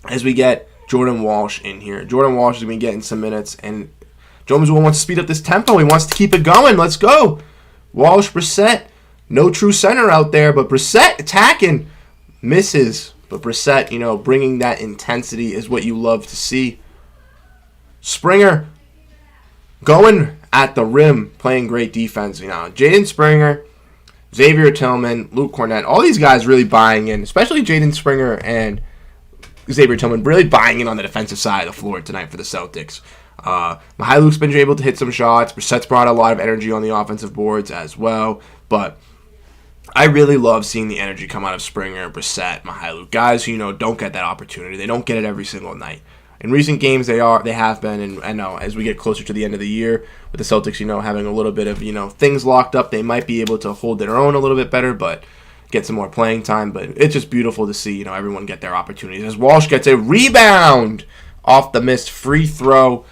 S1: As we get Jordan Walsh in here. Jordan Walsh is going to be getting some minutes, and Jones wants to speed up this tempo. He wants to keep it going. Let's go. Walsh, Brissett. No true center out there, but Brissett attacking. Misses. But Brissett, bringing that intensity is what you love to see. Springer going at the rim, playing great defense. Jaden Springer, Xavier Tillman, Luke Cornett, all these guys really buying in, especially Jaden Springer and Xavier Tillman, really buying in on the defensive side of the floor tonight for the Celtics. Mykhailiuk's been able to hit some shots. Brissett's brought a lot of energy on the offensive boards as well. But I really love seeing the energy come out of Springer, Brissett, Mykhailiuk. Guys who, don't get that opportunity. They don't get it every single night. In recent games, they have been, and I know as we get closer to the end of the year, with the Celtics, having a little bit of, things locked up, they might be able to hold their own a little bit better, but get some more playing time. But it's just beautiful to see, everyone get their opportunities. As Walsh gets a rebound off the missed free throw.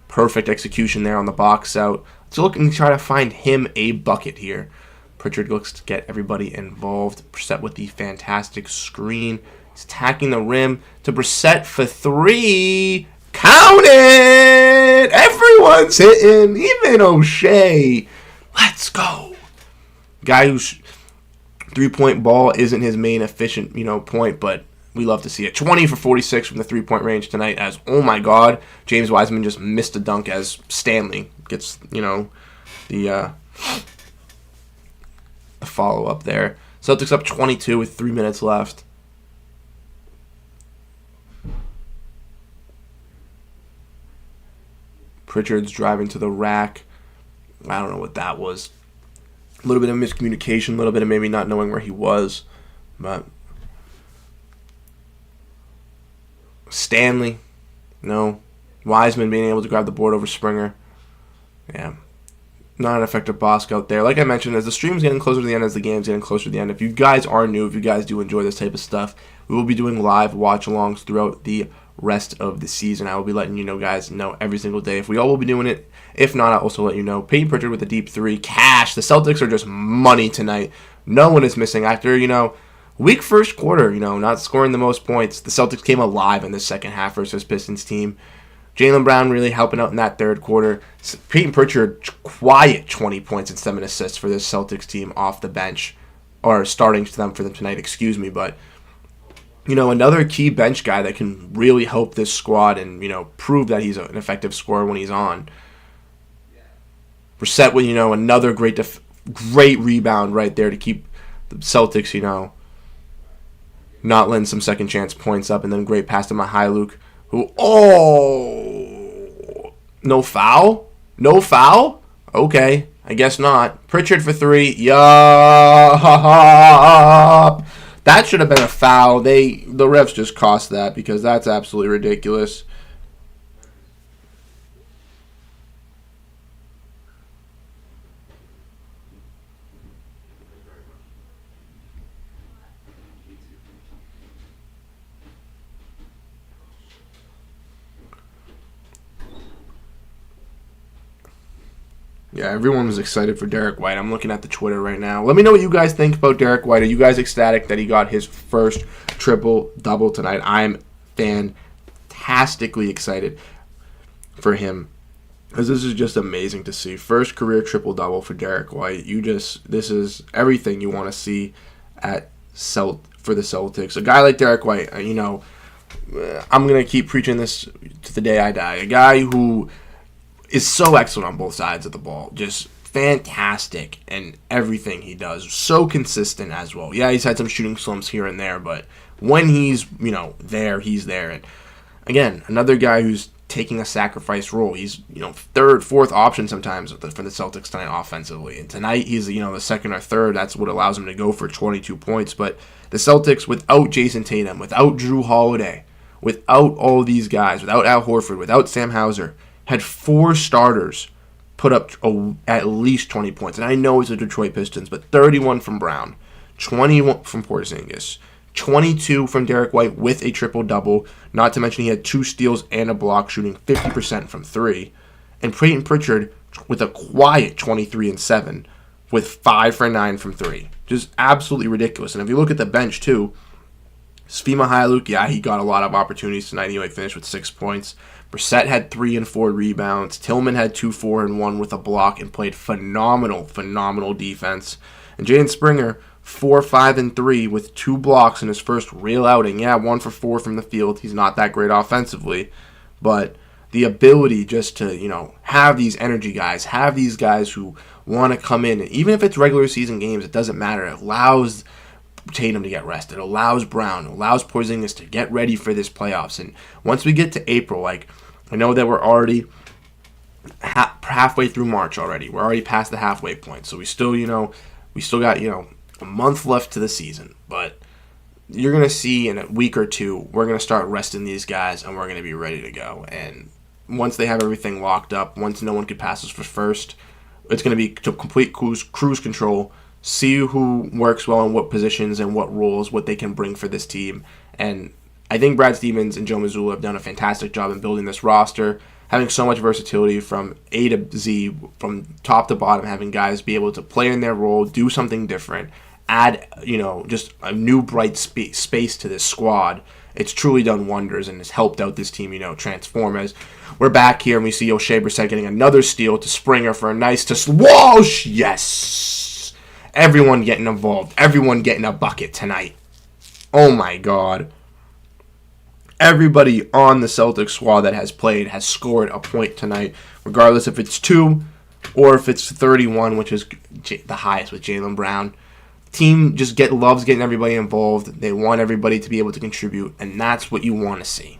S1: Perfect execution there on the box out. Let's look and try to find him a bucket here. Pritchard looks to get everybody involved. Brissett with the fantastic screen. He's attacking the rim to Brissett for 3. Count it! Everyone's hitting, even O'Shea. Let's go. Guy whose three-point ball isn't his main efficient, point, but we love to see it. 20 for 46 from the three-point range tonight as, oh my God, James Wiseman just missed a dunk as Stanley gets, the follow-up there. Celtics up 22 with 3 minutes left. Pritchard's driving to the rack. I don't know what that was. A little bit of miscommunication, a little bit of maybe not knowing where he was. But Stanley, no. Wiseman being able to grab the board over Springer. Yeah. Not an effective Bosk out there. Like I mentioned, as the stream's getting closer to the end, as the game's getting closer to the end, if you guys are new, if you guys do enjoy this type of stuff, we will be doing live watch-alongs throughout the rest of the season. I will be letting guys know every single day if we all will be doing it. If not, I'll also let you know. Peyton Pritchard with a deep three. Cash. The Celtics are just money tonight. No one is missing. After, weak first quarter, not scoring the most points, the Celtics came alive in the second half versus Pistons team. Jaylen Brown really helping out in that third quarter. Peyton Pritchard, quiet 20 points and 7 assists for this Celtics team off the bench. Or starting for them tonight, excuse me. But, another key bench guy that can really help this squad and, prove that he's an effective scorer when he's on. Brissett with, another great rebound right there to keep the Celtics, not letting some second chance points up. And then great pass to Mihailuk, who, no foul? No foul? Okay, I guess not. Pritchard for 3. Yup. That should have been a foul. The refs just cost that because that's absolutely ridiculous. Yeah, everyone was excited for Derek White. I'm looking at the Twitter right now. Let me know what you guys think about Derek White. Are you guys ecstatic that he got his first triple-double tonight? I'm fantastically excited for him because this is just amazing to see. First career triple-double for Derek White. This is everything you want to see for the Celtics. A guy like Derek White, I'm going to keep preaching this to the day I die. A guy who is so excellent on both sides of the ball. Just fantastic in everything he does. So consistent as well. Yeah, he's had some shooting slumps here and there, but when he's, there, he's there. And again, another guy who's taking a sacrifice role. He's, third, fourth option sometimes for the Celtics tonight offensively. And tonight he's, the second or third. That's what allows him to go for 22 points. But the Celtics, without Jason Tatum, without Drew Holiday, without all these guys, without Al Horford, without Sam Hauser, had 4 starters put up at least 20 points. And I know it's the Detroit Pistons, but 31 from Brown, 21 from Porzingis, 22 from Derek White with a triple-double. Not to mention he had 2 steals and a block, shooting 50% from 3. And Peyton Pritchard with a quiet 23 and 7 with 5 for 9 from 3. Just absolutely ridiculous. And if you look at the bench, too, Svi Mihailuk, yeah, he got a lot of opportunities tonight. He finished with 6 points. Brissett had 3 and 4 rebounds. Tillman had 2, 4, and 1 with a block and played phenomenal defense. And Jaden Springer, 4, 5, and 3 with 2 blocks in his first real outing. Yeah, 1 for 4 from the field. He's not that great offensively, but the ability just to, have these energy guys, have these guys who want to come in, and even if it's regular season games, it doesn't matter. It allows Tatum to get rested. It allows Brown, it allows Porzingis to get ready for this playoffs. And once we get to April, I know that we're already halfway through March already. We're already past the halfway point. So we still got, a month left to the season. But you're going to see in a week or two, we're going to start resting these guys and we're going to be ready to go. And once they have everything locked up, once no one could pass us for first, it's going to be to complete cruise control. See who works well in what positions and what roles, what they can bring for this team. And I think Brad Stevens and Joe Mazzulla have done a fantastic job in building this roster, having so much versatility from A to Z, from top to bottom, having guys be able to play in their role, do something different, add, just a new bright space to this squad. it's truly done wonders and has helped out this team, transform. As we're back here and we see O'Shea Brissett getting another steal to Springer for a nice to Walsh. Yes! Everyone getting involved. Everyone getting a bucket tonight. Oh my God. Everybody on the Celtics squad that has played has scored a point tonight, regardless if it's 2 or if it's 31, which is the highest with Jaylen Brown. Team just loves getting everybody involved. They want everybody to be able to contribute, and that's what you want to see.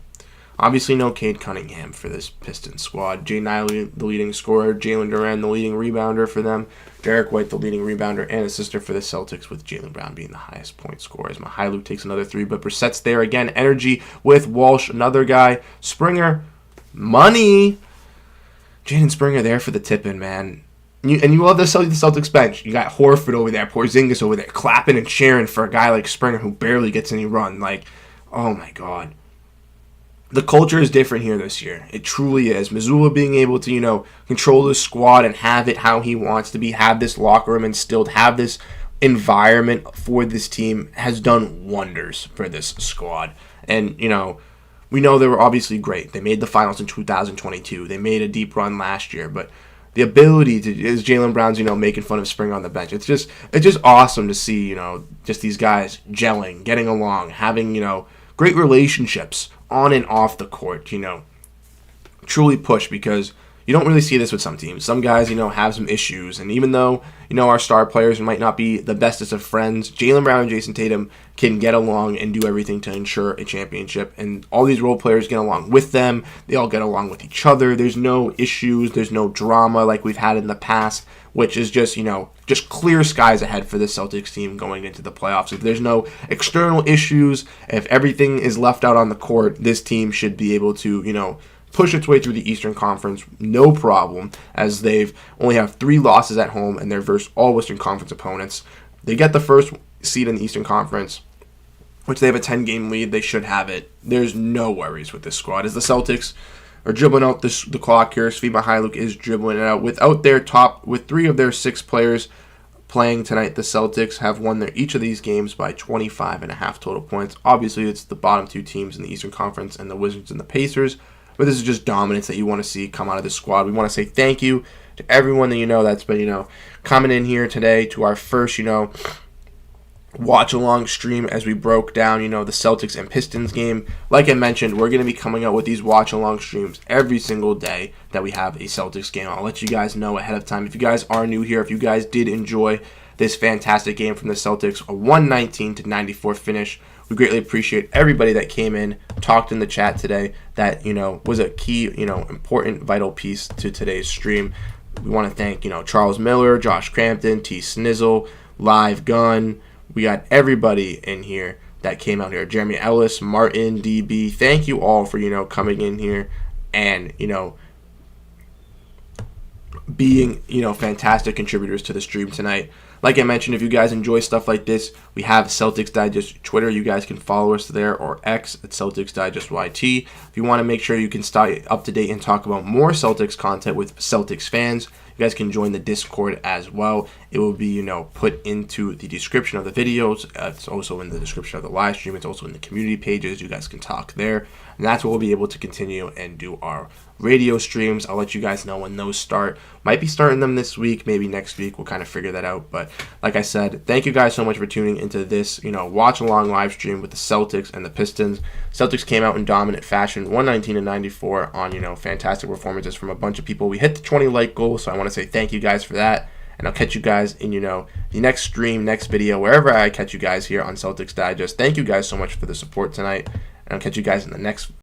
S1: Obviously, no Cade Cunningham for this Pistons squad. Jay Niley, the leading scorer. Jalen Duren, the leading rebounder for them. Derek White, the leading rebounder and assister for the Celtics, with Jaylen Brown being the highest point scorer. As Mihailuk takes another 3, but Brissett's there again. Energy with Walsh, another guy. Springer, money. Jaden Springer there for the tip-in, man. You love the Celtics bench. You got Horford over there, Porzingis over there, clapping and cheering for a guy like Springer who barely gets any run. Like, oh my God. The culture is different here this year. It truly is. Mazzulla being able to, control the squad and have it how he wants to be, have this locker room instilled, have this environment for this team has done wonders for this squad. And, we know they were obviously great. They made the finals in 2022. They made a deep run last year, but the ability to, is Jaylen Brown's, making fun of Springer on the bench. It's just awesome to see, just these guys gelling, getting along, having, great relationships on and off the court, truly push, because you don't really see this with some teams. Some guys, have some issues, and even though, our star players might not be the bestest of friends, Jaylen Brown and Jason Tatum can get along and do everything to ensure a championship, and all these role players get along with them. They all get along with each other. There's no issues. There's no drama like we've had in the past, which is just, just clear skies ahead for the Celtics team going into the playoffs. If there's no external issues, if everything is left out on the court, this team should be able to, push its way through the Eastern Conference, no problem, as they've only have 3 losses at home and they're versus all Western Conference opponents. They get the first seed in the Eastern Conference, which they have a 10-game lead. They should have it. There's no worries with this squad, as the Celtics are dribbling out the clock here. Svi Mihailuk is dribbling it out. With 3 of their 6 players playing tonight, the Celtics have won each of these games by 25.5 total points. Obviously, it's the bottom 2 teams in the Eastern Conference, and the Wizards and the Pacers. But this is just dominance that you want to see come out of this squad. We want to say thank you to everyone that that's been, coming in here today to our first, watch-along stream as we broke down, the Celtics and Pistons game. Like I mentioned, we're going to be coming out with these watch-along streams every single day that we have a Celtics game. I'll let you guys know ahead of time. If you guys are new here, if you guys did enjoy this fantastic game from the Celtics, a 119-94 finish, we greatly appreciate everybody that came in, talked in the chat today. That, was a key, important, vital piece to today's stream. We want to thank, Charles Miller, Josh Crampton, T. Snizzle, Live Gun. We got everybody in here that came out here. Jeremy Ellis, Martin, DB. Thank you all for, coming in here and, being, fantastic contributors to the stream tonight. Like I mentioned, if you guys enjoy stuff like this, we have Celtics Digest Twitter. You guys can follow us there, or X at Celtics Digest YT. If you want to make sure you can stay up to date and talk about more Celtics content with Celtics fans, you guys can join the Discord as well. It will be, put into the description of the videos. It's also in the description of the live stream. It's also in the community pages. You guys can talk there. And that's what we'll be able to continue and do our radio streams. I'll let you guys know when those start. Might be starting them this week, maybe next week. We'll kind of figure that out. But like I said, thank you guys so much for tuning into this, watch along live stream with the Celtics and the Pistons. Celtics came out in dominant fashion, 119-94 on, fantastic performances from a bunch of people. We hit the 20 like goal, so I want to say thank you guys for that. And I'll catch you guys in, the next stream, next video, wherever I catch you guys here on Celtics Digest. Thank you guys so much for the support tonight. And I'll catch you guys in the next